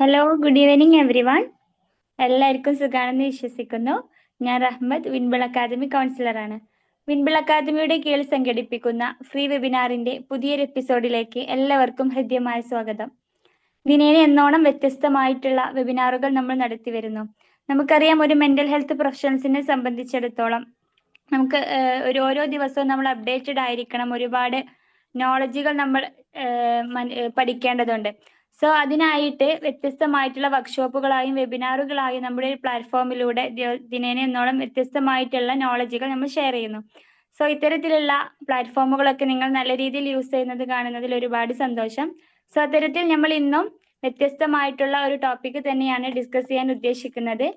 Hello, good evening every one. എല്ലാവർക്കും സുഖാണെന്ന് വിശ്വസിക്കുന്നു. ഞാൻ റഹ്മത്ത്, വിൻബിൾ അക്കാദമി കൗൺസിലറാണ്. വിൻബിൾ അക്കാദമിയുടെ കീഴിൽ സംഘടിപ്പിക്കുന്ന ഫ്രീ വെബിനാറിന്റെ പുതിയൊരു എപ്പിസോഡിലേക്ക് എല്ലാവർക്കും ഹൃദ്യമായ സ്വാഗതം. ദിനേന എന്നോണം വ്യത്യസ്തമായിട്ടുള്ള വെബിനാറുകൾ നമ്മൾ നടത്തി വരുന്നു. നമുക്കറിയാം, ഒരു മെന്റൽ ഹെൽത്ത് പ്രൊഫഷണൽസിനെ സംബന്ധിച്ചിടത്തോളം നമുക്ക് ഓരോ ദിവസവും നമ്മൾ അപ്ഡേറ്റഡ് ആയിരിക്കണം. ഒരുപാട് നോളജുകൾ നമ്മൾ പഠിക്കേണ്ടതുണ്ട്. സോ അതിനായിട്ട് വ്യത്യസ്തമായിട്ടുള്ള വർക്ക്ഷോപ്പുകളായും വെബിനാറുകളായും നമ്മുടെ പ്ലാറ്റ്ഫോമിലൂടെ ദിനേന എന്നോളം വ്യത്യസ്തമായിട്ടുള്ള നോളജുകൾ നമ്മൾ ഷെയർ ചെയ്യുന്നു. സോ ഇത്തരത്തിലുള്ള പ്ലാറ്റ്ഫോമുകളൊക്കെ നിങ്ങൾ നല്ല രീതിയിൽ യൂസ് ചെയ്യുന്നത് കാണുന്നതിൽ ഒരുപാട് സന്തോഷം. സോ അത്തരത്തിൽ നമ്മൾ ഇന്നും വ്യത്യസ്തമായിട്ടുള്ള ഒരു ടോപ്പിക് തന്നെയാണ് ഡിസ്കസ് ചെയ്യാൻ ഉദ്ദേശിക്കുന്നത്.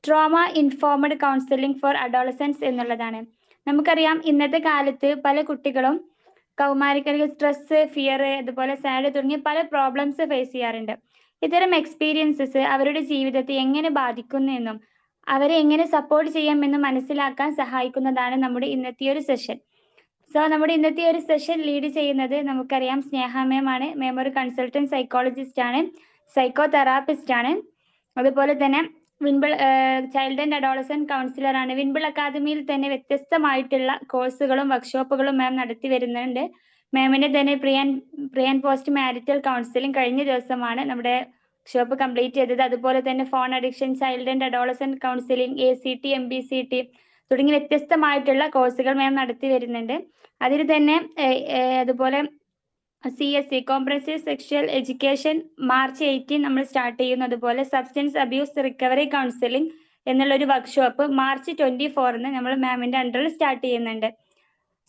Trauma informed counselling for adolescence എന്നുള്ളതാണ്. നമുക്കറിയാം, ഇന്നത്തെ കാലത്ത് പല കുട്ടികളും കൗമാരികളിൽ സ്ട്രെസ്, ഫിയർ, അതുപോലെ സാഡ് തുടങ്ങിയ പല പ്രോബ്ലംസ് ഫേസ് ചെയ്യാറുണ്ട്. ഇത്തരം എക്സ്പീരിയൻസസ് അവരുടെ ജീവിതത്തെ എങ്ങനെ ബാധിക്കുന്നു എന്നും അവരെ എങ്ങനെ സപ്പോർട്ട് ചെയ്യാമെന്നും മനസ്സിലാക്കാൻ സഹായിക്കുന്നതാണ് നമ്മുടെ ഇന്നത്തെ ഒരു സെഷൻ. സോ നമ്മുടെ ഇന്നത്തെ ഒരു സെഷൻ ലീഡ് ചെയ്യുന്നത് നമുക്കറിയാം സ്നേഹ മാം ആണ്. മാം ഒരു കൺസൾട്ടന്റ് സൈക്കോളജിസ്റ്റ് ആണ്, സൈക്കോ തെറാപ്പിസ്റ്റ് ആണ്. അതുപോലെ തന്നെ വിൻബിൾ ചൈൽഡ് ആൻഡ് അഡോളസന്റ് കൗൺസിലർ ആണ്. വിൻബിൾ അക്കാദമിയിൽ തന്നെ വ്യത്യസ്തമായിട്ടുള്ള കോഴ്സുകളും വർക്ക്ഷോപ്പുകളും മാം നടത്തി വരുന്നുണ്ട്. മാമിന്റെ തന്നെ pre and post marital counselling കഴിഞ്ഞ ദിവസമാണ് നമ്മുടെ ഷോപ്പ് കംപ്ലീറ്റ് ചെയ്തത്. അതുപോലെ തന്നെ phone addiction, child and adolescent counselling, ACT, MBCT തുടങ്ങി വ്യത്യസ്തമായിട്ടുള്ള കോഴ്സുകൾ മാം നടത്തി വരുന്നുണ്ട്. അതിൽ തന്നെ അതുപോലെ CSE comprehensive sexual education March 18 നമ്മൾ സ്റ്റാർട്ട് ചെയ്യുന്നു. അതുപോലെ സബ്സ്റ്റൻസ് അബ്യൂസ് റിക്കവറി കൗൺസിലിംഗ് എന്നുള്ളൊരു വർക്ക്ഷോപ്പ് March 24 നമ്മൾ മാമിന്റെ അണ്ടറിൽ സ്റ്റാർട്ട് ചെയ്യുന്നുണ്ട്.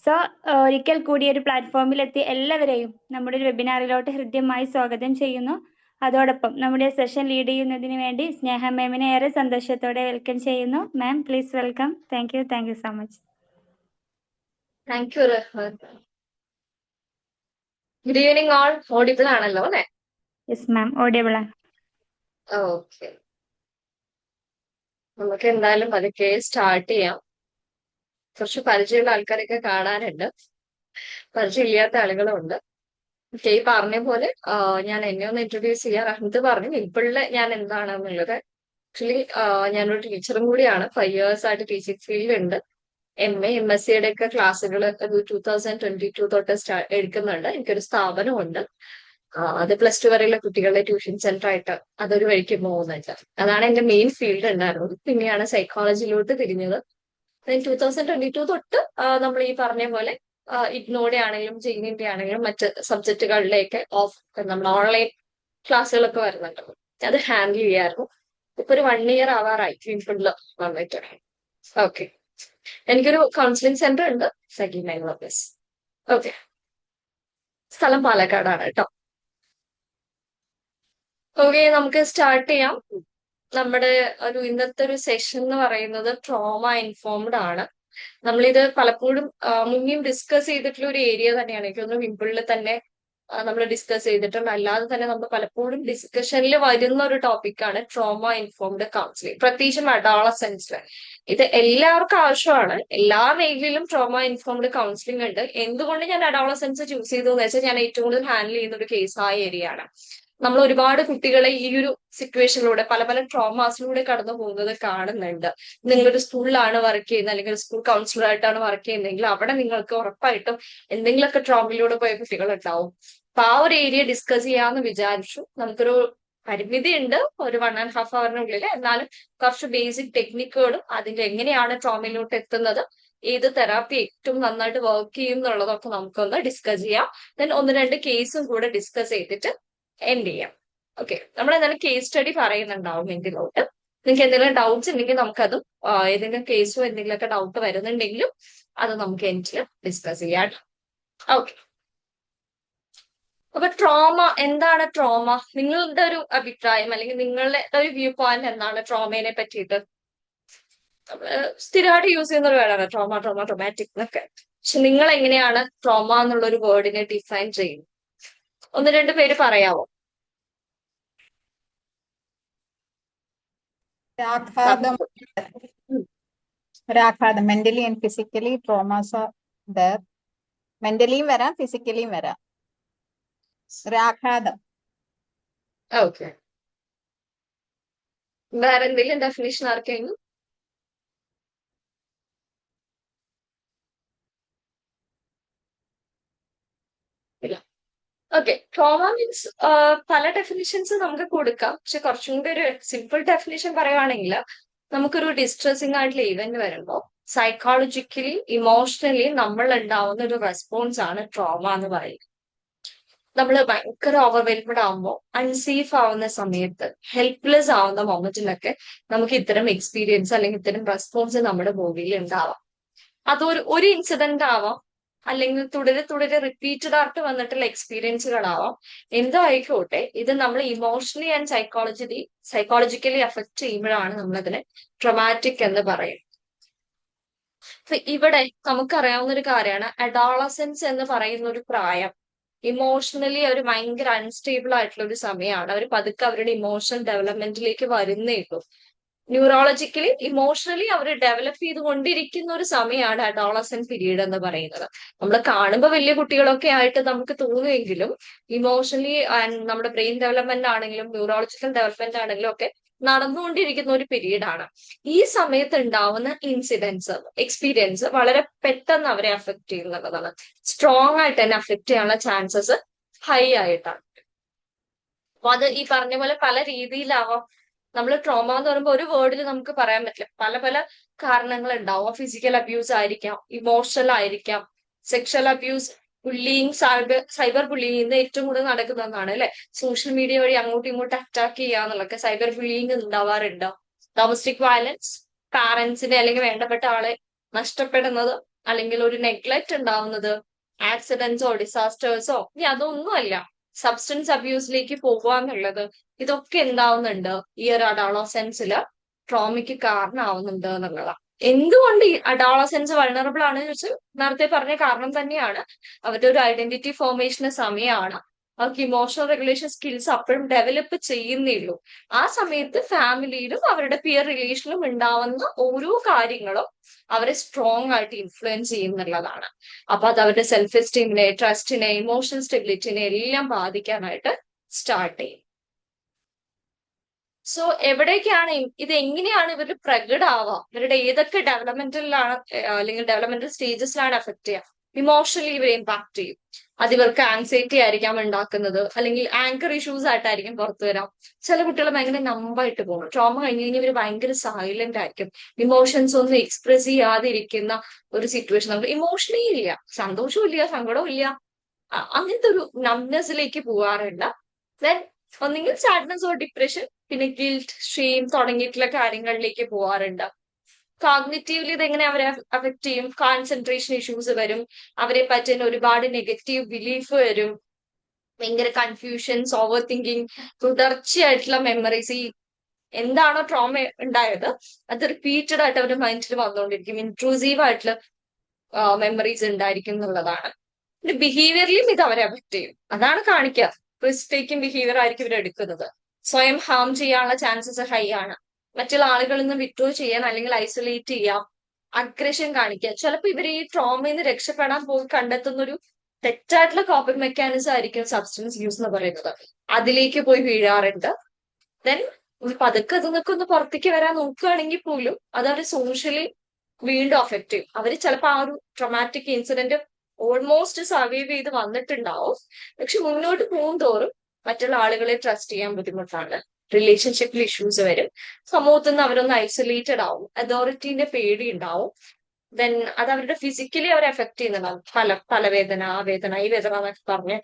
സോ ഒരിക്കൽ കൂടി ഒരു പ്ലാറ്റ്ഫോമിലെത്തി എല്ലാവരെയും നമ്മുടെ ഒരു വെബിനാറിലോട്ട് ഹൃദ്യമായി സ്വാഗതം ചെയ്യുന്നു. അതോടൊപ്പം നമ്മുടെ സെഷൻ ലീഡ് ചെയ്യുന്നതിന് വേണ്ടി സ്നേഹ മാമിനെ ഏറെ സന്തോഷത്തോടെ വെൽക്കം ചെയ്യുന്നു. Ma'am, please welcome. Thank you so much. Thank you Rahmat. Good evening all. Audible ആണല്ലോ അല്ലെ? യെസ് മാം, ഓഡിയബിൾ ആണ്. ഓക്കെ, നമുക്ക് എന്തായാലും പതുക്കെ സ്റ്റാർട്ട് ചെയ്യാം. കുറച്ച് പരിചയമുള്ള ആൾക്കാരൊക്കെ കാണാനുണ്ട്, പരിചയമില്ലാത്ത ആളുകളും ഉണ്ട്. ഓക്കെ, ഈ പറഞ്ഞ പോലെ ഞാൻ എന്നെ ഒന്ന് ഇൻട്രൊഡ്യൂസ് ചെയ്യാം. റഹ്മത്ത് പറഞ്ഞു ഇപ്പോഴുള്ള ഞാൻ എന്താണെന്നുള്ളത്. ആക്ച്വലി ഞാനൊരു ടീച്ചറും കൂടിയാണ്. 5 years ആയിട്ട് ടീച്ചിങ് ഫീൽഡിലുണ്ട്. MA MSc യുടെ ഒക്കെ ക്ലാസ്സുകൾ 2022 തൊട്ട് എടുക്കുന്നുണ്ട്. എനിക്കൊരു സ്ഥാപനമുണ്ട്. അത് +2 വരെയുള്ള കുട്ടികളുടെ ട്യൂഷൻ സെന്റർ ആയിട്ട് അതൊരു വഴിക്ക് പോകുന്നുണ്ട്. അതാണ് എന്റെ മെയിൻ ഫീൽഡ് ഉണ്ടായിരുന്നത്. പിന്നെയാണ് സൈക്കോളജിയിലോട്ട് തിരിഞ്ഞത്. 2022 തൊട്ട് നമ്മൾ ഈ പറഞ്ഞ പോലെ ഇഗ്നോയുടെ ആണെങ്കിലും ജെയിനിന്റെ ആണെങ്കിലും മറ്റ് സബ്ജക്റ്റുകളിലേക്ക് നമ്മൾ ഓൺലൈൻ ക്ലാസ്സുകളൊക്കെ വരുന്നുണ്ട്. അത് ഹാൻഡിൽ ചെയ്യാറുണ്ട്. ഇപ്പൊ ഒരു 1 year ആവാറായി ഫീൽഡിൽ വന്നിട്ട്. ഓക്കെ, എനിക്കൊരു കൗൺസിലിംഗ് സെന്റർ ഉണ്ട്, സഖീന പ്ലസ്. ഓക്കെ, സ്ഥലം പാലക്കാടാണ് കേട്ടോ. ഓക്കെ, നമുക്ക് സ്റ്റാർട്ട് ചെയ്യാം. നമ്മുടെ ഇന്നത്തെ ഒരു സെഷൻ എന്ന് പറയുന്നത് ട്രോമ ഇൻഫോംഡ് ആണ്. നമ്മളിത് പലപ്പോഴും മുന്നേയും ഡിസ്കസ് ചെയ്തിട്ടുള്ള ഒരു ഏരിയ തന്നെയാണ്. എനിക്ക് തോന്നുന്നു വിമ്പിളിൽ തന്നെ നമ്മൾ ഡിസ്കസ് ചെയ്തിട്ടുണ്ട്. അല്ലാതെ തന്നെ നമ്മൾ പലപ്പോഴും ഡിസ്കഷനിൽ വരുന്ന ഒരു ടോപ്പിക്കാണ് ട്രോമ ഇൻഫോംഡ് കൗൺസിലിംഗ്, പ്രത്യേകിച്ചും അഡോളസൻസിൽ. ഇത് എല്ലാവർക്കും ആവശ്യമാണ്. എല്ലാ മേഖലയിലും ട്രോമ ഇൻഫോംഡ് കൗൺസിലിംഗ് ഉണ്ട്. എന്തുകൊണ്ട് ഞാൻ അഡോളസൻസ് ചൂസ് ചെയ്തു എന്ന് വെച്ചാൽ ഞാൻ ഏറ്റവും കൂടുതൽ ഹാൻഡിൽ ചെയ്യുന്ന ഒരു കേസ് ആ ഏരിയ ആണ്. നമ്മൾ ഒരുപാട് കുട്ടികളെ ഈ ഒരു സിറ്റുവേഷനിലൂടെ പല പല ട്രോമാസിലൂടെ കടന്നു പോകുന്നത് കാണുന്നുണ്ട്. നിങ്ങളൊരു സ്കൂളിലാണ് വർക്ക് ചെയ്യുന്നത്, അല്ലെങ്കിൽ ഒരു സ്കൂൾ കൗൺസിലറായിട്ടാണ് വർക്ക് ചെയ്യുന്നതെങ്കിൽ അവിടെ നിങ്ങൾക്ക് ഉറപ്പായിട്ടും എന്തെങ്കിലുമൊക്കെ ട്രോമയിലൂടെ പോയ കുട്ടികൾ ഉണ്ടാവും. അപ്പൊ ആ ഒരു ഏരിയ ഡിസ്കസ് ചെയ്യാമെന്ന് വിചാരിച്ചു. നമുക്കൊരു പരിമിതി ഉണ്ട്, ഒരു 1.5 hourനുള്ളിൽ. എന്നാലും കുറച്ച് ബേസിക് ടെക്നിക്കുകളും അതിന്റെ എങ്ങനെയാണ് ട്രോമയിലോട്ട് എത്തുന്നത്, ഏത് തെറാപ്പി ഏറ്റവും നന്നായിട്ട് വർക്ക് ചെയ്യും എന്നുള്ളതൊക്കെ നമുക്കൊന്ന് ഡിസ്കസ് ചെയ്യാം. ദെൻ 1-2 കേസും കൂടെ ഡിസ്കസ് ചെയ്തിട്ട് എൻഡ് ചെയ്യാം. ഓക്കെ, നമ്മൾ എന്തായാലും കേസ് സ്റ്റഡി പറയുന്നുണ്ടാവും ഇതിലോട്ട്. നിങ്ങൾക്ക് എന്തെങ്കിലും ഡൗട്ട്സ് ഉണ്ടെങ്കിൽ നമുക്കതും ഏതെങ്കിലും കേസോ എന്തെങ്കിലുമൊക്കെ ഡൗട്ട് വരുന്നുണ്ടെങ്കിലും അത് നമുക്ക് എൻഡിൽ ഡിസ്കസ് ചെയ്യാം. ഓക്കെ, അപ്പൊ ട്രോമ എന്താണ്? ട്രോമ നിങ്ങളുടെ ഒരു അഭിപ്രായം അല്ലെങ്കിൽ നിങ്ങളുടെ ഒരു വ്യൂ പോയിന്റ് എന്താണ് ട്രോമയെ പറ്റിയിട്ട്? സ്ഥിരമായിട്ട് യൂസ് ചെയ്യുന്ന ഒരു വേർഡാണ് ട്രോമ, ട്രോമാറ്റിക് എന്നൊക്കെ. പക്ഷെ നിങ്ങൾ എങ്ങനെയാണ് ട്രോമ എന്നുള്ള ഒരു വേർഡിനെ ഡിഫൈൻ ചെയ്യുന്നത്? 1-2 പേര് പറയാവോ? ഒരാഘാതം mentally and physically traumas are there. മെന്റലിയും വരാം, ഫിസിക്കലിയും വരാം. ഒരാഘാതം. ഓക്കെ, വേറെ എന്തെങ്കിലും ഡെഫിനേഷൻ ആർക്കെങ്കിലും? ഇല്ല. ഓക്കെ, ട്രോമ മീൻസ് പല ഡെഫിനിഷൻസ് നമുക്ക് കൊടുക്കാം. പക്ഷെ കുറച്ചും കൂടി ഒരു സിമ്പിൾ ഡെഫിനിഷൻ പറയുവാണെങ്കിൽ നമുക്കൊരു ഡിസ്ട്രെസിങ് ആയിട്ടുള്ള ഇവന്റ് വരുമ്പോൾ സൈക്കോളജിക്കലി ഇമോഷണലി നമ്മൾ ഉണ്ടാവുന്ന ഒരു റെസ്പോൺസ് ആണ് ട്രോമ എന്ന് പറയുന്നത്. നമ്മൾ ഭയങ്കര ഓവർവെൽമഡ് ആവുമ്പോൾ, അൺസേഫ് ആവുന്ന സമയത്ത്, ഹെൽപ്ലെസ് ആവുന്ന മൊമെന്റിലൊക്കെ നമുക്ക് ഇത്തരം എക്സ്പീരിയൻസ് അല്ലെങ്കിൽ ഇത്തരം റെസ്പോൺസ് നമ്മുടെ ബോഡിയിൽ ഉണ്ടാവാം. അതൊരു ഇൻസിഡന്റ് ആവാം, അല്ലെങ്കിൽ തുടരെ തുടരെ റിപ്പീറ്റഡ് ആയിട്ട് വന്നിട്ടുള്ള എക്സ്പീരിയൻസുകളാവാം. എന്തോ ആയിക്കോട്ടെ, ഇത് നമ്മൾ ഇമോഷണലി ആൻഡ് സൈക്കോളജിക്കലി അഫക്ട് ചെയ്യുമ്പോഴാണ് നമ്മളതിനെ ട്രൊമാറ്റിക് എന്ന് പറയും. ഇവിടെ നമുക്കറിയാവുന്ന ഒരു കാര്യമാണ്, അഡോളസൻസ് എന്ന് പറയുന്ന ഒരു പ്രായം ഇമോഷണലി അവർ ഭയങ്കര അൺസ്റ്റേബിൾ ആയിട്ടുള്ള ഒരു സമയമാണ്. അവർ പതുക്കെ അവരുടെ ഇമോഷണൽ ഡെവലപ്മെന്റിലേക്ക് വരുന്നേ ഉള്ളൂ. ന്യൂറോളജിക്കലി ഇമോഷണലി അവർ ഡെവലപ്പ് ചെയ്തുകൊണ്ടിരിക്കുന്ന ഒരു സമയമാണ് അഡോളസെന്റ് പീരീഡ് എന്ന് പറയുന്നത്. നമ്മൾ കാണുമ്പോൾ വലിയ കുട്ടികളൊക്കെ ആയിട്ട് നമുക്ക് തോന്നുമെങ്കിലും ഇമോഷണലി ആൻഡ് നമ്മുടെ ബ്രെയിൻ ഡെവലപ്മെന്റ് ആണെങ്കിലും ന്യൂറോളജിക്കൽ ഡെവലപ്മെന്റ് ആണെങ്കിലും ഒക്കെ നടന്നുകൊണ്ടിരിക്കുന്ന ഒരു പീരീഡ് ആണ്. ഈ സമയത്ത് ഉണ്ടാവുന്ന ഇൻസിഡൻസ്, എക്സ്പീരിയൻസ് വളരെ പെട്ടെന്ന് അവരെ അഫക്ട് ചെയ്യുന്നുള്ളതാണ്. സ്ട്രോങ് ആയിട്ട് തന്നെ അഫക്ട് ചെയ്യാനുള്ള ചാൻസസ് ഹൈ ആയിട്ടാണ്. അപ്പൊ അത് ഈ പറഞ്ഞ പോലെ പല രീതിയിലാവാം. നമ്മൾ ട്രോമ എന്ന് പറയുമ്പോൾ ഒരു വേർഡിൽ നമുക്ക് പറയാൻ പറ്റില്ല. പല പല കാരണങ്ങൾ ഉണ്ടാവും. ഫിസിക്കൽ അബ്യൂസ് ആയിരിക്കാം, ഇമോഷണൽ ആയിരിക്കാം, sexual abuse, bullying, cyber bullying ഇന്ന് ഏറ്റവും കൂടുതൽ നടക്കുന്നതാണ് അല്ലെ. സോഷ്യൽ മീഡിയ വഴി അങ്ങോട്ടും ഇങ്ങോട്ടും അറ്റാക്ക് ചെയ്യുക എന്നുള്ളതൊക്കെ സൈബർ ബുള്ളിങ് ഉണ്ടാവാറുണ്ട്. ഡൊമസ്റ്റിക് വയലൻസ്, പാരന്റ്സിനെ അല്ലെങ്കിൽ വേണ്ടപ്പെട്ട ആളെ നഷ്ടപ്പെടുന്നത്, അല്ലെങ്കിൽ ഒരു നെഗ്ലക്ട് ഉണ്ടാവുന്നത്, ആക്സിഡന്റ്സോ ഡിസാസ്റ്റേഴ്സോ, ഇനി അതൊന്നുമല്ല സബ്സ്റ്റൻസ് അബ്യൂസിലേക്ക് പോകുക എന്നുള്ളത്, ഇതൊക്കെ എന്താവുന്നുണ്ട് ഈ ഒരു അഡോളസെൻസില് ട്രോമയ്ക്ക് കാരണമാവുന്നുണ്ട് എന്നുള്ളതാണ്. എന്തുകൊണ്ട് ഈ അഡോളസെൻസ് വൾണറബിൾ ആണെന്ന് ചോദിച്ചാൽ നേരത്തെ പറഞ്ഞ കാരണം തന്നെയാണ്. അവരുടെ ഒരു ഐഡന്റിറ്റി ഫോർമേഷന് സമയമാണ്. അവർക്ക് ഇമോഷണൽ റെഗുലേഷൻ സ്കിൽസ് അപ്പോഴും ഡെവലപ്പ് ചെയ്യുന്നേ ഉള്ളൂ. ആ സമയത്ത് ഫാമിലിയിലും അവരുടെ പിയർ റിലേഷനിലും ഉണ്ടാവുന്ന ഓരോ കാര്യങ്ങളും അവരെ സ്ട്രോങ് ആയിട്ട് ഇൻഫ്ലുവൻസ് ചെയ്യുന്നുള്ളതാണ്. അപ്പൊ അത് അവരുടെ സെൽഫ് എസ്റ്റീമിനെ, ട്രസ്റ്റിനെ, ഇമോഷണൽ സ്റ്റെബിലിറ്റിനെ എല്ലാം ബാധിക്കാനായിട്ട് സ്റ്റാർട്ട് ചെയ്യും. സോ എവിടേക്കാണ് ഇത് എങ്ങനെയാണ് ഇവർ പ്രകടമാവുക, ഇവരുടെ ഏതൊക്കെ ഡെവലപ്മെന്റലിലാണ് അല്ലെങ്കിൽ ഡെവലപ്മെന്റൽ സ്റ്റേജസിലാണ് എഫക്ട് ചെയ്യുക? ഇമോഷണലി ഇവരെ ഇമ്പാക്ട് ചെയ്യും. അത് ഇവർക്ക് ആങ്സൈറ്റി ആയിരിക്കാം ഉണ്ടാക്കുന്നത്, അല്ലെങ്കിൽ ആങ്കർ ഇഷ്യൂസ് ആയിട്ടായിരിക്കും പുറത്തു വരാം. ചില കുട്ടികൾ ഭയങ്കര നമ്പായിട്ട് പോകും. ട്രോമ കഴിഞ്ഞ് കഴിഞ്ഞാൽ ഇവർ ഭയങ്കര സൈലന്റ് ആയിരിക്കും. ഇമോഷൻസ് ഒന്നും എക്സ്പ്രസ് ചെയ്യാതെ ഇരിക്കുന്ന ഒരു സിറ്റുവേഷൻ. നമുക്ക് ഇമോഷണലി ഇല്ല, സന്തോഷവും ഇല്ല, സങ്കടവും ഇല്ല, അങ്ങനത്തെ ഒരു നംനെസ്സിലേക്ക് പോവാറുണ്ട്. ദെൻ ഒന്നെങ്കിൽ സാഡ്നെസ് ഓർ ഡിപ്രഷൻ, പിന്നെ ഗിൽറ്റ്, ഷെയിം തുടങ്ങിയിട്ടുള്ള കാര്യങ്ങളിലേക്ക് പോവാറുണ്ട്. കോഗ്നിറ്റീവ്ലി ഇതെങ്ങനെ അവരെ അഫക്ട് ചെയ്യും? കോൺസെൻട്രേഷൻ ഇഷ്യൂസ് വരും, അവരെ പറ്റുന്ന ഒരുപാട് നെഗറ്റീവ് ബിലീഫ് വരും, ഭയങ്കര കൺഫ്യൂഷൻസ്, ഓവർ തിങ്കിങ്, തുടർച്ചയായിട്ടുള്ള മെമ്മറീസ്. ഈ എന്താണോ ട്രോമ ഉണ്ടായത് അത് റിപ്പീറ്റഡ് ആയിട്ട് അവരുടെ മൈൻഡിൽ വന്നുകൊണ്ടിരിക്കും. ഇൻട്രൂസീവ് ആയിട്ടുള്ള മെമ്മറീസ് ഉണ്ടായിരിക്കും എന്നുള്ളതാണ്. പിന്നെ ബിഹേവിയറിലും ഇത് അവരെ അഫക്ട് ചെയ്യും. അതാണ് കാണിക്കുക. റിസ്ക് ടേക്കിംഗ് ബിഹേവിയർ ആയിരിക്കും ഇവർ എടുക്കുന്നത്. സ്വയം ഹാം ചെയ്യാനുള്ള ചാൻസസ് ഹൈ ആണ്. മറ്റുള്ള ആളുകളിൽ നിന്ന് വിഡ്രോ ചെയ്യാൻ അല്ലെങ്കിൽ ഐസൊലേറ്റ് ചെയ്യാം, അഗ്രഷൻ കാണിക്കുക. ചിലപ്പോൾ ഇവർ ഈ ട്രോമയിൽ നിന്ന് രക്ഷപ്പെടാൻ പോയി കണ്ടെത്തുന്ന ഒരു തെറ്റായിട്ടുള്ള കോപ്പിംഗ് മെക്കാനിസം ആയിരിക്കും സബ്സ്റ്റൻസ് യൂസ് എന്ന് പറയുന്നത്. അതിലേക്ക് പോയി വീഴാറുണ്ട്. ദെൻ പതുക്കെ അതൊക്കെ ഒന്ന് പുറത്തേക്ക് വരാൻ നോക്കുകയാണെങ്കിൽ പോലും അത് അവരെ സോഷ്യലി വീണ്ടും അഫക്ട് ചെയ്യും. അവര് ചിലപ്പോൾ ആ ഒരു ട്രൊമാറ്റിക് ഇൻസിഡന്റ് ഓൾമോസ്റ്റ് സർവൈവ് ചെയ്ത് വന്നിട്ടുണ്ടാവും. പക്ഷെ മുന്നോട്ട് പോകും തോറും മറ്റുള്ള ആളുകളെ ട്രസ്റ്റ് ചെയ്യാൻ ബുദ്ധിമുട്ടാണ്, റിലേഷൻഷിപ്പിൽ ഇഷ്യൂസ് വരും, സമൂഹത്തിൽ നിന്ന് അവരൊന്ന് ഐസൊലേറ്റഡ് ആവും, അതോറിറ്റീന്റെ പേടി ഉണ്ടാവും. ദെൻ അത് അവരുടെ ഫിസിക്കലി അവരെ എഫക്ട് ചെയ്യുന്നുണ്ടാവും. തലവേദന, ആ വേദന, ഈ വേദന എന്നൊക്കെ പറഞ്ഞ്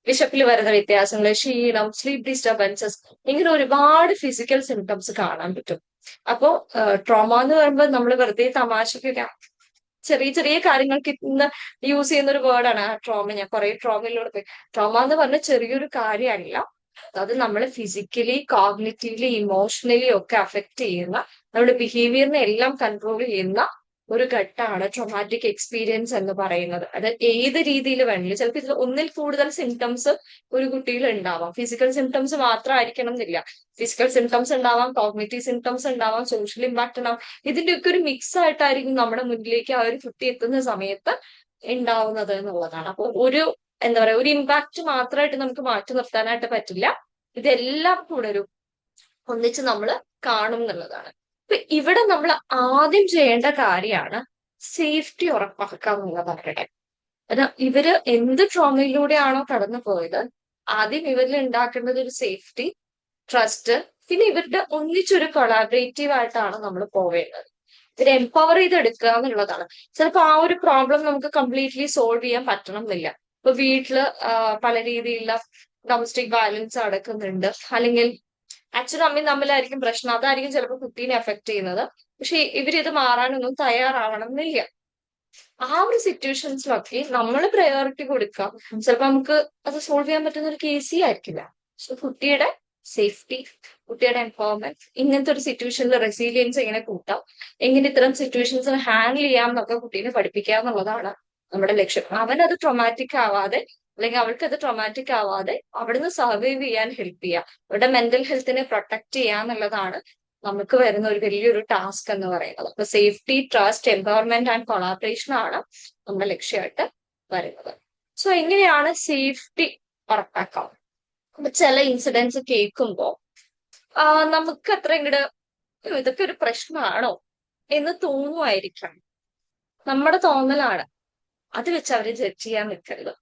വിശപ്പിൽ വരുന്ന വ്യത്യാസങ്ങൾ, ക്ഷീണം, സ്ലീപ്പ് ഡിസ്റ്റർബൻസസ്, ഇങ്ങനെ ഒരുപാട് ഫിസിക്കൽ സിംറ്റംസ് കാണാൻ പറ്റും. അപ്പോ ട്രോമ എന്ന് പറയുമ്പോൾ നമ്മൾ വെറുതെ തമാശക്ക് ചെറിയ ചെറിയ കാര്യങ്ങൾക്ക് ഇന്ന് യൂസ് ചെയ്യുന്ന ഒരു വേർഡാണ് ട്രോമ. ഞാൻ കുറെ ട്രോമയിലൂടെ പോയി. ട്രോമ എന്ന് പറഞ്ഞ ചെറിയൊരു കാര്യമല്ല, അത് നമ്മളെ ഫിസിക്കലി, കോഗ്നിറ്റീവ്ലി, ഇമോഷണലി ഒക്കെ അഫക്ട് ചെയ്യുന്ന, നമ്മുടെ ബിഹേവിയറിനെ എല്ലാം കൺട്രോൾ ചെയ്യുന്ന ഒരു ഘട്ടമാണ് ട്രോമാറ്റിക് എക്സ്പീരിയൻസ് എന്ന് പറയുന്നത്. അത് ഏത് രീതിയിൽ വേണമെങ്കിലും, ചിലപ്പോൾ ഇതിൽ ഒന്നിൽ കൂടുതൽ സിംറ്റംസ് ഒരു കുട്ടിയിൽ ഉണ്ടാവാം. ഫിസിക്കൽ സിംറ്റംസ് മാത്രമായിരിക്കണം എന്നില്ല. ഫിസിക്കൽ സിംറ്റംസ് ഉണ്ടാവാം, കോഗ്നിറ്റീവ് സിംറ്റംസ് ഉണ്ടാവാം, സോഷ്യൽ ഇമ്പാക്ട് ഉണ്ടാവാം. ഇതിന്റെയൊക്കെ ഒരു മിക്സ് ആയിട്ടായിരിക്കും നമ്മുടെ മുന്നിലേക്ക് ആ ഒരു കുട്ടി എത്തുന്ന സമയത്ത് ഉണ്ടാവുന്നത് എന്നുള്ളതാണ്. അപ്പോൾ എന്താ പറയാ, ഒരു ഇമ്പാക്ട് മാത്രമായിട്ട് നമുക്ക് മാറ്റി നിർത്താനായിട്ട് പറ്റില്ല. ഇതെല്ലാം കൂടെ ഒരു ഒന്നിച്ച് നമ്മൾ കാണും എന്നുള്ളതാണ്. അപ്പൊ ഇവിടെ നമ്മൾ ആദ്യം ചെയ്യേണ്ട കാര്യമാണ് സേഫ്റ്റി ഉറപ്പാക്കുക എന്നുള്ളതാണ്. അത് ഇവര് എന്ത് ട്രോമയിലൂടെയാണോ കടന്നു പോയത്, ആദ്യം ഇവരിൽ ഉണ്ടാക്കേണ്ടത് ഒരു സേഫ്റ്റി, ട്രസ്റ്റ്, പിന്നെ ഇവരുടെ ഒന്നിച്ചൊരു കൊളാബറേറ്റീവ് ആയിട്ടാണ് നമ്മൾ പോവേണ്ടത്. ഇവരെ എംപവർ ചെയ്തെടുക്കുക എന്നുള്ളതാണ്. ചിലപ്പോൾ ആ ഒരു പ്രോബ്ലം നമുക്ക് കംപ്ലീറ്റ്ലി സോൾവ് ചെയ്യാൻ പറ്റണം എന്നില്ല. ഇപ്പൊ വീട്ടില് പല രീതിയിലുള്ള ഡൊമസ്റ്റിക് വയലൻസ് നടക്കുന്നുണ്ട്, അല്ലെങ്കിൽ അച്ഛനും അമ്മയും തമ്മിലായിരിക്കും പ്രശ്നം, അതായിരിക്കും ചിലപ്പോൾ കുട്ടീനെ എഫക്ട് ചെയ്യുന്നത്. പക്ഷെ ഇവരിത് മാറാനൊന്നും തയ്യാറാവണം എന്നില്ല. ആ ഒരു സിറ്റുവേഷൻസിലൊക്കെ നമ്മൾ പ്രയോറിറ്റി കൊടുക്കാം. ചിലപ്പോൾ നമുക്ക് അത് സോൾവ് ചെയ്യാൻ പറ്റുന്ന ഒരു കേസേ ആയിരിക്കില്ല. സോ കുട്ടിയുടെ സേഫ്റ്റി, കുട്ടിയുടെ എംപവർമെന്റ്, ഇങ്ങനത്തെ ഒരു സിറ്റുവേഷനിൽ റെസീലിയൻസ് എങ്ങനെ കൂട്ടാം, എങ്ങനെ ഇത്തരം സിറ്റുവേഷൻസിനെ ഹാൻഡിൽ ചെയ്യാം എന്നൊക്കെ കുട്ടീനെ പഠിപ്പിക്കുക എന്നുള്ളതാണ് നമ്മുടെ ലക്ഷ്യം. അവനത് ട്രോമാറ്റിക് ആവാതെ, അല്ലെങ്കിൽ അവൾക്ക് അത് ട്രോമാറ്റിക് ആവാതെ അവിടുന്ന് സർവൈവ് ചെയ്യാൻ ഹെൽപ്പ് ചെയ്യുക, അവരുടെ മെന്റൽ ഹെൽത്തിനെ പ്രൊട്ടക്ട് ചെയ്യുക എന്നുള്ളതാണ് നമുക്ക് വരുന്ന ഒരു വലിയൊരു ടാസ്ക് എന്ന് പറയുന്നത്. അപ്പൊ safety, trust, empowerment and collaboration ആണ് നമ്മുടെ ലക്ഷ്യമായിട്ട് വരുന്നത്. സോ എങ്ങനെയാണ് സേഫ്റ്റി ഉറപ്പാക്കാം? അപ്പൊ ചില ഇൻസിഡൻസ് കേൾക്കുമ്പോ നമുക്ക് അത്ര ഇങ്ങോട്ട് ഇതൊക്കെ ഒരു പ്രശ്നമാണോ എന്ന് തോന്നുമായിരിക്കാം. നമ്മുടെ തോന്നലാണ്, അത് വെച്ച് അവരെ ജഡ്ജ് ചെയ്യാൻ നിൽക്കരുത്.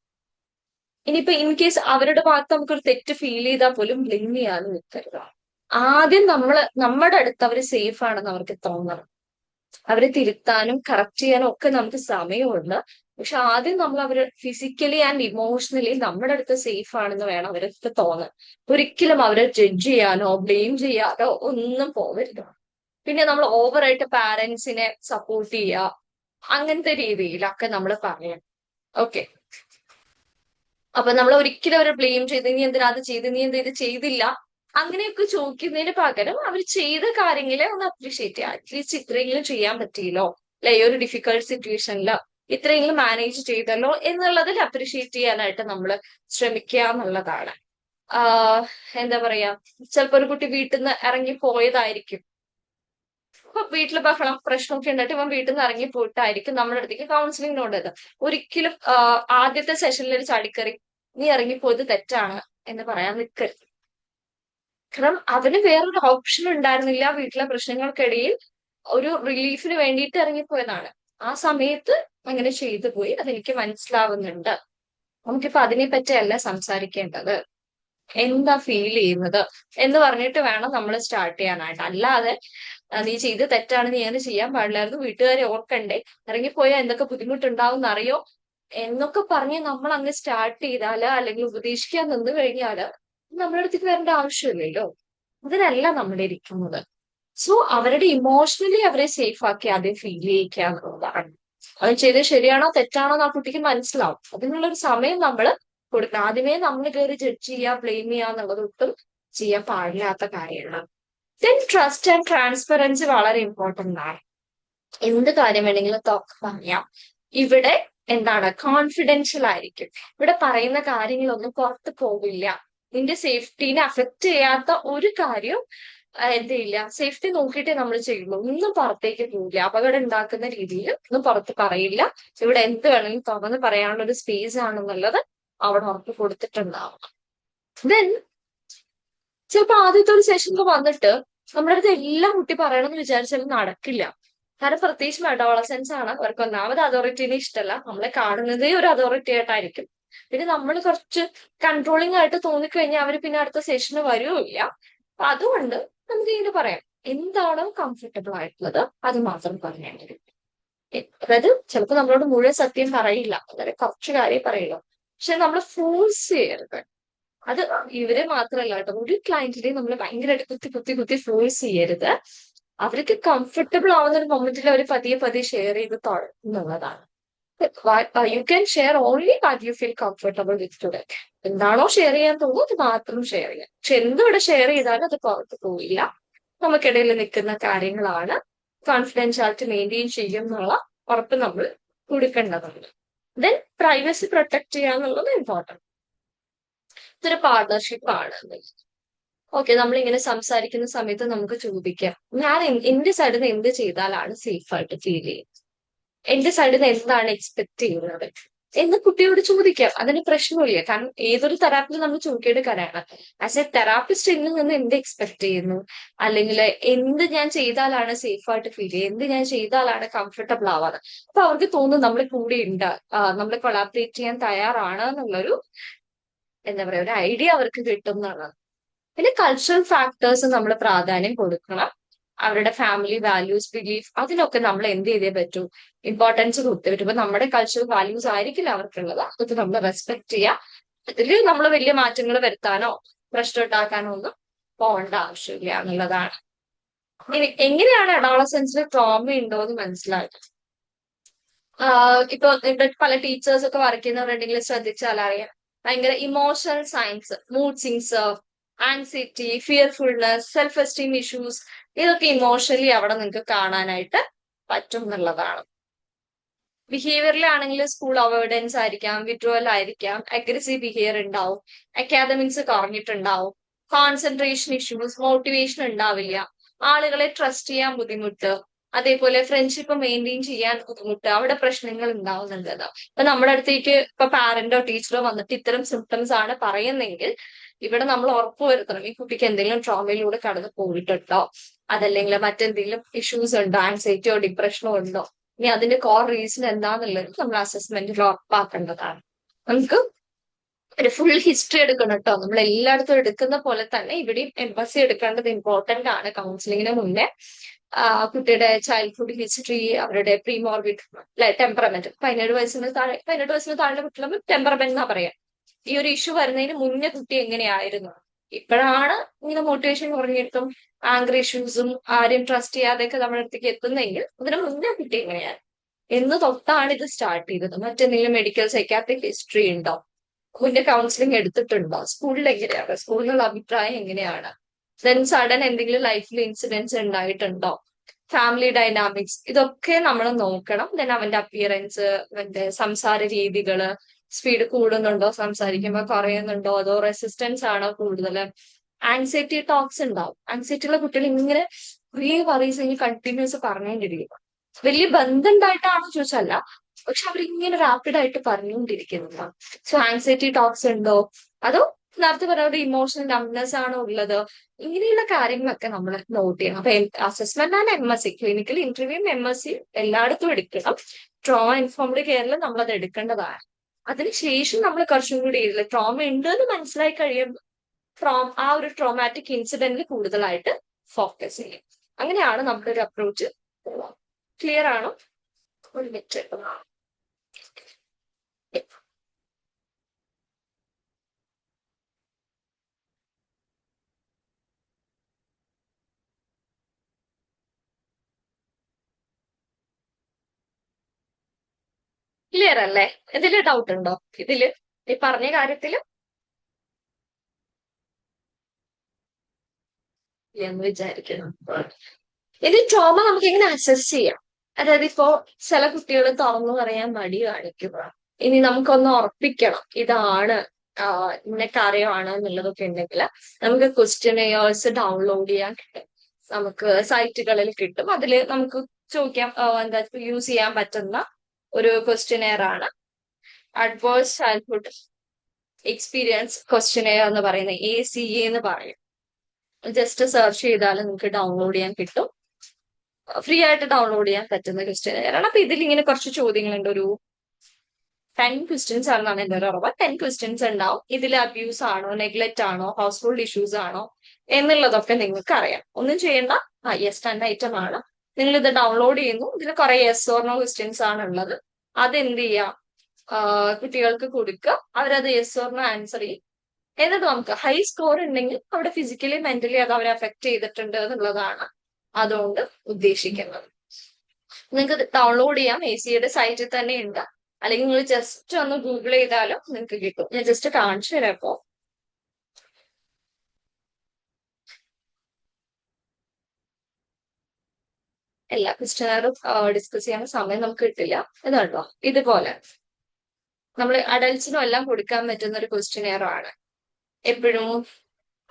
ഇനിയിപ്പോ ഇൻ കേസ് അവരുടെ ഭാഗത്ത് നമുക്കൊരു തെറ്റ് ഫീൽ ചെയ്താൽ പോലും ബ്ലെയിം ചെയ്യാനും നിൽക്കരുത്. ആദ്യം നമ്മുടെ അടുത്ത് അവര് സേഫ് ആണെന്ന് അവർക്ക് തോന്നണം. അവരെ തിരുത്താനും കറക്റ്റ് ചെയ്യാനും ഒക്കെ നമുക്ക് സമയമുണ്ട്. പക്ഷെ ആദ്യം നമ്മൾ അവര് ഫിസിക്കലി ആൻഡ് ഇമോഷണലി നമ്മുടെ അടുത്ത് സേഫ് ആണെന്ന് വേണം അവർക്ക് തോന്നാൻ. ഒരിക്കലും അവരെ ജഡ്ജ് ചെയ്യാനോ ബ്ലെയിം ചെയ്യാനോ ഒന്നും പോകരുത്. പിന്നെ നമ്മൾ ഓവറായിട്ട് പാരന്റ്സിനെ സപ്പോർട്ട് ചെയ്യുക, അങ്ങനത്തെ രീതിയിലൊക്കെ നമ്മൾ പറയാം. ഓക്കെ, അപ്പൊ നമ്മൾ ഒരിക്കലും അവരെ ബ്ലെയിം ചെയ്ത് നീ എന്തിനാ അത് ചെയ്ത്, നീ എന്താ ഇത് ചെയ്തില്ല, അങ്ങനെയൊക്കെ ചോദിക്കുന്നതിന് പകരം അവർ ചെയ്ത കാര്യങ്ങളെ ഒന്ന് അപ്രീഷിയേറ്റ് ചെയ്യുക. അറ്റ്ലീസ്റ്റ് ഇത്രയെങ്കിലും ചെയ്യാൻ പറ്റിയല്ലോ, അല്ലെ, ഈ ഒരു ഡിഫിക്കൽട്ട് സിറ്റുവേഷനിൽ ഇത്രയെങ്കിലും മാനേജ് ചെയ്തല്ലോ എന്നുള്ളതിൽ അപ്രീഷിയേറ്റ് ചെയ്യാനായിട്ട് നമ്മൾ ശ്രമിക്കുക എന്നുള്ളതാണ്. എന്താ പറയാ, ചിലപ്പോ ഒരു കുട്ടി വീട്ടിൽ നിന്ന് ഇറങ്ങി പോയതായിരിക്കും, ഇപ്പൊ വീട്ടില് ബഹളം പ്രശ്നമൊക്കെ ഉണ്ടായിട്ട് ഇവൻ വീട്ടിൽ നിന്ന് ഇറങ്ങി പോയിട്ടായിരിക്കും നമ്മുടെ അടുത്തേക്ക് കൗൺസിലിംഗ് കൊണ്ടത്. ഒരിക്കലും ആദ്യത്തെ സെഷനിൽ ഒരു ചാടിക്കറി നീ ഇറങ്ങിപ്പോയത് തെറ്റാണ് എന്ന് പറയാൻ നിൽക്കരുത്. കാരണം അവന് വേറൊരു ഓപ്ഷൻ ഉണ്ടായിരുന്നില്ല. വീട്ടിലെ പ്രശ്നങ്ങൾക്കിടയിൽ ഒരു റിലീഫിന് വേണ്ടിയിട്ട് ഇറങ്ങിപ്പോയതാണ്. ആ സമയത്ത് അങ്ങനെ ചെയ്തു പോയി, അതെനിക്ക് മനസ്സിലാവുന്നുണ്ട്. നമുക്കിപ്പോ അതിനെ പറ്റിയല്ല സംസാരിക്കേണ്ടത്, എന്താ ഫീൽ ചെയ്യുന്നത് എന്ന് പറഞ്ഞിട്ട് വേണം നമ്മൾ സ്റ്റാർട്ട് ചെയ്യാനായിട്ട്. അല്ലാതെ നീ ചെയ്ത് തെറ്റാണ്, നീ അങ്ങനെ ചെയ്യാൻ പാടില്ലായിരുന്നു, വീട്ടുകാരെ ഓർക്കണ്ടേ, ഇറങ്ങിപ്പോയാൽ എന്തൊക്കെ ബുദ്ധിമുട്ടുണ്ടാവും അറിയോ എന്നൊക്കെ പറഞ്ഞ് നമ്മൾ അങ്ങ് സ്റ്റാർട്ട് ചെയ്താല്, അല്ലെങ്കിൽ ഉപദേശിക്കാൻ നിന്ന് കഴിഞ്ഞാല് നമ്മുടെ അടുത്തേക്ക് വരേണ്ട ആവശ്യമില്ലല്ലോ. അതിനല്ല നമ്മുടെ ഇരിക്കുന്നത്. സോ അവരുടെ ഇമോഷണലി അവരെ സേഫ് ആക്കി ആദ്യം ഫീൽ ചെയ്യിക്കുക എന്നുള്ളതാണ്. അവൻ ചെയ്തത് ശരിയാണോ തെറ്റാണോ എന്ന് ആ കുട്ടിക്ക് മനസ്സിലാവും. അതിനുള്ളൊരു സമയം നമ്മൾ കൊടുക്കണം. ആദ്യമേ നമ്മൾ കയറി ജഡ്ജ് ചെയ്യുക, ബ്ലെയിം ചെയ്യുക എന്നുള്ളത് ഒട്ടും ചെയ്യാൻ പാടില്ലാത്ത കാര്യമാണ്. ദെൻ ട്രസ്റ്റ് ആൻഡ് ട്രാൻസ്പെറൻസി വളരെ ഇമ്പോർട്ടന്റ് ആണ്. എന്ത് കാര്യം വേണമെങ്കിലും പറയാം. ഇവിടെ എന്താണ്, കോൺഫിഡൻഷ്യൽ ആയിരിക്കും. ഇവിടെ പറയുന്ന കാര്യങ്ങളൊന്നും പുറത്ത് പോവില്ല. നിന്റെ സേഫ്റ്റീനെ അഫക്ട് ചെയ്യാത്ത ഒരു കാര്യവും എന്ത് ചെയ്യില്ല, സേഫ്റ്റി നോക്കിയിട്ടേ നമ്മൾ ചെയ്യുള്ളൂ. ഒന്നും പുറത്തേക്ക് പോവില്ല, അപകടം ഉണ്ടാക്കുന്ന രീതിയിൽ ഒന്നും പുറത്ത് പറയില്ല. ഇവിടെ എന്ത് വേണമെങ്കിലും തുറന്ന് പറയാനുള്ള ഒരു സ്പേസ് ആണെന്നുള്ളത് അവിടെ ഉറപ്പ് കൊടുത്തിട്ടുണ്ടാവും. ദെൻ ചിലപ്പോ ആദ്യത്തെ ഒരു സെഷനിൽ വന്നിട്ട് നമ്മുടെ അടുത്ത് എല്ലാം കുട്ടി പറയണമെന്ന് വിചാരിച്ചാലും നടക്കില്ല. കാരണം പ്രത്യേകിച്ചും അഡോളസൻസ് ആണ്, അവർക്ക് ഒന്നാമത് അതോറിറ്റീനെ ഇഷ്ടമല്ല, നമ്മളെ കാണുന്നതേ ഒരു അതോറിറ്റി ആയിട്ടായിരിക്കും. പിന്നെ നമ്മൾ കുറച്ച് കൺട്രോളിംഗ് ആയിട്ട് തോന്നിക്കഴിഞ്ഞാൽ അവർ പിന്നെ അടുത്ത സെഷന് വരുമില്ല. അപ്പൊ അതുകൊണ്ട് നമുക്ക് ഇങ്ങനെ പറയാം, എന്താണോ കംഫർട്ടബിൾ ആയിട്ടുള്ളത് അത് മാത്രം പറഞ്ഞാൽ മതി. അതായത് ചിലപ്പോൾ നമ്മളോട് മുഴുവൻ സത്യം പറയില്ല, അതായത് കുറച്ച് കാര്യം പറയുള്ളൂ. പക്ഷെ നമ്മൾ ഫോഴ്സ് ചെയ്യരുത്. അത് ഇവരെ മാത്രമല്ല കേട്ടോ, ഒരു ക്ലയന്റിനെയും നമ്മൾ ഭയങ്കരമായിട്ട് കുത്തി ഫോഴ്സ് ചെയ്യരുത്. അവർക്ക് കംഫർട്ടബിൾ ആവുന്ന ഒരു മൊമെന്റിൽ അവർ പതിയെ ഷെയർ ചെയ്ത് തുടങ്ങുന്നതാണ്. You can share only what you feel comfortable with student. എന്താണോ ഷെയർ ചെയ്യാൻ തോന്നുന്നു അത് മാത്രം ഷെയർ ചെയ്യാം. പക്ഷെ എന്തിവിടെ ഷെയർ ചെയ്താലും അത് പുറത്ത് പോയില്ല. നമുക്കിടയിൽ നിൽക്കുന്ന കാര്യങ്ങളാണ്, കോൺഫിഡൻഷ്യാലിറ്റി മെയിൻറ്റെയിൻ ചെയ്യും എന്നുള്ള ഉറപ്പ് നമ്മൾ കൊടുക്കേണ്ടതുണ്ട്. ദെൻ പ്രൈവസി പ്രൊട്ടക്ട് ചെയ്യുക എന്നുള്ളത് ഇമ്പോർട്ടൻറ്റ്. ഇതൊരു പാർട്ണർഷിപ്പ് ആണ്. ഓക്കെ, നമ്മളിങ്ങനെ സംസാരിക്കുന്ന സമയത്ത് നമുക്ക് ചോദിക്കാം, ഞാൻ എന്റെ സൈഡിൽ നിന്ന് എന്ത് ചെയ്താലാണ് സേഫ് ആയിട്ട് ഫീൽ ചെയ്യുന്നത്, എന്റെ സൈഡിൽ നിന്ന് എന്താണ് എക്സ്പെക്ട് ചെയ്യുന്നത്, എന്ന് കുട്ടിയോട് ചോദിക്കാം. അതിന് പ്രശ്നമില്ല. കാരണം ഏതൊരു തെറാപ്പിയിൽ നമ്മൾ ചോദിക്കേണ്ട കാര്യമാണ്, ആസ് എ തെറാപ്പിസ്റ്റ് എന്നിൽ നിന്ന് എന്ത് എക്സ്പെക്ട് ചെയ്യുന്നു, അല്ലെങ്കിൽ എന്ത് ഞാൻ ചെയ്താലാണ് സേഫ് ആയിട്ട് ഫീൽ ചെയ്യുക, എന്ത് ഞാൻ ചെയ്താലാണ് കംഫർട്ടബിൾ ആവാറ്. അപ്പൊ അവർക്ക് തോന്നും നമ്മൾ കൂടെ ഉണ്ട്, നമ്മൾ കൊളാബറേറ്റ് ചെയ്യാൻ തയ്യാറാണ് എന്നുള്ളൊരു എന്താ പറയാ ഒരു ഐഡിയ അവർക്ക് കിട്ടും എന്നുള്ളത്. പിന്നെ കൾച്ചറൽ ഫാക്ടേഴ്സ് നമ്മൾ പ്രാധാന്യം കൊടുക്കണം. അവരുടെ ഫാമിലി വാല്യൂസ്, ബിലീഫ്, അതിനൊക്കെ നമ്മൾ എന്ത് ചെയ്തേ പറ്റൂ, ഇമ്പോർട്ടൻസ് കൊടുത്തേ പറ്റും. ഇപ്പൊ നമ്മുടെ കൾച്ചറൽ വാല്യൂസ് ആയിരിക്കില്ല അവർക്കുള്ളത്, അതൊക്കെ നമ്മൾ റെസ്പെക്ട് ചെയ്യുക. അതിൽ നമ്മൾ വലിയ മാറ്റങ്ങൾ വരുത്താനോ പ്രശ്നം ഉണ്ടാക്കാനോ ഒന്നും പോകേണ്ട ആവശ്യമില്ല എന്നുള്ളതാണ്. ഇനി എങ്ങനെയാണ് അഡോളസൻസിൽ ട്രോമ ഉണ്ടോ എന്ന് മനസ്സിലാക്കുക. ഇപ്പൊ ഇവിടെ പല ടീച്ചേഴ്സ് ഒക്കെ വർക്ക് ചെയ്യുന്നവരുണ്ടെങ്കിൽ ശ്രദ്ധിച്ചാൽ അറിയാം, ഭയങ്കര emotional signs, mood swings, anxiety, fearfulness, self esteem issues, ഇതൊക്കെ ഇമോഷണലി അവിടെ നിങ്ങൾക്ക് കാണാനായിട്ട് പറ്റും എന്നുള്ളതാണ്. ബിഹേവിയറിലാണെങ്കിൽ സ്കൂൾ അവോയ്ഡൻസ് ആയിരിക്കാം, വിഡ്രോവൽ ആയിരിക്കാം, അഗ്രസീവ് ബിഹേവിയർ ഉണ്ടാവും, അക്കാദമിക്സ് കുറഞ്ഞിട്ടുണ്ടാവും, കോൺസെൻട്രേഷൻ ഇഷ്യൂസ്, മോട്ടിവേഷൻ ഉണ്ടാവില്ല, ആളുകളെ ട്രസ്റ്റ് ചെയ്യാൻ ബുദ്ധിമുട്ട്, അതേപോലെ ഫ്രണ്ട്ഷിപ്പ് മെയിൻറ്റെയിൻ ചെയ്യാൻ ബുദ്ധിമുട്ട്, അവിടെ പ്രശ്നങ്ങൾ ഉണ്ടാവുന്നുണ്ട്. ഇപ്പൊ നമ്മുടെ അടുത്തേക്ക് ഇപ്പൊ പാരന്റോ ടീച്ചറോ വന്നിട്ട് ഇത്തരം സിംറ്റംസ് ആണ് പറയുന്നെങ്കിൽ ഇവിടെ നമ്മൾ ഉറപ്പുവരുത്തണം ഈ കുട്ടിക്ക് എന്തെങ്കിലും ട്രോമയിലൂടെ കടന്നു പോയിട്ടുണ്ടോ, അതല്ലെങ്കിൽ മറ്റെന്തെങ്കിലും ഇഷ്യൂസ് ഉണ്ടോ, ആൻസൈറ്റിയോ ഡിപ്രഷനോ ഉണ്ടോ, ഇനി അതിന്റെ കോർ റീസൺ എന്താന്നുള്ളത് നമ്മൾ അസസ്മെന്റിൽ ഉറപ്പാക്കേണ്ടതാണ്. നമുക്ക് ഒരു ഫുൾ ഹിസ്റ്ററി എടുക്കണം കേട്ടോ. നമ്മൾ എല്ലായിടത്തും എടുക്കുന്ന പോലെ തന്നെ ഇവിടെയും എംബസി എടുക്കേണ്ടത് ഇമ്പോർട്ടന്റ് ആണ്. കൗൺസിലിങ്ങിന് മുന്നേ കുട്ടിയുടെ ചൈൽഡ്ഹുഡ് ഹിസ്റ്ററി, അവരുടെ പ്രീമോർബിഡ് ടെമ്പറമെന്റ്, 17 വയസ്സിന് താഴെ കുട്ടികൾ ടെമ്പറമെന്റ് എന്നാ പറയാം. ഈ ഒരു ഇഷ്യൂ വരുന്നതിന് മുന്നേ കുട്ടി എങ്ങനെയായിരുന്നു, ഇപ്പോഴാണ് ഇങ്ങനെ മോട്ടിവേഷൻ കുറഞ്ഞിട്ടും ആംഗ്രി ഇഷ്യൂസും ആരും ട്രസ്റ്റ് ചെയ്യാതെയൊക്കെ നമ്മുടെ അടുത്തേക്ക് എത്തുന്നെങ്കിൽ അതിന് മുന്നേ കുട്ടി എങ്ങനെയാണ് എന്ന് തൊട്ടാണ് ഇത് സ്റ്റാർട്ട് ചെയ്തത്. മറ്റെന്തെങ്കിലും മെഡിക്കൽ സൈക്കാട്രിക് ഹിസ്റ്ററി ഉണ്ടോ, മുന്നേ കൗൺസിലിംഗ് എടുത്തിട്ടുണ്ടോ, സ്കൂളിൽ എങ്ങനെയാണ്, സ്കൂളിലുള്ള അഭിപ്രായം എങ്ങനെയാണ്, ദെൻ സഡൻ എന്തെങ്കിലും ലൈഫിൽ ഇൻസിഡൻസ് ഉണ്ടായിട്ടുണ്ടോ, ഫാമിലി ഡൈനാമിക്സ്, ഇതൊക്കെ നമ്മൾ നോക്കണം. ദെൻ അവന്റെ അപ്പിയറൻസ്, അവന്റെ സംസാര രീതികള്, സ്പീഡ് കൂടുന്നുണ്ടോ, സംസാരിക്കുമ്പോൾ കുറയുന്നുണ്ടോ, അതോ റെസിസ്റ്റൻസ് ആണോ കൂടുതൽ, ആൻസൈറ്റി ടോക്സ് ഉണ്ടാവും. ആൻസൈറ്റി ഉള്ള കുട്ടികൾ ഇങ്ങനെ കുറേ പറയും കണ്ടിന്യൂസ് പറഞ്ഞുകൊണ്ടിരിക്കും. വലിയ ബന്ധം ഉണ്ടായിട്ടാണോ ചോദിച്ചല്ല, പക്ഷെ അവരിങ്ങനെ റാപ്പിഡ് ആയിട്ട് പറഞ്ഞുകൊണ്ടിരിക്കുന്നതാണ്. സോ ആൻസൈറ്റി ടോക്സ് ഉണ്ടോ, അതോ നേരത്തെ പറഞ്ഞ ഇമോഷണൽ നംനെസ് ആണോ ഉള്ളത്, ഇങ്ങനെയുള്ള കാര്യങ്ങളൊക്കെ നമ്മൾ നോട്ട് ചെയ്യണം. അപ്പൊ അസസ്മെന്റ് ആണ് MSc, ക്ലിനിക്കൽ ഇന്റർവ്യൂ MSc എല്ലായിടത്തും എടുക്കണം. ട്രോമ ഇൻഫോംഡ് കെയറിൽ നമ്മൾ അത് എടുക്കേണ്ടതാണ്. അതിനുശേഷം നമ്മൾ കുറച്ചും കൂടി ട്രോമ ഉണ്ട് എന്ന് മനസ്സിലായി കഴിയുമ്പോൾ ആ ഒരു ട്രോമാറ്റിക് ഇൻസിഡന്റിൽ കൂടുതലായിട്ട് ഫോക്കസ് ചെയ്യും. അങ്ങനെയാണ് നമ്മുടെ ഒരു അപ്രോച്ച്. ക്ലിയർ ആണോ? ഒരു മിനിറ്റ്. ക്ലിയർ അല്ലേ? ഇതില് ഡൗട്ട് ഉണ്ടോ? ഇതില് ഈ പറഞ്ഞ കാര്യത്തില് എന്ന് വിചാരിക്കണം. ഇത് ട്രോമ നമുക്ക് എങ്ങനെ അസസ് ചെയ്യാം? അതായത് ഇപ്പോ ചില കുട്ടികൾ തുറന്നു പറയാൻ മടി കാണിക്കുക. ഇനി നമുക്കൊന്ന് ഉറപ്പിക്കണം ഇതാണ് ഇന്ന കാര്യമാണ് എന്നുള്ളതൊക്കെ ഉണ്ടെങ്കിൽ നമുക്ക് ക്വസ്റ്റ്യനെയേഴ്സ് ഡൗൺലോഡ് ചെയ്യാൻ കിട്ടും. നമുക്ക് സൈറ്റുകളിൽ കിട്ടും. അതിൽ നമുക്ക് ചോദിക്കാം, എന്താ യൂസ് ചെയ്യാൻ പറ്റുന്ന ഒരു ക്വസ്റ്റ്യനെയർ ആണ് അഡ്വേഴ്സ് ചൈൽഡ്ഹുഡ് എക്സ്പീരിയൻസ് ക്വസ്റ്റ്യനെയർ എന്ന് പറയുന്നത്, ACE എന്ന് പറയും. ജസ്റ്റ് സെർച്ച് ചെയ്താൽ നിങ്ങൾക്ക് ഡൗൺലോഡ് ചെയ്യാൻ കിട്ടും. ഫ്രീ ആയിട്ട് ഡൗൺലോഡ് ചെയ്യാൻ പറ്റുന്ന ക്വസ്റ്റ്യനെയർ ആണ്. അപ്പൊ ഇതിൽ ഇങ്ങനെ കുറച്ച് ചോദ്യങ്ങളുണ്ട്. ഒരു 10 ക്വസ്റ്റ്യൻസ് ആണെന്നാണ് എൻ്റെ ഒരു ഉറവ്. 10 ക്വസ്റ്റ്യൻസ് ഉണ്ടാവും. ഇതിൽ അബ്യൂസ് ആണോ, നെഗ്ലക്റ്റ് ആണോ, ഹൗസ് ഹോൾഡ് ഇഷ്യൂസ് ആണോ എന്നുള്ളതൊക്കെ നിങ്ങൾക്ക് അറിയാം. ഒന്നും ചെയ്യേണ്ട. യെസ് 10 ഐറ്റം ആണ്. നിങ്ങൾ ഇത് ഡൗൺലോഡ് ചെയ്യുന്നു. ഇതിൽ കുറെ യെസ് ഓർ നോ ക്വസ്റ്റ്യൻസ് ആണ് ഉള്ളത്. അതെന്ത് ചെയ്യാം, കുട്ടികൾക്ക് കൊടുക്കുക. അവരത് യെസ് ഓർ നോ ആൻസർ ചെയ്യും. എന്നിട്ട് നമുക്ക് ഹൈ സ്കോർ ഉണ്ടെങ്കിൽ അവിടെ ഫിസിക്കലി മെന്റലി അത് അവരെ അഫക്ട് ചെയ്തിട്ടുണ്ട് എന്നുള്ളതാണ് അതുകൊണ്ട് ഉദ്ദേശിക്കുന്നത്. നിങ്ങൾക്ക് ഡൗൺലോഡ് ചെയ്യാം. ACEയുടെ സൈറ്റിൽ തന്നെ ഉണ്ട്. അല്ലെങ്കിൽ നിങ്ങൾ ജസ്റ്റ് ഒന്ന് ഗൂഗിൾ ചെയ്താലും നിങ്ങൾക്ക് കിട്ടും. ഞാൻ ജസ്റ്റ് കാണിച്ചു തരാം. ഇപ്പോ എല്ലാ ക്വസ്റ്റ്യനറും ഡിസ്കസ് ചെയ്യാൻ സമയം നമുക്ക് കിട്ടില്ല. ഇതുണ്ടോ, ഇതുപോലെ നമ്മൾ അഡൽട്സിനും എല്ലാം കൊടുക്കാൻ പറ്റുന്ന ഒരു ക്വസ്റ്റ്യനെയർ ആണ്. എപ്പോഴും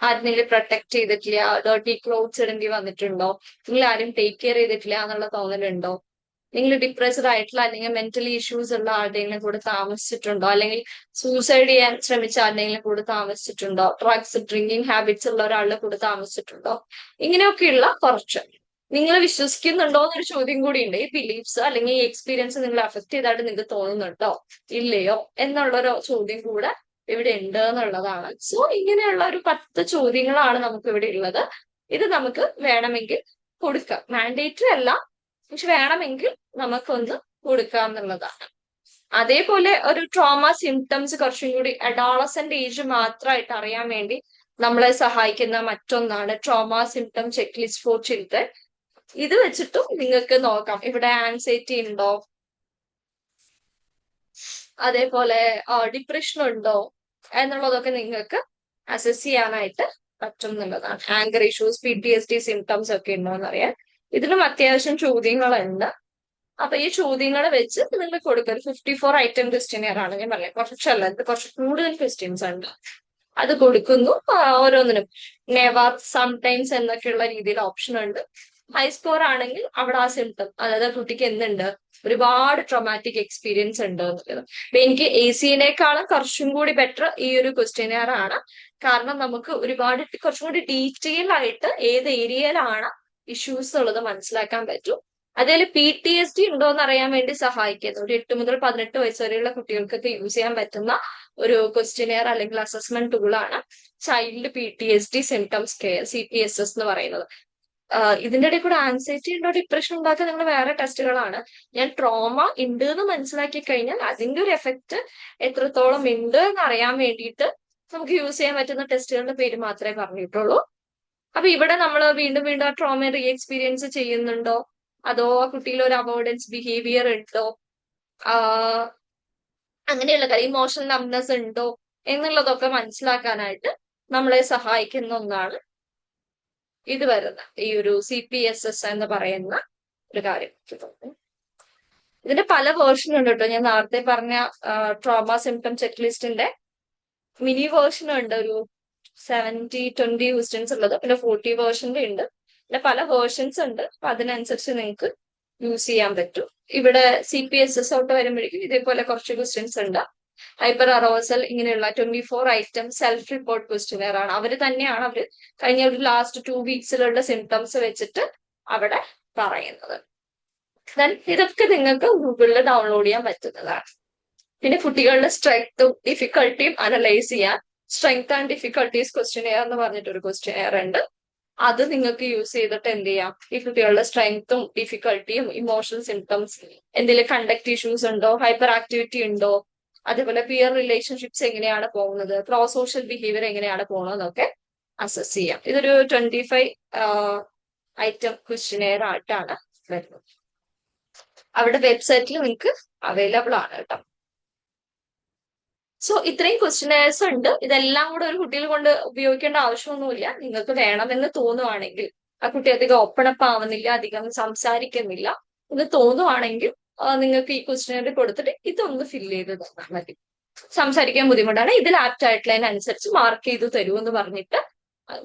ആരെങ്കിലും പ്രൊട്ടക്ട് ചെയ്തിട്ടില്ല, ഡേർട്ടി ക്ലോത്ത്സ് ഇടേണ്ടി വന്നിട്ടുണ്ടോ, നിങ്ങൾ ആരും ടേക്ക് കെയർ ചെയ്തിട്ടില്ല എന്നുള്ള തോന്നലുണ്ടോ, നിങ്ങൾ ഡിപ്രസ്ഡ് ആയിട്ടുള്ള അല്ലെങ്കിൽ മെന്റലി ഇഷ്യൂസ് ഉള്ള ആരുടെയെങ്കിലും കൂടെ താമസിച്ചിട്ടുണ്ടോ, അല്ലെങ്കിൽ സൂസൈഡ് ചെയ്യാൻ ശ്രമിച്ച ആരുടെയെങ്കിലും കൂടെ താമസിച്ചിട്ടുണ്ടോ, ഡ്രഗ്സ് ഡ്രിങ്കിങ് ഹാബിറ്റ്സ് ഉള്ള ഒരാളുടെ കൂടെ താമസിച്ചിട്ടുണ്ടോ, ഇങ്ങനെയൊക്കെയുള്ള കുറച്ച് നിങ്ങൾ വിശ്വസിക്കുന്നുണ്ടോ എന്നൊരു ചോദ്യം കൂടി ഉണ്ട്. ഈ ബിലീഫ്സ് അല്ലെങ്കിൽ ഈ എക്സ്പീരിയൻസ് നിങ്ങളെ അഫക്ട് ചെയ്തായിട്ട് നിങ്ങൾക്ക് തോന്നുന്നുണ്ടോ ഇല്ലയോ എന്നുള്ളൊരു ചോദ്യം കൂടെ ഇവിടെ ഉണ്ട് എന്നുള്ളതാണ്. സോ ഇങ്ങനെയുള്ള ഒരു 10 ചോദ്യങ്ങളാണ് നമുക്ക് ഇവിടെ ഉള്ളത്. ഇത് നമുക്ക് വേണമെങ്കിൽ കൊടുക്കാം, മാൻഡേറ്ററി അല്ല, പക്ഷെ വേണമെങ്കിൽ നമുക്കൊന്ന് കൊടുക്കാം എന്നുള്ളതാണ്. അതേപോലെ ഒരു ട്രോമ സിംറ്റംസ് കുറച്ചും കൂടി അഡോളസെന്റ് ഏജ് മാത്രമായിട്ട് അറിയാൻ വേണ്ടി നമ്മളെ സഹായിക്കുന്ന മറ്റൊന്നാണ് trauma symptom check list for children. ഇത് വെച്ചിട്ടും നിങ്ങൾക്ക് നോക്കാം ഇവിടെ ആൻസൈറ്റി ഉണ്ടോ, അതേപോലെ ഡിപ്രഷൻ ഉണ്ടോ എന്നുള്ളതൊക്കെ നിങ്ങൾക്ക് അസസ് ചെയ്യാനായിട്ട് പറ്റും എന്നുള്ളതാണ്. ആങ്കർ ഇഷ്യൂസ്, PTSD സിംറ്റംസ് ഒക്കെ ഉണ്ടോ എന്നറിയാൻ ഇതിലും അത്യാവശ്യം ചോദ്യങ്ങളുണ്ട്. അപ്പൊ ഈ ചോദ്യങ്ങൾ വെച്ച് നിങ്ങൾ കൊടുക്കുക. ഒരു 54 ഐറ്റം ക്വസ്റ്റ്യനെയർ ആണ്, ഞാൻ പറയാം കുറച്ചല്ല, കുറച്ച് കൂടുതൽ ക്വസ്റ്റ്യൻസ് ഉണ്ട്. അത് കൊടുക്കുന്നു. ഓരോന്നിനും നെവർ, സംടൈംസ് എന്നൊക്കെയുള്ള രീതിയിൽ ഓപ്ഷൻ ഉണ്ട്. ഹൈ സ്കോർ ആണെങ്കിൽ അവിടെ ആ സിംറ്റം, അതായത് കുട്ടിക്ക് എന്തുണ്ട്, ഒരുപാട് ട്രോമാറ്റിക് എക്സ്പീരിയൻസ് ഉണ്ട് എന്നുള്ളത്. അപ്പൊ എനിക്ക് ACNേക്കാളും കുറച്ചും കൂടി ബെറ്റർ ഈ ഒരു ക്വസ്റ്റ്യനെയർ ആണ്. കാരണം നമുക്ക് ഒരുപാട് കുറച്ചും കൂടി ഡീറ്റെയിൽ ആയിട്ട് ഏത് ഏരിയയിലാണ് ഇഷ്യൂസ് ഉള്ളത് മനസ്സിലാക്കാൻ പറ്റും. അതേപോലെ PTSD ഉണ്ടോ എന്ന് അറിയാൻ വേണ്ടി സഹായിക്കുന്നു. ഒരു 8 മുതൽ 18 വയസ്സ് വരെയുള്ള കുട്ടികൾക്കൊക്കെ യൂസ് ചെയ്യാൻ പറ്റുന്ന ഒരു ക്വസ്റ്റ്യനെയർ അല്ലെങ്കിൽ അസസ്മെന്റ് ടൂളാണ് child PTSD symptoms scale, CPSS എന്ന് പറയുന്നത്. ഇതിന്റെ ഇടയിൽ കൂടെ ആൻസൈറ്റി ഉണ്ടോ ഡിപ്രഷൻ ഉണ്ടാക്കാൻ നിങ്ങൾ വേറെ ടെസ്റ്റുകളാണ്. ഞാൻ ട്രോമ ഉണ്ട് എന്ന് മനസ്സിലാക്കി കഴിഞ്ഞാൽ അതിന്റെ ഒരു എഫക്റ്റ് എത്രത്തോളം ഉണ്ട് എന്ന് അറിയാൻ വേണ്ടിയിട്ട് നമുക്ക് യൂസ് ചെയ്യാൻ പറ്റുന്ന ടെസ്റ്റുകളുടെ പേര് മാത്രമേ പറഞ്ഞിട്ടുള്ളൂ. അപ്പൊ ഇവിടെ നമ്മൾ വീണ്ടും വീണ്ടും ആ ട്രോമ റീ എക്സ്പീരിയൻസ് ചെയ്യുന്നുണ്ടോ, അതോ ആ കുട്ടിയിൽ ഒരു അവോയ്ഡൻസ് ബിഹേവിയർ ഉണ്ടോ, അങ്ങനെയുള്ള കാര്യം ഇമോഷണൽ നംനെസ് ഉണ്ടോ എന്നുള്ളതൊക്കെ മനസ്സിലാക്കാനായിട്ട് നമ്മളെ സഹായിക്കുന്ന ഒന്നാണ് ഇത് വരുന്നത്, ഈ ഒരു CPSS എന്ന് പറയുന്ന ഒരു കാര്യം. ഇതിന്റെ പല വേർഷൻ ഉണ്ട് കേട്ടോ. ഞാൻ നേരത്തെ പറഞ്ഞ ട്രോമ സിംറ്റം ചെക്ക് ലിസ്റ്റിന്റെ മിനി വേർഷൻ ഉണ്ട്, ഒരു 70-20 ക്വസ്റ്റ്യൻസ് ഉള്ളത്. പിന്നെ 40 വേർഷന്റെ ഉണ്ട്. പിന്നെ പല വേർഷൻസ് ഉണ്ട്. അപ്പൊ അതിനനുസരിച്ച് നിങ്ങൾക്ക് യൂസ് ചെയ്യാൻ പറ്റും. ഇവിടെ CPSS ഔട്ട് വരുമ്പോഴേക്കും ഇതേപോലെ കുറച്ച് ക്വസ്റ്റ്യൻസ് ഉണ്ട്. ഹൈപ്പർ അറോസൽ ഇങ്ങനെയുള്ള 24 ഐറ്റം സെൽഫ് റിപ്പോർട്ട് ക്വസ്റ്റ്യനെയർ ആണ്. അവര് തന്നെയാണ് അവര് കഴിഞ്ഞ ഒരു ലാസ്റ്റ് 2 വീക്സിലുള്ള സിംറ്റംസ് വെച്ചിട്ട് അവിടെ പറയുന്നത്. ഇതൊക്കെ നിങ്ങൾക്ക് ഗൂഗിളിൽ ഡൗൺലോഡ് ചെയ്യാൻ പറ്റുന്നതാണ്. പിന്നെ കുട്ടികളുടെ സ്ട്രെങ്ത്തും ഡിഫിക്കൽട്ടിയും അനലൈസ് ചെയ്യാൻ സ്ട്രെങ്ത് ആൻഡ് ഡിഫിക്കൽട്ടീസ് ക്വസ്റ്റ്യനെയർ എന്ന് പറഞ്ഞിട്ടൊരു ക്വസ്റ്റ്യനെയർ ഉണ്ട്. അത് നിങ്ങൾക്ക് യൂസ് ചെയ്തിട്ട് എന്ത് ചെയ്യാം, ഈ കുട്ടികളുടെ സ്ട്രെങ്ത്തും ഡിഫിക്കൽട്ടിയും ഇമോഷണൽ സിംറ്റംസ്, എന്തെങ്കിലും കണ്ടക്ട് ഇഷ്യൂസ് ഉണ്ടോ, ഹൈപ്പർ ആക്ടിവിറ്റി ഉണ്ടോ, അതേപോലെ പിയർ റിലേഷൻഷിപ്സ് എങ്ങനെയാണ് പോകുന്നത്, പ്രോ സോഷ്യൽ ബിഹേവിയർ എങ്ങനെയാണ് പോകുന്നതെന്നൊക്കെ അസസ് ചെയ്യാം. ഇതൊരു 25 ഐറ്റം ക്വസ്റ്റ്യനെയർ ആയിട്ടാണ് വരുന്നത്. അവിടെ വെബ്സൈറ്റിൽ നിങ്ങൾക്ക് അവൈലബിൾ ആണ് കേട്ടോ. സോ ഇത്രയും ക്വസ്റ്റ്യനെയർസ് ഉണ്ട്. ഇതെല്ലാം കൂടെ ഒരു കുട്ടികൾ കൊണ്ട് ഉപയോഗിക്കേണ്ട ആവശ്യമൊന്നുമില്ല. നിങ്ങൾക്ക് വേണമെന്ന് തോന്നുവാണെങ്കിൽ, ആ കുട്ടി അധികം ഓപ്പൺ അപ്പ് ആവുന്നില്ല, അധികം സംസാരിക്കുന്നില്ല എന്ന് തോന്നുവാണെങ്കിൽ നിങ്ങൾക്ക് ഈ ക്വസ്റ്റ്യനെയർ കൊടുത്തിട്ട് ഇതൊന്ന് ഫില്ല് ചെയ്ത് തന്നാൽ മതി. സംസാരിക്കാൻ ബുദ്ധിമുട്ടാണ്, ഇതിൽ ആപ്റ്റ് ആയിട്ടുള്ളതിനനുസരിച്ച് മാർക്ക് ചെയ്ത് തരൂ എന്ന് പറഞ്ഞിട്ട്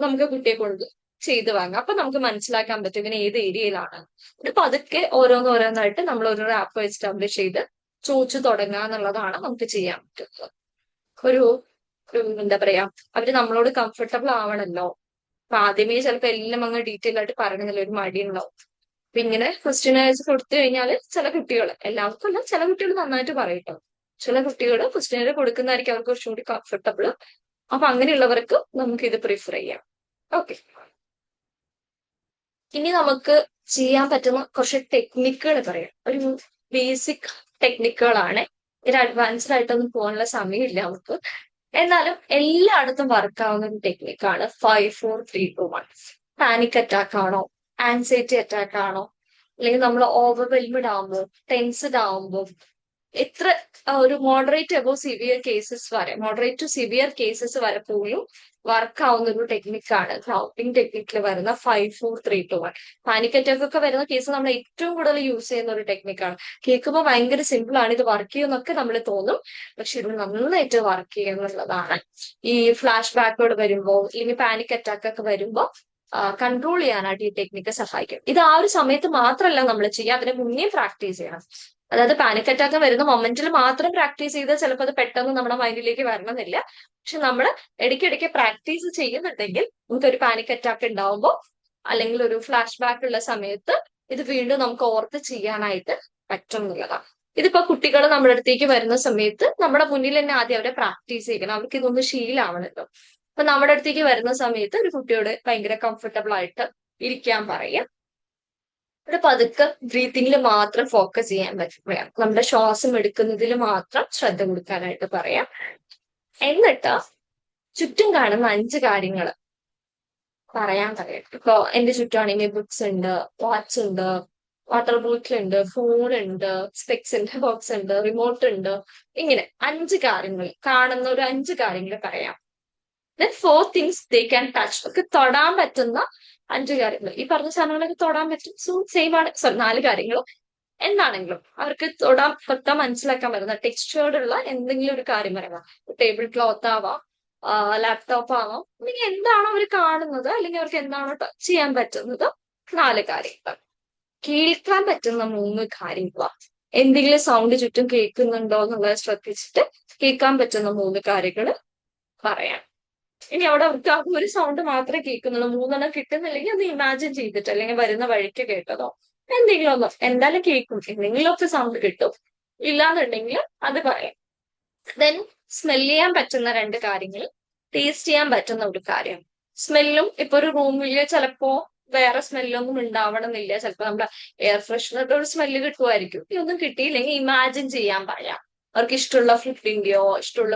നമുക്ക് കുട്ടിയെ കൊണ്ട് ചെയ്ത് വാങ്ങാം. അപ്പൊ നമുക്ക് മനസ്സിലാക്കാൻ പറ്റും ഇങ്ങനെ ഏത് ഏരിയയിലാണ്. ഇത് പതുക്കെ ഓരോന്നോരോന്നായിട്ട് നമ്മൾ ഒരു ആപ്പ് എസ്റ്റാബ്ലിഷ് ചെയ്ത് ചോദിച്ചു തുടങ്ങുക എന്നുള്ളതാണ് നമുക്ക് ചെയ്യാൻ പറ്റുന്നത്. ഒരു എന്താ പറയാ, അവര് നമ്മളോട് കംഫർട്ടബിൾ ആവണല്ലോ. അപ്പൊ ആദ്യമേ ചിലപ്പോ എല്ലാം അങ്ങ് ഡീറ്റെയിൽ ആയിട്ട് പറയണമെന്നില്ല, ഒരു മടി ഉണ്ടാവും. അപ്പൊ ഇങ്ങനെ ക്വസ്റ്റ്യനേഴ്സ് കൊടുത്തു കഴിഞ്ഞാൽ ചില കുട്ടികൾ, എല്ലാവർക്കും അല്ല, ചില കുട്ടികൾ നന്നായിട്ട് പറയട്ടോ. ചില കുട്ടികൾ ക്വസ്റ്റ്യനർ കൊടുക്കുന്നതായിരിക്കും അവർക്ക് കുറച്ചും കൂടി കംഫർട്ടബിൾ. അപ്പൊ അങ്ങനെയുള്ളവർക്ക് നമുക്ക് ഇത് പ്രിഫർ ചെയ്യാം. ഓക്കെ, ഇനി നമുക്ക് ചെയ്യാൻ പറ്റുന്ന കുറച്ച് ടെക്നിക്കുകൾ പറയാം. ഒരു ബേസിക് ടെക്നിക്കുകളാണ്. ഇത് അഡ്വാൻസ്ഡ് ആയിട്ടൊന്നും പോകാനുള്ള സമയമില്ല നമുക്ക്. എന്നാലും എല്ലായിടത്തും വർക്ക് ആവുന്ന ഒരു ടെക്നിക്കാണ് 5, 4, 3, 2, 1. പാനിക് അറ്റാക്ക് ആണോ, ആൻസൈറ്റി അറ്റാക്ക് ആണോ, അല്ലെങ്കിൽ നമ്മൾ ഓവർവെൽമഡ് ആവുമ്പോ, ടെൻസ്ഡ് ആവുമ്പോ, എത്ര ഒരു മോഡറേറ്റ് അബോ സിവിയർ കേസസ് വരെ, മോഡറേറ്റ് ടു സിവിയർ കേസസ് വരെ പോലും വർക്ക് ആവുന്ന ഒരു ടെക്നിക്കാണ് ഗ്രൗണ്ടിങ് ടെക്നിക്കിൽ വരുന്ന 5, 4, 3, 2, 1. പാനിക് അറ്റാക്ക് ഒക്കെ വരുന്ന കേസ് നമ്മൾ ഏറ്റവും കൂടുതൽ യൂസ് ചെയ്യുന്ന ഒരു ടെക്നിക്കാണ്. കേൾക്കുമ്പോൾ ഭയങ്കര സിമ്പിൾ ആണ്, ഇത് വർക്ക് ചെയ്യുമെന്നൊക്കെ നമ്മൾ തോന്നും, പക്ഷെ ഇത് നന്നായിട്ട് വർക്ക് ചെയ്യുന്നുള്ളതാണ്. ഈ ഫ്ലാഷ് ബാക്കുകൾ വരുമ്പോൾ, അല്ലെങ്കിൽ പാനിക് അറ്റാക്ക് ഒക്കെ വരുമ്പോൾ കൺട്രോൾ ചെയ്യാനായിട്ട് ഈ ടെക്നിക്ക് സഹായിക്കും. ഇത് ആ ഒരു സമയത്ത് മാത്രമല്ല നമ്മൾ ചെയ്യുക, അതിന് മുന്നേ പ്രാക്ടീസ് ചെയ്യണം. അതായത് പാനിക് അറ്റാക്ക് വരുന്ന മൊമെന്റിൽ മാത്രം പ്രാക്ടീസ് ചെയ്താൽ ചിലപ്പോൾ അത് പെട്ടെന്ന് നമ്മുടെ മൈൻഡിലേക്ക് വരണമെന്നില്ല. പക്ഷെ നമ്മൾ ഇടയ്ക്കിടയ്ക്ക് പ്രാക്ടീസ് ചെയ്യുന്നുണ്ടെങ്കിൽ നമുക്ക് ഒരു പാനിക് അറ്റാക്ക് ഉണ്ടാവുമ്പോൾ അല്ലെങ്കിൽ ഒരു ഫ്ലാഷ് ബാക്ക് ഉള്ള സമയത്ത് ഇത് വീണ്ടും നമുക്ക് ഓർത്ത് ചെയ്യാനായിട്ട് പറ്റും എന്നുള്ളതാണ്. ഇതിപ്പോ കുട്ടികൾ നമ്മുടെ അടുത്തേക്ക് വരുന്ന സമയത്ത് നമ്മുടെ മുന്നിൽ തന്നെ ആദ്യം അവരെ പ്രാക്ടീസ് ചെയ്യണം. അവർക്ക് ഇതൊന്ന് ശീലമാവണല്ലോ. അപ്പൊ നമ്മുടെ അടുത്തേക്ക് വരുന്ന സമയത്ത് ഒരു കുട്ടിയോട് ഭയങ്കര കംഫർട്ടബിൾ ആയിട്ട് ഇരിക്കാൻ പറയാം. ഇവിടെ പതുക്കെ ബ്രീത്തിങ്ങിൽ മാത്രം ഫോക്കസ് ചെയ്യാൻ പറയാം. നമ്മുടെ ശ്വാസം എടുക്കുന്നതിൽ മാത്രം ശ്രദ്ധ കൊടുക്കാനായിട്ട് പറയാം. എന്നിട്ട് ചുറ്റും കാണുന്ന 5 കാര്യങ്ങൾ പറയാൻ പറയാം. ഇപ്പൊ എന്റെ ചുറ്റുമാണെങ്കിൽ ബുക്സ് ഉണ്ട്, വാച്ച് ഉണ്ട്, വാട്ടർ ബോട്ടിൽ ഉണ്ട്, ഫോൺ ഉണ്ട്, സ്പെക്സിന്റെ ബോക്സ് ഉണ്ട്, റിമോട്ട് ഉണ്ട്. ഇങ്ങനെ 5 കാര്യങ്ങൾ, കാണുന്ന ഒരു 5 കാര്യങ്ങൾ പറയാം. Then 4 things they can touch. ഒക്കെ തൊടാൻ പറ്റുന്ന 5 കാര്യങ്ങൾ. ഈ പറഞ്ഞ സാധനങ്ങളൊക്കെ തൊടാൻ പറ്റും. സോ സെയിം ആണ്. 4 കാര്യങ്ങൾ എന്താണെങ്കിലും അവർക്ക് തൊട്ടാൻ മനസ്സിലാക്കാൻ പറ്റുന്ന ടെക്സ്ചേർഡ് ഉള്ള എന്തെങ്കിലും ഒരു കാര്യം പറയാം. ടേബിൾ ക്ലോത്ത് ആവാം, ലാപ്ടോപ്പ് ആവാം, അല്ലെങ്കിൽ എന്താണോ അവർ കാണുന്നത് അല്ലെങ്കിൽ അവർക്ക് എന്താണോ ടച്ച് ചെയ്യാൻ പറ്റുന്നത് 4 കാര്യങ്ങൾ. കേൾക്കാൻ പറ്റുന്ന 3 കാര്യങ്ങളാണ്. എന്തെങ്കിലും സൗണ്ട് ചുറ്റും കേൾക്കുന്നുണ്ടോ എന്നുള്ളത് ശ്രദ്ധിച്ചിട്ട് കേൾക്കാൻ പറ്റുന്ന 3 കാര്യങ്ങൾ പറയാം. ഇനി അവിടെ അവർക്ക് ആ ഒരു സൗണ്ട് മാത്രമേ കേൾക്കുന്നുള്ളൂ, 3 കിട്ടുന്നില്ലെങ്കിൽ അത് ഇമാജിൻ ചെയ്തിട്ട് അല്ലെങ്കിൽ വരുന്ന വഴിക്ക് കേട്ടതോ എന്തെങ്കിലും ഒന്നും എന്തായാലും കേൾക്കും, എന്തെങ്കിലും ഒക്കെ സൗണ്ട് കിട്ടും. ഇല്ലാന്നുണ്ടെങ്കിൽ അത് പറയാം. ദെൻ സ്മെല് ചെയ്യാൻ പറ്റുന്ന 2 കാര്യങ്ങൾ, ടേസ്റ്റ് ചെയ്യാൻ പറ്റുന്ന ഒരു കാര്യം. സ്മെല്ലും ഇപ്പൊ ഒരു റൂമില് ചിലപ്പോ വേറെ സ്മെല്ലൊന്നും ഉണ്ടാവണമെന്നില്ല. ചിലപ്പോ നമ്മുടെ എയർ ഫ്രഷ്നറുടെ ഒരു സ്മെല്ല് കിട്ടുമായിരിക്കും. ഇതൊന്നും കിട്ടിയില്ലെങ്കിൽ ഇമാജിൻ ചെയ്യാൻ പറയാം. അവർക്ക് ഇഷ്ടമുള്ള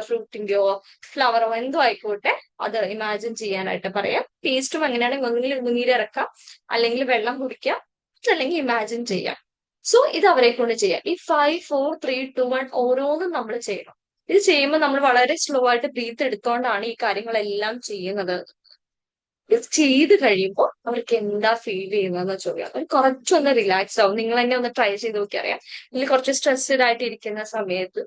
ഫ്രൂട്ടിന്റെയോ ഫ്ലവറോ എന്തോ ആയിക്കോട്ടെ അത് ഇമാജിൻ ചെയ്യാനായിട്ട് പറയാം. ടേസ്റ്റും അങ്ങനെയാണെങ്കിൽ ഒന്നുകിൽ നീരിറക്കാം, അല്ലെങ്കിൽ വെള്ളം കുടിക്കാം, അല്ലെങ്കിൽ ഇമാജിൻ ചെയ്യാം. സോ ഇത് അവരെ കൊണ്ട് ചെയ്യാം. ഈ 5, 4, 3, 2, 1 ഓരോന്നും നമ്മൾ ചെയ്യണം. ഇത് ചെയ്യുമ്പോൾ നമ്മൾ വളരെ സ്ലോ ആയിട്ട് ബ്രീത്ത് എടുത്തോണ്ടാണ് ഈ കാര്യങ്ങളെല്ലാം ചെയ്യുന്നത്. ഇത് ചെയ്ത് കഴിയുമ്പോൾ അവർക്ക് എന്താ ഫീൽ ചെയ്യുന്നതെന്ന് ചോദിക്കാം. അവർ കുറച്ചൊന്ന് റിലാക്സ് ആവും. നിങ്ങൾ തന്നെ ഒന്ന് ട്രൈ ചെയ്ത് നോക്കി അറിയാം. അല്ലെങ്കിൽ കുറച്ച് സ്ട്രെസ്ഡ് ആയിട്ട് ഇരിക്കുന്ന സമയത്ത്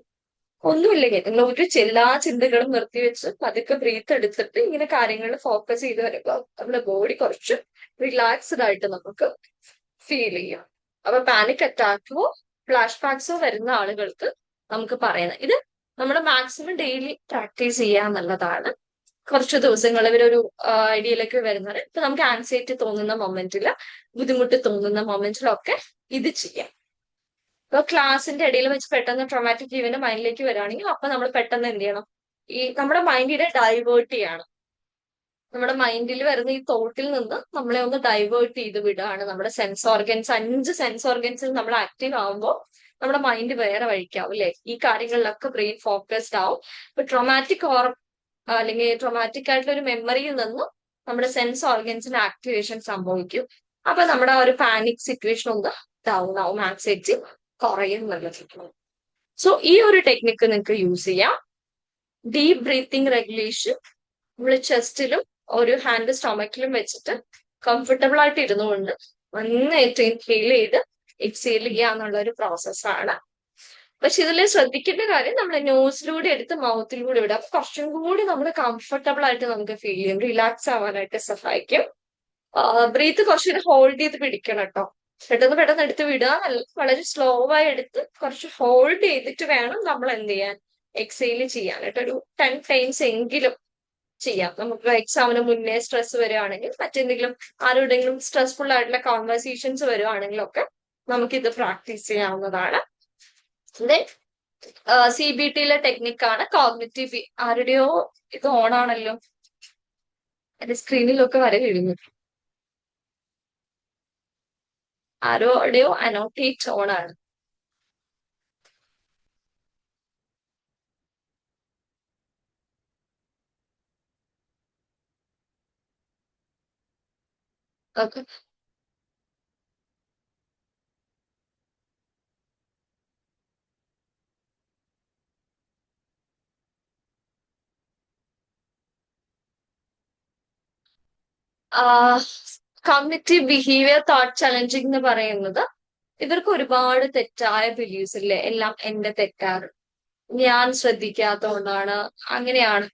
ഒന്നുമില്ലെങ്കിൽ നിങ്ങൾ എല്ലാ ചിന്തകളും നിർത്തിവെച്ച് പതുക്കെ ബ്രീത്ത് എടുത്തിട്ട് ഇങ്ങനെ കാര്യങ്ങളിൽ ഫോക്കസ് ചെയ്ത് വരുമ്പോൾ നമ്മുടെ ബോഡി കുറച്ച് റിലാക്സ്ഡ് ആയിട്ട് നമുക്ക് ഫീൽ ചെയ്യും. അപ്പൊ പാനിക് അറ്റാക്കോ ഫ്ലാഷ് ബാക്സോ വരുന്ന ആളുകൾക്ക് നമുക്ക് പറയുന്നത് ഇത് നമ്മൾ മാക്സിമം ഡെയിലി പ്രാക്ടീസ് ചെയ്യുക എന്നുള്ളതാണ്. കുറച്ച് ദിവസങ്ങൾ ഇവരൊരു ഐഡിയയിലേക്ക് വരുന്നത്. ഇപ്പൊ നമുക്ക് ആൻസൈറ്റി തോന്നുന്ന മൊമെന്റില്, ബുദ്ധിമുട്ട് തോന്നുന്ന മൊമെന്റിലൊക്കെ ഇത് ചെയ്യാം. ഇപ്പൊ ക്ലാസിന്റെ ഇടയിൽ വെച്ച് പെട്ടെന്ന് ട്രോമാറ്റിക് ഈവന്റ് മൈൻഡിലേക്ക് വരികയാണെങ്കിൽ അപ്പൊ നമ്മൾ പെട്ടെന്ന് എന്ത് ചെയ്യണം, ഈ നമ്മുടെ മൈൻഡിനെ ഡൈവേർട്ട് ചെയ്യണം. നമ്മുടെ മൈൻഡിൽ വരുന്ന ഈ തോട്ടിൽ നിന്ന് നമ്മളെ ഒന്ന് ഡൈവേർട്ട് ചെയ്ത് വിടുകയാണ്. നമ്മുടെ സെൻസ് ഓർഗൻസ് 5 സെൻസ് ഓർഗൻസിൽ നമ്മൾ ആക്റ്റീവ് ആവുമ്പോൾ നമ്മുടെ മൈൻഡ് വേറെ വഴിക്കാവും അല്ലെ. ഈ കാര്യങ്ങളിലൊക്കെ ബ്രെയിൻ ഫോക്കസ്ഡ് ആവും. ഇപ്പൊ ട്രോമാറ്റിക് അല്ലെങ്കിൽ ട്രോമാറ്റിക് ആയിട്ടുള്ള ഒരു മെമ്മറിയിൽ നിന്ന് നമ്മുടെ സെൻസ് ഓർഗൻസിന് ആക്ടിവേഷൻ സംഭവിക്കും. അപ്പൊ നമ്മുടെ ആ ഒരു പാനിക് സിറ്റുവേഷൻ ഒന്ന് ഡൗൺ ആവും, ആൻസൈറ്റി കുറയും എന്നുള്ളത്. സോ ഈ ഒരു ടെക്നിക്ക് നിങ്ങൾക്ക് യൂസ് ചെയ്യാം. ഡീപ് ബ്രീത്തിങ് റെഗുലേഷൻ നമ്മൾ ചെസ്റ്റിലും ഒരു ഹാൻഡ് സ്റ്റൊമക്കിലും വെച്ചിട്ട് കംഫർട്ടബിൾ ആയിട്ട് ഇരുന്നുകൊണ്ട് നന്നായിട്ട് ഇൻഹെയിൽ ചെയ്ത് എക്സേൽ ചെയ്യുക എന്നുള്ള ഒരു പ്രോസസ്സാണ്. പക്ഷെ ഇതിൽ ശ്രദ്ധിക്കേണ്ട കാര്യം നമ്മൾ നോസിലൂടെ എടുത്ത് മൗത്തിലൂടെ വിടുക. അപ്പൊ കുറച്ചും കൂടി നമ്മൾ കംഫർട്ടബിൾ ആയിട്ട് നമുക്ക് ഫീൽ ചെയ്യും, റിലാക്സ് ആവാനായിട്ട് സഹായിക്കും. ബ്രീത്ത് കുറച്ചുകൂടി ഹോൾഡ് ചെയ്ത് പിടിക്കണം കേട്ടോ. പെട്ടെന്ന് എടുത്ത് വിടുക എന്നല്ല, വളരെ സ്ലോ ആയി എടുത്ത് കുറച്ച് ഹോൾഡ് ചെയ്തിട്ട് വേണം നമ്മൾ എന്ത് ചെയ്യാൻ, എക്സെയിൽ ചെയ്യാനായിട്ട്. ഒരു 10 ടൈംസ് എങ്കിലും ചെയ്യാം. നമുക്ക് എക്സാമിന് മുന്നേ സ്ട്രെസ് വരികയാണെങ്കിൽ, മറ്റെന്തെങ്കിലും ആരോടെങ്കിലും സ്ട്രെസ്ഫുൾ ആയിട്ടുള്ള കോൺവെർസേഷൻസ് വരുവാണെങ്കിലും ഒക്കെ നമുക്ക് ഇത് പ്രാക്ടീസ് ചെയ്യാവുന്നതാണ്. CBTയിലെ ടെക്നിക്കാണ് കോഗ്നിറ്റീവ്. ആരുടെയോ ഇത് ഓൺ ആണല്ലോ, എന്റെ സ്ക്രീനിലൊക്കെ വരെ വീഴുന്നു. ആരോടെയോ അനോട്ടേറ്റ് ഓൺ ആണ്. Okay, cognitive behaviour thought challenging എന്ന് പറയുന്നത് ഇവർക്ക് ഒരുപാട് തെറ്റായ ബിലീവ്സ് ഇല്ലേ. എല്ലാം എന്റെ തെറ്റാണ്, ഞാൻ ശ്രദ്ധിക്കാത്തതുകൊണ്ടാണ്, അങ്ങനെയാണ്.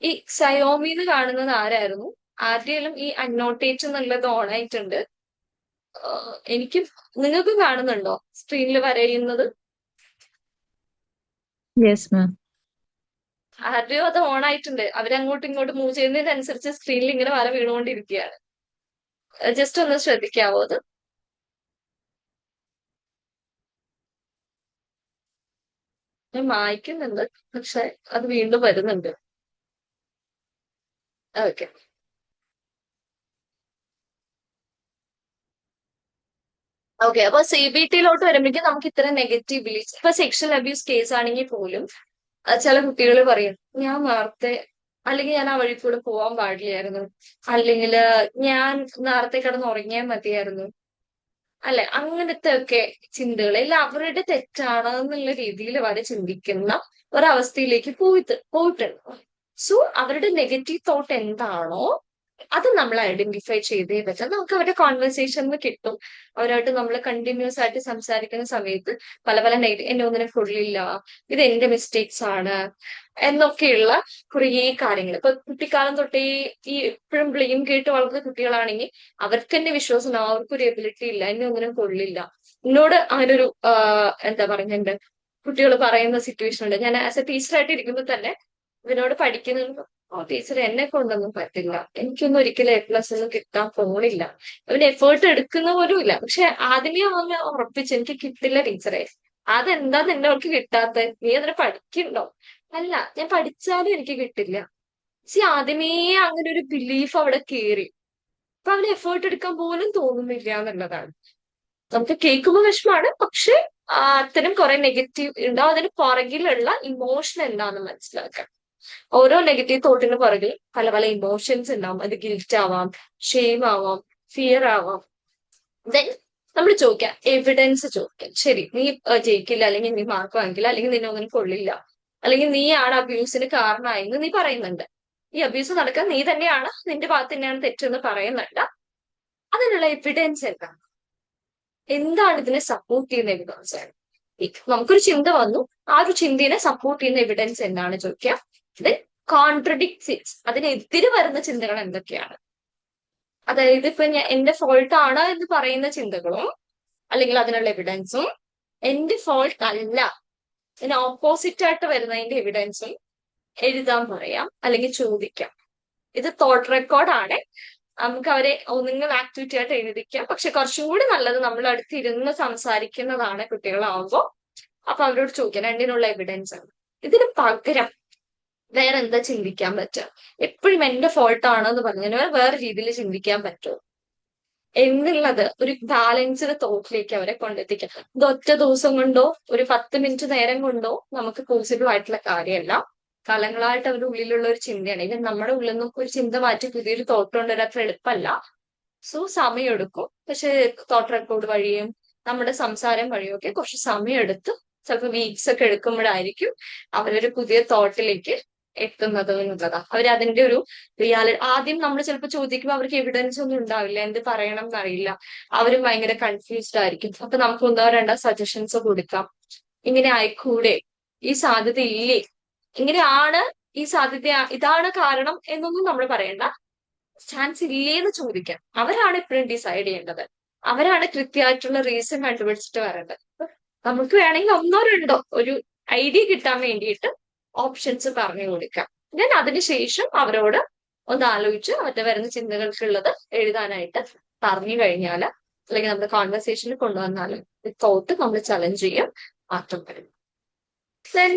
ഈ സയോമിന്ന് കാണുന്നത് ആരായിരുന്നു? ആദ്യം ഈ അന്നോട്ടേറ്റ് എന്നുള്ളത് ഓൺ ആയിട്ടുണ്ട്. എനിക്ക് നിങ്ങൾക്ക് കാണുന്നുണ്ടോ സ്ക്രീനിൽ വരയുന്നത്? Yes, ma'am. ആരുടെയോ അത് ഓൺ ആയിട്ടുണ്ട്. അവരങ്ങോട്ടും ഇങ്ങോട്ടും മൂവ് ചെയ്യുന്നതിനനുസരിച്ച് സ്ക്രീനിൽ ഇങ്ങനെ വര വീണുകൊണ്ടിരിക്കുകയാണ്. ജസ്റ്റ് ഒന്ന് ശ്രദ്ധിക്കാവോ അത്? ഞാൻ മായ്ക്കുന്നുണ്ട്, പക്ഷെ അത് വീണ്ടും വരുന്നുണ്ട്. ഓക്കെ. ഓക്കെ, അപ്പൊ CBTയിലോട്ട് വരുമ്പോഴേക്കും നമുക്ക് ഇത്ര നെഗറ്റീവ് ബിലീഫ്സ്, ഇപ്പൊ സെക്ഷൽ അബ്യൂസ് കേസ് ആണെങ്കിൽ പോലും ചില കുട്ടികൾ പറയും ഞാൻ നേരത്തെ, അല്ലെങ്കിൽ ഞാൻ ആ വഴി കൂടെ പോവാൻ പാടില്ലായിരുന്നു, അല്ലെങ്കിൽ ഞാൻ നേരത്തെ കിടന്ന് ഉറങ്ങിയാൽ മതിയായിരുന്നു, അല്ലെ? അങ്ങനത്തെ ഒക്കെ ചിന്തകൾ എല്ലാം അവരുടെ തെറ്റാണ് എന്നുള്ള രീതിയിൽ വരെ ചിന്തിക്കുന്ന ഒരവസ്ഥയിലേക്ക് പോയിട്ടുണ്ട്. സോ അവരുടെ നെഗറ്റീവ് തോട്ട് എന്താണോ അത് നമ്മൾ ഐഡന്റിഫൈ ചെയ്തേ പറ്റും. നമുക്ക് അവരുടെ കോൺവെർസേഷനിൽ കിട്ടും. അവരായിട്ട് നമ്മൾ കണ്ടിന്യൂസ് ആയിട്ട് സംസാരിക്കുന്ന സമയത്ത് പല പല നെഗറ്റീവ്, എന്നെ ഒന്നിനെ കൊള്ളില്ല, ഇത് എന്റെ മിസ്റ്റേക്സ് ആണ് എന്നൊക്കെയുള്ള കുറേ കാര്യങ്ങൾ. ഇപ്പൊ കുട്ടിക്കാലം തൊട്ടേ ഈ എപ്പോഴും ബ്ലെയിം കേട്ട് വളർന്ന കുട്ടികളാണെങ്കിൽ അവർക്ക് തന്നെ വിശ്വാസം ഉണ്ടാവും, അവർക്കൊരു എബിലിറ്റി ഇല്ല, എന്നെ ഒന്നിനും കൊള്ളില്ല. എന്നോട് അങ്ങനെ ഒരു എന്താ പറയുന്നുണ്ട്, കുട്ടികൾ പറയുന്ന സിറ്റുവേഷൻ ഉണ്ട്. ഞാൻ ആസ് എ ടീച്ചറായിട്ട് ഇരിക്കുമ്പോൾ തന്നെ ഇവനോട് പഠിക്കുന്നുണ്ട്, ഓ ടീച്ചർ എന്നെ കൊണ്ടൊന്നും പറ്റില്ല, എനിക്കൊന്നും ഒരിക്കലും A+ ഒന്നും കിട്ടാൻ പോണില്ല. അവന് എഫേർട്ട് എടുക്കുന്ന പോലും ഇല്ല. പക്ഷെ ആദ്യമേ അവന് ഉറപ്പിച്ച് എനിക്ക് കിട്ടില്ല ടീച്ചറെ. അതെന്താ നിന്നവർക്ക് കിട്ടാത്ത, നീ അതിന് പഠിക്കണ്ടോ? അല്ല, ഞാൻ പഠിച്ചാലും എനിക്ക് കിട്ടില്ല. ആദ്യമേ അങ്ങനെ ഒരു ബിലീഫ് അവിടെ കയറി. അപ്പൊ അവന് എഫേർട്ട് എടുക്കാൻ പോലും തോന്നുന്നില്ല എന്നുള്ളതാണ്. നമുക്ക് കേൾക്കുമ്പോൾ വിഷമാണ്, പക്ഷെ അത്തരം കുറെ നെഗറ്റീവ് ഉണ്ടാവും. അതിന് പുറകിലുള്ള ഇമോഷൻ എന്താണെന്ന് മനസ്സിലാക്കാം. ഓരോ നെഗറ്റീവ് തോട്ടിന് പുറകിൽ പല പല ഇമോഷൻസ് ഉണ്ടാവും. അത് ഗിൽറ്റ് ആവാം, ഷെയിം ആവാം, ഫിയർ ആവാം. ദെൻ നമ്മൾ ചോദിക്കാം, എവിഡൻസ് ചോദിക്കാം. ശരി, നീ ജയിക്കില്ല, അല്ലെങ്കിൽ നീ മാർക്ക് വാങ്ങിക്കില്ല, അല്ലെങ്കിൽ നിന്നെ ഒന്നിനും കൊള്ളില്ല, അല്ലെങ്കിൽ നീയാണ് അബ്യൂസിന് കാരണമായെന്ന് നീ പറയുന്നുണ്ട്. ഈ അബ്യൂസ് നടക്കാൻ നീ തന്നെയാണ്, നിന്റെ ഭാഗത്ത് തന്നെയാണ് തെറ്റെന്ന് പറയുന്നുണ്ട്. അതിനുള്ള എവിഡൻസ് എന്താണ്? എന്താണ് ഇതിനെ സപ്പോർട്ട് ചെയ്യുന്ന എവിഡൻസ് ആണ്? നമുക്കൊരു ചിന്ത വന്നു, ആ ഒരു ചിന്തയെ സപ്പോർട്ട് ചെയ്യുന്ന എവിഡൻസ് എന്താണ് ചോദിക്കാം. ദെൻ കോൺട്രഡിക്ട്സ് ഇറ്റ്, അതിനെതിരെ വരുന്ന ചിന്തകൾ എന്തൊക്കെയാണ്? അതായത് ഇപ്പൊ എന്റെ ഫോൾട്ട് ആണ് എന്ന് പറയുന്ന ചിന്തകളും അല്ലെങ്കിൽ അതിനുള്ള എവിഡൻസും, എന്റെ ഫോൾട്ട് അല്ല ഇതിന് ഓപ്പോസിറ്റ് ആയിട്ട് വരുന്നതിന്റെ എവിഡൻസും എഴുതാൻ പറയാം, അല്ലെങ്കിൽ ചോദിക്കാം. ഇത് തോട്ട് റെക്കോർഡാണ്. നമുക്ക് അവരെ ഒന്നുകിൽ ആക്ടിവിറ്റി ആയിട്ട് എഴുതിക്കാം. പക്ഷെ കുറച്ചും കൂടി നല്ലത് നമ്മൾ അടുത്ത് ഇരുന്ന് സംസാരിക്കുന്നതാണ് കുട്ടികളാവുമ്പോൾ. അപ്പൊ അവരോട് ചോദിക്കാം രണ്ടിനുള്ള എവിഡൻസ് ആണ്. ഇതിന് പകരം വേറെ എന്താ ചിന്തിക്കാൻ പറ്റുക? എപ്പോഴും എന്റെ ഫോൾട്ട് ആണെന്ന് പറഞ്ഞാൽ വേറെ രീതിയിൽ ചിന്തിക്കാൻ പറ്റുമോ എന്നുള്ളത് ഒരു ബാലൻസ്ഡ് തോട്ടിലേക്ക് അവരെ കൊണ്ടെത്തിക്കാം. ഇത് ഒറ്റ ദിവസം കൊണ്ടോ ഒരു 10 മിനിറ്റ് നേരം കൊണ്ടോ നമുക്ക് പോസിബിൾ ആയിട്ടുള്ള കാര്യമല്ല. കാലങ്ങളായിട്ട് അവരുടെ ഉള്ളിലുള്ള ഒരു ചിന്തയാണ്. ഇത് നമ്മുടെ ഉള്ളിൽ നിന്നും ഒരു ചിന്ത മാറ്റി പുതിയൊരു തോട്ട് കൊണ്ടുവരാൻ അത്ര എളുപ്പമല്ല. സോ സമയമെടുക്കും. പക്ഷെ തോട്ട് റെക്കോർഡ് വഴിയും നമ്മുടെ സംസാരം വഴിയും ഒക്കെ കുറച്ച് സമയമെടുത്ത് ചിലപ്പോൾ വീക്സ് ഒക്കെ എടുക്കുമ്പോഴായിരിക്കും അവരൊരു പുതിയ തോട്ടിലേക്ക് എത്തുന്നത് എന്നുള്ളതാണ്. അവരതിന്റെ ഒരു റിയാലിറ്റി ആദ്യം നമ്മൾ ചിലപ്പോൾ ചോദിക്കുമ്പോൾ അവർക്ക് എവിഡൻസ് ഒന്നും ഉണ്ടാവില്ല, എന്ത് പറയണം എന്നറിയില്ല, അവരും ഭയങ്കര കൺഫ്യൂസ്ഡ് ആയിരിക്കും. അപ്പൊ നമുക്ക് 1-2 സജഷൻസ് കൊടുക്കാം. ഇങ്ങനെ ആയിക്കൂടെ, ഈ സാധ്യത ഇല്ലേ, ഇങ്ങനെയാണ് ഈ സാധ്യത, ഇതാണ് കാരണം എന്നൊന്നും നമ്മൾ പറയണ്ട. ചാൻസ് ഇല്ലേന്ന് ചോദിക്കാം. അവരാണ് എപ്പോഴും ഡിസൈഡ് ചെയ്യേണ്ടത്. അവരാണ് കൃത്യമായിട്ടുള്ള റീസൺ കണ്ടുപിടിച്ചിട്ട് വരേണ്ടത്. നമുക്ക് വേണമെങ്കിൽ 1-2 ഒരു ഐഡിയ കിട്ടാൻ വേണ്ടിയിട്ട് ഓപ്ഷൻസ് പറഞ്ഞു കൊടുക്കാം. ഞാൻ അതിനുശേഷം അവരോട് ഒന്ന് ആലോചിച്ച് അവരുടെ വരുന്ന ചിന്തകൾക്കുള്ളത് എഴുതാനായിട്ട് പറഞ്ഞു കഴിഞ്ഞാൽ, അല്ലെങ്കിൽ നമ്മുടെ കോൺവെർസേഷനിൽ കൊണ്ടുവന്നാൽ തോട്ട് നമ്മൾ ചലഞ്ച് ചെയ്യും, മാറ്റം വരും. ദെൻ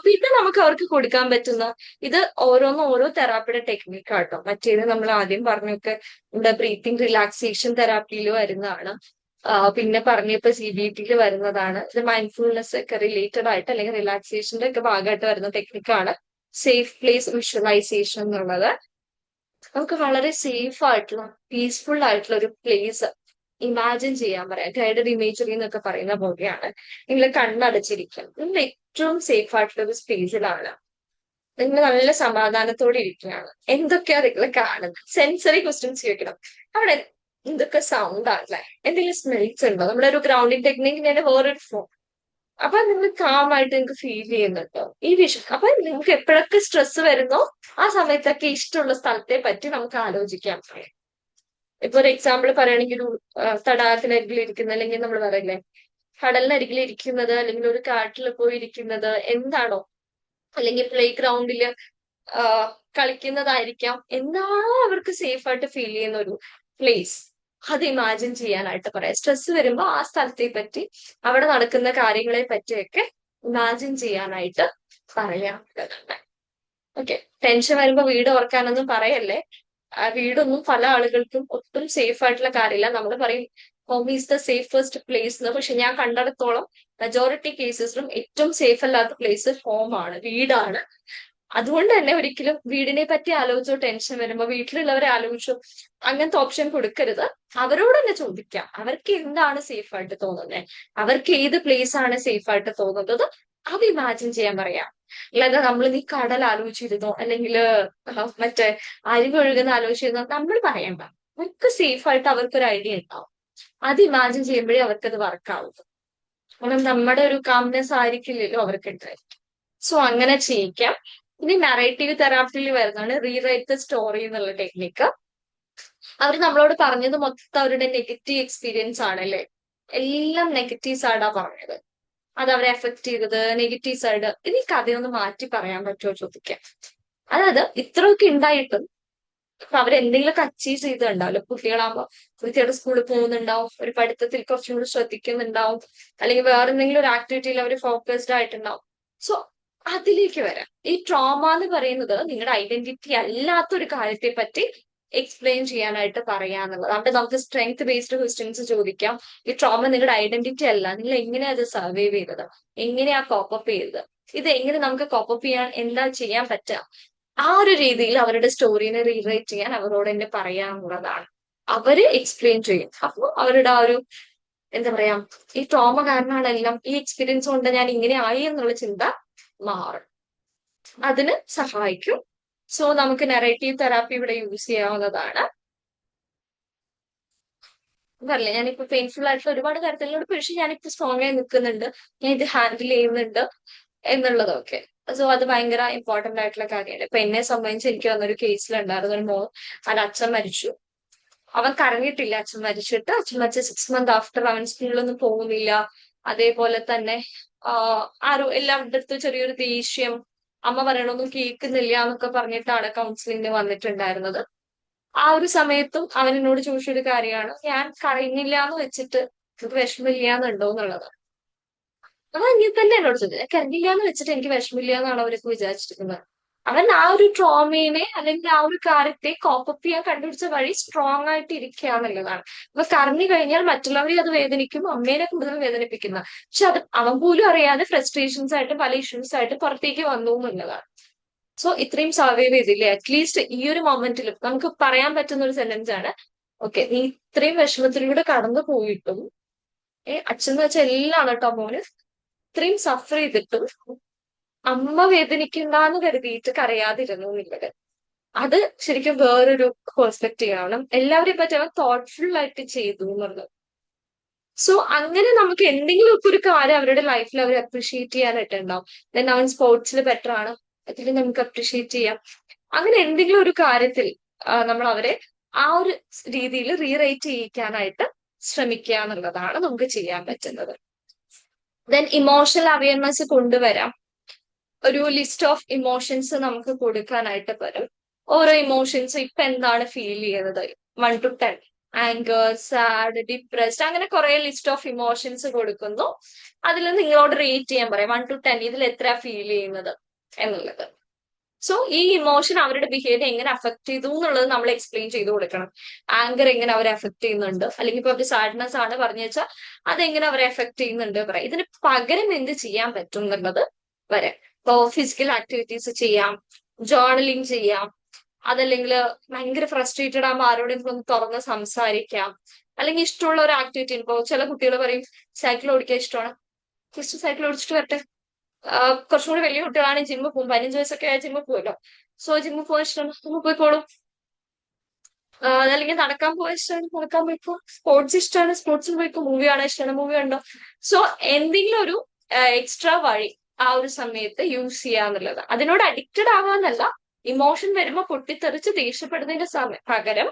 പിന്നെ നമുക്ക് അവർക്ക് കൊടുക്കാൻ പറ്റുന്ന ഇത് ഓരോന്നും ഓരോ തെറാപ്പിയുടെ ടെക്നിക്ക് ആട്ടോ. മറ്റേത് നമ്മൾ ആദ്യം പറഞ്ഞൊക്കെ നമ്മുടെ ബ്രീത്തിങ് റിലാക്സേഷൻ തെറാപ്പിയിൽ വരുന്നതാണ്. പിന്നെ പറഞ്ഞപ്പോ CBTയിൽ വരുന്നതാണ്. ഇത് മൈൻഡ്ഫുൾനെസ് ഒക്കെ റിലേറ്റഡ് ആയിട്ട് അല്ലെങ്കിൽ റിലാക്സേഷന്റെ ഒക്കെ ഭാഗമായിട്ട് വരുന്ന ടെക്നിക്കാണ് സേഫ് പ്ലേസ് വിഷ്വലൈസേഷൻ എന്നുള്ളത്. നമുക്ക് വളരെ സേഫ് ആയിട്ടുള്ള പീസ്ഫുൾ ആയിട്ടുള്ള ഒരു പ്ലേസ് ഇമാജിൻ ചെയ്യാൻ പറയാം. ഗൈഡഡ് ഇമേജറി എന്നൊക്കെ പറയുന്ന പോലെയാണ്. നിങ്ങൾ കണ്ണടച്ചിരിക്കാം. നിങ്ങൾ ഏറ്റവും സേഫ് ആയിട്ടുള്ള ഒരു സ്പേസിലാണ്. നിങ്ങൾ നല്ല സമാധാനത്തോടെ ഇരിക്കുകയാണ്. എന്തൊക്കെയാ നിങ്ങൾ കാണുന്നത്? സെൻസറി ക്വസ്റ്റ്യൻസ് ചോദിക്കണം. അവിടെ എന്തൊക്കെ സൗണ്ട് ആണല്ലേ, എന്തെങ്കിലും സ്മെൽസ് ഉണ്ടോ? നമ്മുടെ ഒരു ഗ്രൗണ്ടിങ് ടെക്നിക്കിന്റെ വേറൊരു ഫോം. അപ്പൊ നിങ്ങൾ കാമായിട്ട് നിങ്ങൾക്ക് ഫീൽ ചെയ്യുന്നുണ്ടോ ഈ വിഷയം? അപ്പൊ നിങ്ങൾക്ക് എപ്പോഴൊക്കെ സ്ട്രെസ് വരുന്നോ ആ സമയത്തൊക്കെ ഇഷ്ടമുള്ള സ്ഥലത്തെ പറ്റി നമുക്ക് ആലോചിക്കാം. ഇപ്പൊ ഒരു എക്സാമ്പിൾ പറയുകയാണെങ്കിൽ ഒരു തടാകത്തിനരികിൽ ഇരിക്കുന്ന, അല്ലെങ്കിൽ നമ്മൾ പറയില്ലേ കടലിനരികിൽ ഇരിക്കുന്നത്, അല്ലെങ്കിൽ ഒരു കാട്ടിൽ പോയി ഇരിക്കുന്നത് എന്താണോ, അല്ലെങ്കിൽ പ്ലേ ഗ്രൗണ്ടിൽ കളിക്കുന്നതായിരിക്കാം, എന്താണോ അവർക്ക് സേഫ് ആയിട്ട് ഫീൽ ചെയ്യുന്ന ഒരു പ്ലേസ്, അത് ഇമാജിൻ ചെയ്യാനായിട്ട് പറയാം. സ്ട്രെസ് വരുമ്പോൾ ആ സ്ഥലത്തെ പറ്റി, അവിടെ നടക്കുന്ന കാര്യങ്ങളെ പറ്റിയൊക്കെ ഇമാജിൻ ചെയ്യാനായിട്ട് പറയാം. ഓക്കെ, ടെൻഷൻ വരുമ്പോ വീട് ഓർക്കാനൊന്നും പറയല്ലേ. വീടൊന്നും പല ആളുകൾക്കും ഒട്ടും സേഫ് ആയിട്ടുള്ള കാര്യമില്ല. നമ്മൾ പറയും home is the safest place എന്ന്. പക്ഷെ ഞാൻ കണ്ടിടത്തോളം മെജോറിറ്റി കേസസിലും ഏറ്റവും സേഫ് അല്ലാത്ത പ്ലേസ് ഹോം ആണ്, വീടാണ്. അതുകൊണ്ട് തന്നെ ഒരിക്കലും വീടിനെ പറ്റി ആലോചിച്ചോ ടെൻഷൻ വരുമ്പോ വീട്ടിലുള്ളവരെ ആലോചിച്ചോ അങ്ങനത്തെ ഓപ്ഷൻ കൊടുക്കരുത്. അവരോട് തന്നെ ചോദിക്കാം അവർക്ക് എന്താണ് സേഫ് ആയിട്ട് തോന്നുന്നത്, അവർക്ക് ഏത് പ്ലേസ് ആണ് സേഫ് ആയിട്ട് തോന്നുന്നത്, അത് ഇമാജിൻ ചെയ്യാൻ പറയാം. അല്ലാതെ നമ്മൾ നീ കടൽ ആലോചിച്ചിരുന്നോ, അല്ലെങ്കിൽ മറ്റേ അരിവൊഴുകുന്ന ആലോചിച്ചിരുന്നോ, നമ്മൾ പറയണ്ട. അവർക്ക് സേഫ് ആയിട്ട് അവർക്കൊരു ഐഡിയ ഉണ്ടാവും. അത് ഇമാജിൻ ചെയ്യുമ്പോഴേ അവർക്കത് വർക്കാവും. കാരണം നമ്മുടെ ഒരു കാംനെസ് ആയിരിക്കില്ലല്ലോ അവർക്ക് ഉണ്ടായിരിക്കും. സോ അങ്ങനെ ചെയ്യിക്കാം. ഇനി നറേറ്റീവ് തെറാപ്പിയിൽ വരുന്നതാണ് റീറൈറ്റ് ദ സ്റ്റോറി എന്നുള്ള ടെക്നിക്ക്. അവർ നമ്മളോട് പറഞ്ഞത് മൊത്തം അവരുടെ നെഗറ്റീവ് എക്സ്പീരിയൻസ് ആണല്ലേ, എല്ലാം നെഗറ്റീവ് സൈഡാ പറഞ്ഞത്, അത് അവരെ എഫക്ട് ചെയ്തത് നെഗറ്റീവ് സൈഡ്. ഇനി കഥയൊന്ന് മാറ്റി പറയാൻ പറ്റുമോ ചോദിക്കാം. അതായത് ഇത്രയൊക്കെ ഉണ്ടായിട്ടും ഇപ്പൊ അവരെന്തെങ്കിലുമൊക്കെ അച്ചീവ് ചെയ്തിട്ടുണ്ടാവില്ല. കുട്ടികളാകുമ്പോൾ കൃത്യമായിട്ട് സ്കൂളിൽ പോകുന്നുണ്ടാവും, ഒരു പഠിത്തത്തിൽ കുറച്ചും കൂടി ശ്രദ്ധിക്കുന്നുണ്ടാവും, അല്ലെങ്കിൽ വേറെ എന്തെങ്കിലും ഒരു ആക്ടിവിറ്റിയിൽ അവർ ഫോക്കസ്ഡ് ആയിട്ടുണ്ടാവും. സോ അതിലേക്ക് വരാം. ഈ ട്രോമ എന്ന് പറയുന്നത് നിങ്ങളുടെ ഐഡന്റിറ്റി അല്ലാത്തൊരു കാര്യത്തെ പറ്റി എക്സ്പ്ലെയിൻ ചെയ്യാനായിട്ട് പറയാന്നുള്ളത്. അവിടെ നമുക്ക് സ്ട്രെങ്ത് ബേസ്ഡ് ക്വസ്റ്റ്യൻസ് ചോദിക്കാം. ഈ ട്രോമ നിങ്ങളുടെ ഐഡന്റിറ്റി അല്ല, നിങ്ങൾ എങ്ങനെയാ അത് സർവൈവ് ചെയ്തത്, എങ്ങനെയാ കോപ്പപ്പ് ചെയ്തത്, ഇത് എങ്ങനെ നമുക്ക് കോപ്പപ്പ് ചെയ്യാൻ എന്താ ചെയ്യാൻ പറ്റുക, ആ ഒരു രീതിയിൽ അവരുടെ സ്റ്റോറീനെ റീറൈറ്റ് ചെയ്യാൻ അവരോട് തന്നെ പറയാനുള്ളതാണ്. അവര് എക്സ്പ്ലെയിൻ ചെയ്യും. അപ്പൊ അവരുടെ ആ ഒരു എന്താ പറയാ, ഈ ട്രോമ കാരണമാണ് എല്ലാം, ഈ എക്സ്പീരിയൻസ് കൊണ്ട് ഞാൻ ഇങ്ങനെ ആയി എന്നുള്ള ചിന്ത മാറും. അതിന് സഹായിക്കും. സോ നമുക്ക് നെറേറ്റീവ് തെറാപ്പി ഇവിടെ യൂസ് ചെയ്യാവുന്നതാണ്. പറഞ്ഞില്ലേ ഞാനിപ്പോ പെയിൻഫുൾ ആയിട്ടുള്ള ഒരുപാട് കാര്യത്തിലൂടെ, പക്ഷെ ഞാനിപ്പോ സ്ട്രോങ് ആയി നിൽക്കുന്നുണ്ട്, ഞാൻ ഇത് ഹാൻഡിൽ ചെയ്യുന്നുണ്ട് എന്നുള്ളതൊക്കെ. സോ അത് ഭയങ്കര ഇമ്പോർട്ടന്റ് ആയിട്ടുള്ള കാര്യമാണ്. ഇപ്പൊ എന്നെ സംബന്ധിച്ച് എനിക്ക് വന്നൊരു കേസിലുണ്ടായിരുന്നു ഒരു മോൻ, അവന്റെ അച്ഛൻ മരിച്ചു. അവൻ കരഞ്ഞിട്ടില്ല അച്ഛൻ മരിച്ചിട്ട്. അച്ഛൻ മരിച്ച 6 months ആഫ്റ്റർ അവൻ സ്കൂളിലൊന്നും പോകുന്നില്ല. അതേപോലെ തന്നെ ആരോ എല്ലാവരുടെ അടുത്തും ചെറിയൊരു ദേഷ്യം, അമ്മ പറയണൊന്നും കേൾക്കുന്നില്ല എന്നൊക്കെ പറഞ്ഞിട്ടാണ് കൗൺസിലിംഗിന് വന്നിട്ടുണ്ടായിരുന്നത്. ആ ഒരു സമയത്തും അവൻ എന്നോട് ചോദിച്ചൊരു കാര്യമാണ്, ഞാൻ കരയുന്നില്ല എന്ന് വെച്ചിട്ട് എനിക്ക് വിഷമില്ല എന്നുണ്ടോ എന്നുള്ളത്. അവൻ ഇങ്ങനെ തന്നെ എന്നോട് ചോദിച്ചത്, കരഞ്ഞില്ല എന്ന് വെച്ചിട്ട് എനിക്ക് വിഷമില്ല എന്നാണ് അവരൊക്കെ വിചാരിച്ചിരിക്കുന്നത്. അവൻ ആ ഒരു ട്രോമേനെ അല്ലെങ്കിൽ ആ ഒരു കാര്യത്തെ കോപ്പപ്പ് ചെയ്യാൻ കണ്ടുപിടിച്ച വഴി സ്ട്രോങ് ആയിട്ട് ഇരിക്കുക എന്നുള്ളതാണ്. അപ്പൊ കരഞ്ഞു കഴിഞ്ഞാൽ മറ്റുള്ളവരെ അത് വേദനിക്കും, അമ്മേനെ കൂടുതൽ വേദനിപ്പിക്കുന്ന, പക്ഷെ അത് അവൻ പോലും അറിയാതെ ഫ്രസ്ട്രേഷൻസ് ആയിട്ട് പല ഇഷ്യൂസ് ആയിട്ട് പുറത്തേക്ക് വന്നു എന്നുള്ളതാണ്. സോ ഇത്രയും സർവൈവ് ചെയ്തില്ലേ, അറ്റ്ലീസ്റ്റ് ഈ ഒരു മൊമെന്റിലും നമുക്ക് പറയാൻ പറ്റുന്ന ഒരു സെന്റൻസ് ആണ്, ഓക്കെ നീ ഇത്രയും വിഷമത്തിലൂടെ കടന്നു പോയിട്ടും അച്ഛൻ എന്ന് വെച്ചാൽ എല്ലാം കേട്ടോ മോന്, ഇത്രയും സഫർ ചെയ്തിട്ടും അമ്മ വേദനിക്കണ്ടെന്ന് കരുതിയിട്ട് കരയാതിരുന്നു എന്നുള്ളത്. അത് ശരിക്കും വേറൊരു പെർസ്പെക്റ്റീവ് ആണ്. എല്ലാവരെയും പറ്റി അവൻ തോട്ട്ഫുൾ ആയിട്ട് ചെയ്തു എന്നുള്ളത്. സോ അങ്ങനെ നമുക്ക് എന്തെങ്കിലുമൊക്കെ ഒരു കാര്യം അവരുടെ ലൈഫിൽ അവർ അപ്രീഷിയേറ്റ് ചെയ്യാനായിട്ടുണ്ടാവും. ദെൻ അവൻ സ്പോർട്സിൽ ബെറ്റർ ആണ്, അതിൽ നമുക്ക് അപ്രീഷിയേറ്റ് ചെയ്യാം. അങ്ങനെ എന്തെങ്കിലും ഒരു കാര്യത്തിൽ നമ്മൾ അവരെ ആ ഒരു രീതിയിൽ റീറൈറ്റ് ചെയ്യിക്കാനായിട്ട് ശ്രമിക്കുക എന്നുള്ളതാണ് നമുക്ക് ചെയ്യാൻ പറ്റുന്നത്. ദെൻ ഇമോഷണൽ അവയർനെസ് കൊണ്ടുവരാം. ഒരു ലിസ്റ്റ് ഓഫ് ഇമോഷൻസ് നമുക്ക് കൊടുക്കാനായിട്ട് വരും. ഓരോ ഇമോഷൻസ് ഇപ്പൊ എന്താണ് ഫീൽ ചെയ്യുന്നത്, 1 to 10, ആങ്കർ, സാഡ്, ഡിപ്രസ്ഡ്, അങ്ങനെ കുറെ ലിസ്റ്റ് ഓഫ് ഇമോഷൻസ് കൊടുക്കുന്നു. അതിൽ നിങ്ങളോട് റേറ്റ് ചെയ്യാൻ പറയാം 1 to 10 ഇതിൽ എത്ര ഫീൽ ചെയ്യുന്നത് എന്നുള്ളത്. സോ ഈ ഇമോഷൻ അവരുടെ ബിഹേവിയർ എങ്ങനെ അഫക്ട് ചെയ്തു എന്നുള്ളത് നമ്മൾ എക്സ്പ്ലെയിൻ ചെയ്ത് കൊടുക്കണം. ആങ്കർ എങ്ങനെ അവരെ അഫക്ട് ചെയ്യുന്നുണ്ട്, അല്ലെങ്കിൽ ഇപ്പൊ അവര് സാഡ്നെസ് ആണ് പറഞ്ഞു വെച്ചാൽ അതെങ്ങനെ അവരെ അഫക്ട് ചെയ്യുന്നുണ്ട് പറയാം. ഇതിന് പകരം എന്ത് ചെയ്യാൻ പറ്റും എന്നുള്ളത് വരെ. ഇപ്പോ ഫിസിക്കൽ ആക്ടിവിറ്റീസ് ചെയ്യാം, ജേർണലിംഗ് ചെയ്യാം, അതല്ലെങ്കിൽ ഭയങ്കര ഫ്രസ്ട്രേറ്റഡ് ആകുമ്പോൾ ആരോടെങ്കിലും ഒന്ന് തുറന്ന് സംസാരിക്കാം, അല്ലെങ്കിൽ ഇഷ്ടമുള്ള ഒരു ആക്ടിവിറ്റി. ഇപ്പോ ചില കുട്ടികൾ പറയും സൈക്കിൾ ഓടിക്കാൻ ഇഷ്ടമാണ്, ജസ്റ്റ് സൈക്കിൾ ഓടിച്ചിട്ട് വരട്ടെ. കുറച്ചും കൂടി വലിയ കുട്ടികളാണ് ജിമ്മിൽ പോകും, 15 വയസ്സൊക്കെ ആയ ജിമ്മിൽ പോകുമല്ലോ. സോ ജിമ്മിൽ പോകാൻ ഇഷ്ടമാണ്, നമ്മൾ പോയിക്കോളും. അതല്ലെങ്കിൽ നടക്കാൻ പോകാൻ ഇഷ്ടമാണ്, നടക്കാൻ പോയിക്കോ. സ്പോർട്സ് ഇഷ്ടമാണ്, സ്പോർട്സിൽ പോയിക്കോ. മൂവി കാണാൻ ഇഷ്ടമാണ്, മൂവി കണ്ടോ. സോ എന്തെങ്കിലും ഒരു എക്സ്ട്രാ വഴി ആ ഒരു സമയത്ത് യൂസ് ചെയ്യാന്നുള്ളത്. അതിനോട് അഡിക്റ്റഡ് ആവാന്നല്ല, ഇമോഷൻ വരുമ്പോ പൊട്ടിത്തെറിച്ച് ദേഷ്യപ്പെടുന്നതിന്റെ പകരം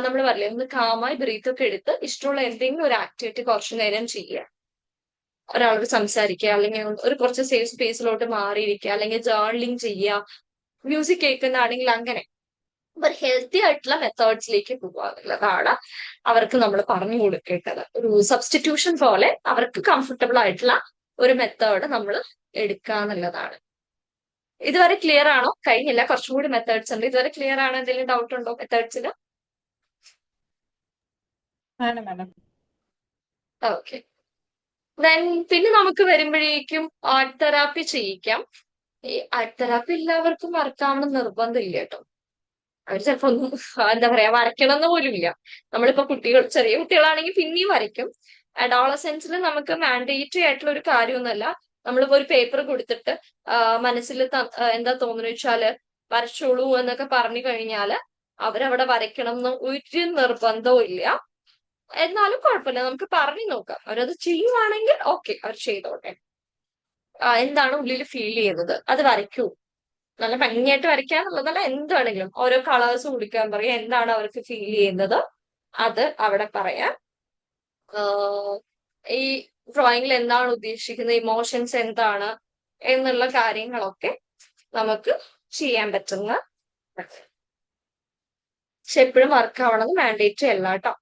നമ്മൾ പറയില്ലേ, ഒന്ന് കാമായി ബ്രീത്ത് ഒക്കെ എടുത്ത് ഇഷ്ടമുള്ള എന്തെങ്കിലും ഒരു ആക്ടിവിറ്റി കുറച്ചു നേരം ചെയ്യുക. ഒരാളോട് സംസാരിക്കുക, അല്ലെങ്കിൽ ഒരു കുറച്ച് സേഫ് സ്പേസിലോട്ട് മാറിയിരിക്കുക, അല്ലെങ്കിൽ ജേർണലിംഗ് ചെയ്യുക, മ്യൂസിക് കേൾക്കുന്നതാണെങ്കിൽ അങ്ങനെ ഒരു ഹെൽത്തി ആയിട്ടുള്ള മെത്തേഡ്സിലേക്ക് പോകുക എന്നുള്ളതാണ് അവർക്ക് നമ്മൾ പറഞ്ഞു കൊടുക്കേണ്ടത്. ഒരു സബ്സ്റ്റിറ്റ്യൂഷൻ പോലെ അവർക്ക് കംഫർട്ടബിൾ ആയിട്ടുള്ള ഒരു മെത്തേഡ് നമ്മൾ എടുക്കുക എന്നുള്ളതാണ്. ഇതുവരെ ക്ലിയർ ആണോ? കഴിഞ്ഞില്ല, കുറച്ചും കൂടി മെത്തേഡ്സ് ഉണ്ട്. ഇതുവരെ ക്ലിയർ ആണോ? എന്തെങ്കിലും ഡൗട്ട് ഉണ്ടോ മെത്തേഡ്സിന്? ആണ് മാഡം. ഓക്കെ. ദെൻ പിന്നെ നമുക്ക് വരുമ്പോഴേക്കും ആർട്ട് തെറാപ്പി ചെയ്യിക്കാം. ഈ ആർട്ട് തെറാപ്പി എല്ലാവർക്കും വരക്കാവണം നിർബന്ധമില്ല കേട്ടോ. അവർ ചിലപ്പോ ഒന്നും എന്താ പറയാ വരയ്ക്കണം എന്ന് പോലും ഇല്ല. നമ്മളിപ്പോ ചെറിയ കുട്ടികളാണെങ്കിൽ പിന്നെയും വരയ്ക്കും. അഡോളസെൻസിൽ നമുക്ക് മാൻഡേറ്ററി ആയിട്ടുള്ള ഒരു കാര്യമൊന്നുമല്ല. നമ്മളിപ്പോ ഒരു പേപ്പർ കൊടുത്തിട്ട് മനസ്സിൽ എന്താ തോന്നുന്നു വെച്ചാല് വരച്ചോളൂ എന്നൊക്കെ പറഞ്ഞു കഴിഞ്ഞാല് അവരവിടെ വരയ്ക്കണം എന്ന് ഒരു നിർബന്ധവും ഇല്ല. എന്നാലും കുഴപ്പമില്ല, നമുക്ക് പറഞ്ഞു നോക്കാം. അവരത് ചെയ്യുവാണെങ്കിൽ ഓക്കെ, അവർ ചെയ്തോട്ടെ. എന്താണ് ഉള്ളിൽ ഫീൽ ചെയ്യുന്നത് അത് വരയ്ക്കൂ. നല്ല ഭംഗിയായിട്ട് വരയ്ക്കാന്നുള്ളതല്ല, എന്ത് വേണമെങ്കിലും ഓരോ കളേഴ്സ് കൊടുക്കാൻ പറയാം. എന്താണ് അവർക്ക് ഫീൽ ചെയ്യുന്നത് അത് അവിടെ പറയാം. ഈ ഡ്രോയിങ്ങിൽ എന്താണ് ഉദ്ദേശിക്കുന്നത്, ഇമോഷൻസ് എന്താണ് എന്നുള്ള കാര്യങ്ങളൊക്കെ നമുക്ക് ചെയ്യാൻ പറ്റുന്ന. പക്ഷെ എപ്പോഴും വർക്ക് ആവണത് മാൻഡേറ്ററി അല്ല കേട്ടോ.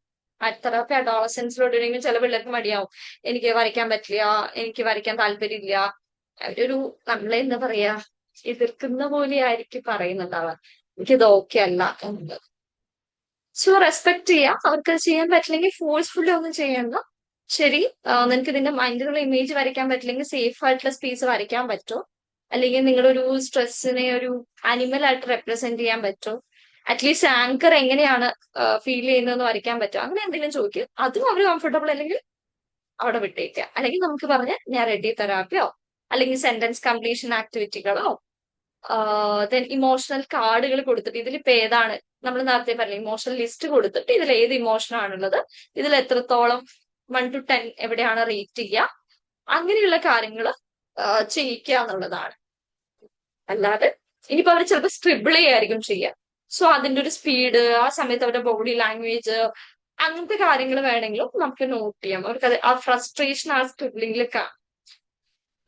ആർട്ട് തെറാപ്പി അഡോളസെൻസിലോട്ടില്ലെങ്കിൽ ചില പിള്ളേർക്ക് മടിയാവും, എനിക്ക് വരയ്ക്കാൻ പറ്റില്ല, എനിക്ക് വരയ്ക്കാൻ താല്പര്യമില്ല. അവരൊരു നമ്മളെ എന്താ പറയാ എതിർക്കുന്ന പോലെ ആയിരിക്കും പറയുന്നുണ്ടാവുക, എനിക്കിത് ഓക്കെ അല്ല എന്നുള്ളത്. സോ റെസ്പെക്ട് ചെയ്യാം. അവർക്ക് ചെയ്യാൻ പറ്റില്ലെങ്കിൽ ഫോഴ്സ്ഫുള്ളി ഒന്നും ചെയ്യണ്ട. ശരി, നിനക്ക് ഇതിന്റെ മൈൻഡിലുള്ള ഇമേജ് വരയ്ക്കാൻ പറ്റില്ലെങ്കിൽ സേഫ് ആയിട്ടുള്ള സ്പേസ് വരയ്ക്കാൻ പറ്റുമോ, അല്ലെങ്കിൽ നിങ്ങളുടെ ഒരു സ്ട്രെസ്സിനെ ഒരു ആനിമൽ ആയിട്ട് റെപ്രസെന്റ് ചെയ്യാൻ പറ്റുമോ, അറ്റ്ലീസ്റ്റ് ആങ്കർ എങ്ങനെയാണ് ഫീൽ ചെയ്യുന്നതെന്ന് വരയ്ക്കാൻ പറ്റുമോ, അങ്ങനെ എന്തെങ്കിലും ചോദിക്കുക. അതും അവർ കംഫർട്ടബിൾ അല്ലെങ്കിൽ അവിടെ വിട്ടേക്കുക. അല്ലെങ്കിൽ നമുക്ക് പറഞ്ഞ് ഞാൻ റെഡി തെറാപ്പിയോ അല്ലെങ്കിൽ സെന്റൻസ് കംപ്ലീഷൻ ആക്ടിവിറ്റികളോ ദെൻ ഇമോഷണൽ കാർഡുകൾ കൊടുത്തിട്ട് ഇതിലിപ്പോ ഏതാണ്, നമ്മൾ നേരത്തെ പറഞ്ഞ ഇമോഷണൽ ലിസ്റ്റ് കൊടുത്തിട്ട് ഇതിൽ ഏത് ഇമോഷൻ ആണുള്ളത്, ഇതിൽ എത്രത്തോളം 1 to 10 എവിടെയാണ് റേറ്റ് ചെയ്യുക, അങ്ങനെയുള്ള കാര്യങ്ങൾ ചെയ്യിക്കുക എന്നുള്ളതാണ്. അല്ലാതെ ഇനിയിപ്പോ അവർ ചിലപ്പോൾ സ്ക്രിബിൾ ചെയ്യായിരിക്കും ചെയ്യുക. സോ അതിന്റെ ഒരു സ്പീഡ്, ആ സമയത്ത് അവരുടെ ബോഡി ലാംഗ്വേജ്, അങ്ങനത്തെ കാര്യങ്ങൾ വേണമെങ്കിലും നമുക്ക് നോട്ട് ചെയ്യാം. അവർക്ക് ആ ഫ്രസ്ട്രേഷൻ ആ സ്ക്രിബിളിംഗിൽ കാണാം.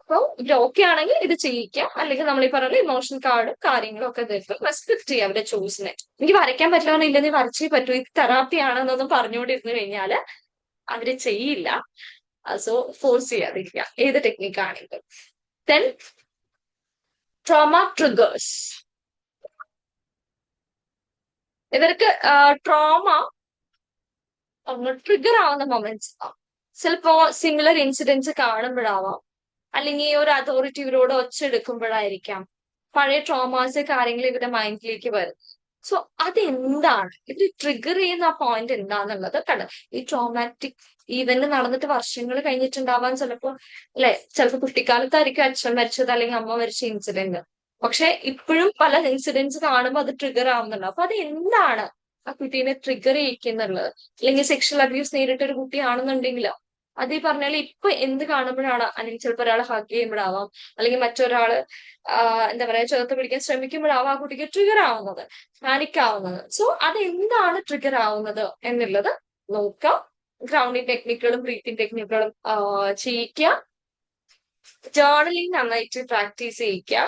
അപ്പോൾ ഇത് ഓക്കെ ആണെങ്കിൽ ഇത് ചെയ്യിക്കാം. അല്ലെങ്കിൽ നമ്മൾ ഈ പറഞ്ഞ ഇമോഷൻ കാർഡും കാര്യങ്ങളും ഒക്കെ തരും. റെസ്പെക്ട് ചെയ്യാം അവരുടെ ചോയ്സിനെ. എനിക്ക് വരയ്ക്കാൻ പറ്റുമോ ഇല്ല, നീ വരച്ചേ പറ്റൂ, ഇത് തെറാപ്പി ആണെന്നൊന്നും പറഞ്ഞുകൊണ്ടിരുന്നു കഴിഞ്ഞാല് അവര് ചെയ്യില്ല. സോ ഫോഴ്സ് ചെയ്യാതിരിക്കുക ഏത് ടെക്നിക്ക് ആണെങ്കിലും. Then trauma triggers. ഇവർക്ക് ട്രോമ ട്രിഗർ ആവുന്ന മൊമെന്റ്സ് ചിലപ്പോ സിമിലർ ഇൻസിഡൻസ് കാണുമ്പോഴാവാം, അല്ലെങ്കിൽ ഒരു അതോറിറ്റി ഇവരോട് ഒച്ചെടുക്കുമ്പോഴായിരിക്കാം പഴയ ട്രോമാസ് കാര്യങ്ങൾ ഇവരുടെ മൈൻഡിലേക്ക് വരും. സോ അതെന്താണ് ഇവര് ട്രിഗർ ചെയ്യുന്ന ആ പോയിന്റ് എന്താന്നുള്ളത് കണ്ട. ഈ ട്രോമാറ്റിക് ഈവന്റ് നടന്നിട്ട് വർഷങ്ങൾ കഴിഞ്ഞിട്ടുണ്ടാവാൻ ചിലപ്പോ അല്ലെ, ചിലപ്പോ കുട്ടിക്കാലത്തായിരിക്കും അച്ഛൻ മരിച്ചത് അല്ലെങ്കിൽ അമ്മ മരിച്ച ഇൻസിഡന്റ്. പക്ഷെ ഇപ്പോഴും പല ഇൻസിഡൻസ് കാണുമ്പോൾ അത് ട്രിഗർ ആവുന്നുണ്ട്. അപ്പൊ അത് എന്താണ് ആ കുട്ടീനെ ട്രിഗർ ചെയ്യിക്കുന്നുള്ളത്. അല്ലെങ്കിൽ സെക്ഷൽ അബ്യൂസ് നേരിട്ട ഒരു കുട്ടിയാണെന്നുണ്ടെങ്കിലോ അത് ഈ പറഞ്ഞാൽ ഇപ്പൊ എന്ത് കാണുമ്പോഴാണ്, അല്ലെങ്കിൽ ചിലപ്പോൾ ഒരാൾ ഹഗ് ചെയ്യുമ്പോഴാവാം, അല്ലെങ്കിൽ മറ്റൊരാള് എന്താ പറയാ ചേർത്ത് പിടിക്കാൻ ശ്രമിക്കുമ്പോഴാവാം ആ കുട്ടിക്ക് ട്രിഗർ ആവുന്നത്, പാനിക് ആവുന്നത്. സോ അത് എന്താണ് ട്രിഗർ ആവുന്നത് എന്നുള്ളത് നോക്കാം. ഗ്രൗണ്ടിങ് ടെക്നിക്കുകളും ബ്രീത്തിങ് ടെക്നിക്കുകളും ചെയ്യിക്കുക. ജേർണലിംഗ് നന്നായിട്ട് പ്രാക്ടീസ് ചെയ്യിക്കുക.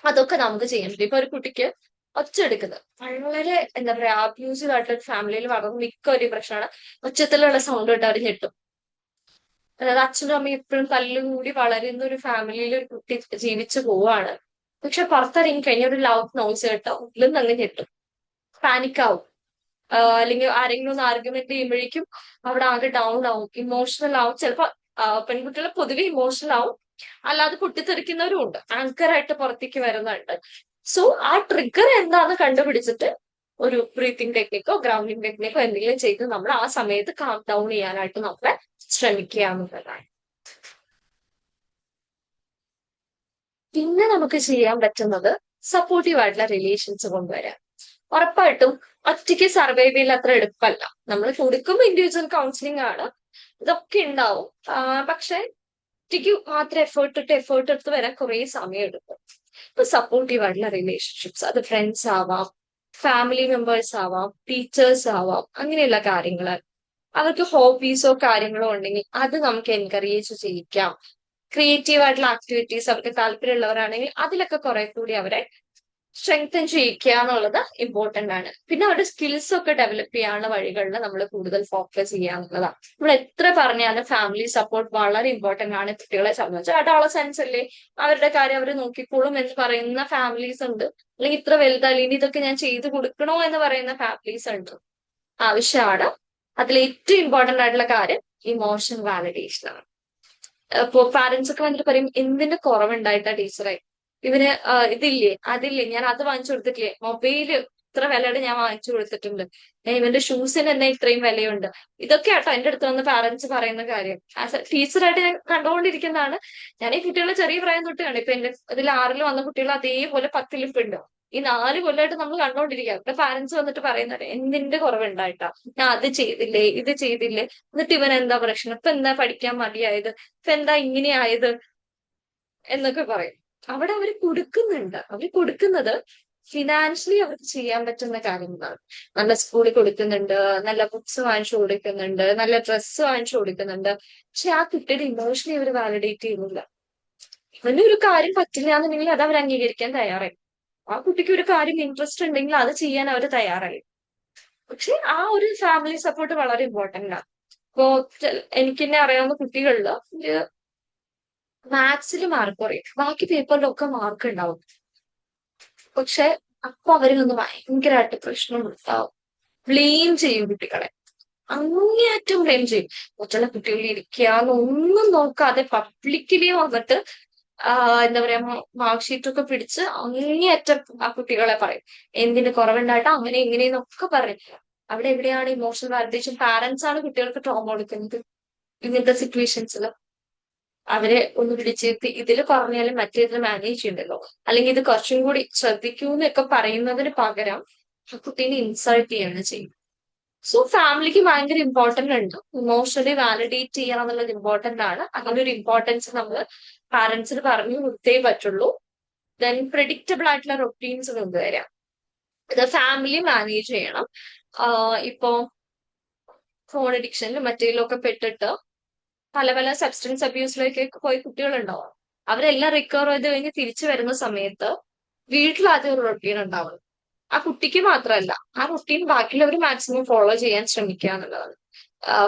അതൊക്കെ നമുക്ക് ചെയ്യാൻ പറ്റും. ഇപ്പൊ ഒരു കുട്ടിക്ക് ഒച്ചെടുക്കുന്നത് വളരെ എന്താ പറയാ അബ്യൂസീവ് ആയിട്ടുള്ള ഫാമിലിയിൽ വളർന്ന മിക്ക ഒരു പ്രശ്നമാണ് ഒച്ചത്തിലുള്ള സൗണ്ട് കേട്ട് അവർ ഞെട്ടും. അതായത് അച്ഛനും അമ്മയും എപ്പോഴും തല്ലുകൂടി വളരുന്ന ഒരു ഫാമിലിയിൽ ഒരു കുട്ടി ജീവിച്ചു പോവാണ്. പക്ഷെ പുറത്തിറങ്ങി കഴിഞ്ഞ ഒരു ലൗഡ് നോയ്സ് കേട്ടോ ഉള്ളിൽ നിന്ന് ഞെട്ടും, പാനിക്കാവും. അല്ലെങ്കിൽ ആരെങ്കിലും ഒന്ന് ആർഗ്യുമെന്റ് ചെയ്യുമ്പോഴേക്കും അവിടെ ആകെ ഡൗൺ ആവും, ഇമോഷണൽ ആവും. ചിലപ്പോ പെൺകുട്ടികൾ പൊതുവെ ഇമോഷണൽ ആവും, അല്ലാതെ പൊട്ടിത്തെറിക്കുന്നവരും ഉണ്ട്, ആങ്കറായിട്ട് പുറത്തേക്ക് വരുന്നുണ്ട്. സോ ആ ട്രിഗർ എന്താന്ന് കണ്ടുപിടിച്ചിട്ട് ഒരു ബ്രീത്തിങ് ടെക്നിക്കോ ഗ്രൗണ്ടിങ് ടെക്നിക്കോ എന്തെങ്കിലും ചെയ്ത് നമ്മൾ ആ സമയത്ത് കാം ഡൗൺ ചെയ്യാനായിട്ട് നമ്മളെ ശ്രമിക്കുക എന്നുള്ളതാണ്. പിന്നെ നമുക്ക് ചെയ്യാൻ പറ്റുന്നത് സപ്പോർട്ടീവ് ആയിട്ടുള്ള റിലേഷൻസ് കൊണ്ടുവരാം. ഉറപ്പായിട്ടും ഒറ്റയ്ക്ക് സർവൈവ് ചെയ്യൽ അത്ര എളുപ്പമല്ല. നമ്മൾ കൊടുക്കുമ്പോൾ ഇൻഡിവിജ്വൽ കൗൺസിലിംഗ് ആണ്, ഇതൊക്കെ ഉണ്ടാവും. പക്ഷെ ഒറ്റയ്ക്ക് മാത്രം എഫേർട്ട് എടുത്ത് വരാൻ കുറെ സമയം എടുക്കും. ഇപ്പൊ സപ്പോർട്ടീവ് ആയിട്ടുള്ള റിലേഷൻഷിപ്സ്, അത് ഫ്രണ്ട്സ് ആവാം, ഫാമിലി മെമ്പേഴ്സ് ആവാം, ടീച്ചേഴ്സ് ആവാം, അങ്ങനെയുള്ള കാര്യങ്ങൾ. അവർക്ക് ഹോബീസോ കാര്യങ്ങളോ ഉണ്ടെങ്കിൽ അത് നമുക്ക് എൻകറേജ് ചെയ്യിക്കാം. ക്രിയേറ്റീവ് ആയിട്ടുള്ള ആക്ടിവിറ്റീസ് അവർക്ക് താല്പര്യമുള്ളവരാണെങ്കിൽ അതിലൊക്കെ കുറെ കൂടി അവരെ സ്ട്രെങ്തൻ ചെയ്യിക്കുക എന്നുള്ളത് ഇമ്പോർട്ടന്റ് ആണ്. പിന്നെ അവരുടെ സ്കിൽസ് ഒക്കെ ഡെവലപ്പ് ചെയ്യാനുള്ള വഴികളിൽ നമ്മൾ കൂടുതൽ ഫോക്കസ് ചെയ്യുക എന്നുള്ളതാണ്. നമ്മൾ എത്ര പറഞ്ഞാലും ഫാമിലി സപ്പോർട്ട് വളരെ ഇമ്പോർട്ടന്റ് ആണ് കുട്ടികളെ സംബന്ധിച്ച്. അഡോളസെൻസ് അല്ലേ, അവരുടെ കാര്യം അവർ നോക്കിക്കോളും എന്ന് പറയുന്ന ഫാമിലീസ് ഉണ്ട്. അല്ലെങ്കിൽ ഇത്ര വലുതായി ഇനി ഇതൊക്കെ ഞാൻ ചെയ്തു കൊടുക്കണോ എന്ന് പറയുന്ന ഫാമിലീസ് ഉണ്ട്. ആവശ്യമാണ്. അതിൽ ഏറ്റവും ഇമ്പോർട്ടന്റ് ആയിട്ടുള്ള കാര്യം ഇമോഷൻ വാലിഡേഷൻ ആണ്. ഇപ്പോ പാരന്റ്സ് ഒക്കെ വന്നിട്ട് പറയും, എന്തിന്റെ കുറവുണ്ടായിട്ടാ ടീച്ചറെ ഇവന് ഇതില്ലേ അതില്ലേ, ഞാൻ അത് വാങ്ങിച്ചു കൊടുത്തിട്ടില്ലേ, മൊബൈല് ഇത്ര വിലയുടെ ഞാൻ വാങ്ങിച്ചു കൊടുത്തിട്ടുണ്ട്, ഇവന്റെ ഷൂസിന് തന്നെ ഇത്രയും വിലയുണ്ട്. ഇതൊക്കെ ആട്ടോ എന്റെ അടുത്ത് വന്ന് പാരന്റ്സ് പറയുന്ന കാര്യം. ആസ് എ ടീച്ചറായിട്ട് ഞാൻ കണ്ടുകൊണ്ടിരിക്കുന്നതാണ്. ഞാൻ ഈ കുട്ടികളെ ചെറിയ പ്രായം തൊട്ട് കണ്ടു. ഇപ്പൊ എന്റെ ഇതിൽ 6ൽ വന്ന കുട്ടികൾ അതേപോലെ 10ൽ ഇപ്പൊ ഉണ്ട്. ഈ 4 കൊല്ലമായിട്ട് നമ്മൾ കണ്ടോണ്ടിരിക്കുക. ഇവിടെ പാരന്റ്സ് വന്നിട്ട് പറയുന്നത് എന്തിന്റെ കുറവുണ്ടായിട്ടാ, ഞാൻ അത് ചെയ്തില്ലേ ഇത് ചെയ്തില്ലേ, എന്നിട്ട് ഇവൻ എന്താ പ്രശ്നം, ഇപ്പൊ എന്താ പഠിക്കാൻ മടിയായത്, ഇപ്പൊ എന്താ ഇങ്ങനെയായത് എന്നൊക്കെ പറയും. അവിടെ അവർ കൊടുക്കുന്നുണ്ട്. അവർ കൊടുക്കുന്നത് ഫിനാൻഷ്യലി അവർക്ക് ചെയ്യാൻ പറ്റുന്ന കാര്യങ്ങളാണ്. നല്ല സ്കൂളിൽ കൊടുക്കുന്നുണ്ട്, നല്ല ബുക്സ് വാങ്ങിച്ചു കൊടുക്കുന്നുണ്ട്, നല്ല ഡ്രസ്സ് വാങ്ങിച്ചു കൊടുക്കുന്നുണ്ട്. പക്ഷെ ആ കുട്ടിയുടെ ഇമോഷണലി അവർ വാലിഡേറ്റ് ചെയ്യുന്നില്ല. അവന് ഒരു കാര്യം പറ്റില്ല എന്നുണ്ടെങ്കിൽ അത് അവർ അംഗീകരിക്കാൻ തയ്യാറായി. ആ കുട്ടിക്ക് ഒരു കാര്യം ഇൻട്രസ്റ്റ് ഉണ്ടെങ്കിൽ അത് ചെയ്യാൻ അവർ തയ്യാറായി. പക്ഷെ ആ ഒരു ഫാമിലി സപ്പോർട്ട് വളരെ ഇമ്പോർട്ടന്റ് ആണ്. ഇപ്പോ എനിക്ക് തന്നെ അറിയാവുന്ന കുട്ടികളില് മാത്സിൽ മാർക്ക് കുറയും, ബാക്കി പേപ്പറിലൊക്കെ മാർക്ക് ഉണ്ടാവും. പക്ഷെ അപ്പൊ അവരിൽ നിന്ന് ഭയങ്കരമായിട്ട് പ്രശ്നം ഉണ്ടാവും. ബ്ലെയിം ചെയ്യും കുട്ടികളെ, അങ്ങേയറ്റം ബ്ലെയിം ചെയ്യും. മറ്റുള്ള കുട്ടികളിൽ ഇരിക്കാന്നൊന്നും നോക്കാതെ പബ്ലിക്കലി വന്നിട്ട് എന്താ പറയാ മാർക്ക് ഷീറ്റ് ഒക്കെ പിടിച്ച് അങ്ങേയറ്റം ആ കുട്ടികളെ പറയും, എന്തിന് കുറവുണ്ടായിട്ടാ അങ്ങനെ ഇങ്ങനെയെന്നൊക്കെ പറയും. അവിടെ എവിടെയാണ് ഇമോഷണൽ വാലിഡേഷൻ? പാരന്റ്സ് ആണ് കുട്ടികൾക്ക് ട്രോമ കൊടുക്കുന്നത് ഇങ്ങനത്തെ സിറ്റുവേഷൻസിൽ. അവരെ ഒന്ന് പിടിച്ചിരുത്തി ഇതിൽ പറഞ്ഞാലും മറ്റേതിൽ മാനേജ് ചെയ്യണ്ടല്ലോ, അല്ലെങ്കിൽ ഇത് കുറച്ചും കൂടി ശ്രദ്ധിക്കൂ എന്നൊക്കെ പറയുന്നതിന് പകരം ആ കുട്ടീനെ ഇൻസൾട്ട് ചെയ്യാണ് ചെയ്യും. സോ ഫാമിലിക്ക് ഭയങ്കര ഇമ്പോർട്ടന്റ് ഉണ്ട്. ഇമോഷണലി വാലിഡേറ്റ് ചെയ്യണം എന്നുള്ളത് ഇമ്പോർട്ടന്റ് ആണ്. അങ്ങനെ ഒരു ഇമ്പോർട്ടൻസ് നമ്മൾ പാരന്റ്സിന് പറഞ്ഞു കൊടുത്തേ പറ്റുള്ളൂ. ദെൻ പ്രെഡിക്റ്റബിൾ ആയിട്ടുള്ള റൊട്ടീൻസ് കൊണ്ടുവരാം. ഇത് ഫാമിലി മാനേജ് ചെയ്യണം. ഇപ്പോ ഫോൺ അഡിക്ഷനിലും മറ്റേതിലൊക്കെ പെട്ടിട്ട് പല പല സബ്സ്റ്റൻസ് അബ്യൂസിലേക്ക് പോയി കുട്ടികളുണ്ടാവും. അവരെല്ലാം റിക്കവർ ചെയ്ത് കഴിഞ്ഞ് തിരിച്ചു വരുന്ന സമയത്ത് വീട്ടിൽ ആദ്യം ഒരു റൊട്ടീൻ ഉണ്ടാവും. ആ കുട്ടിക്ക് മാത്രമല്ല, ആ റൊട്ടീൻ ബാക്കിയുള്ളവർ മാക്സിമം ഫോളോ ചെയ്യാൻ ശ്രമിക്കുക എന്നുള്ളതാണ്.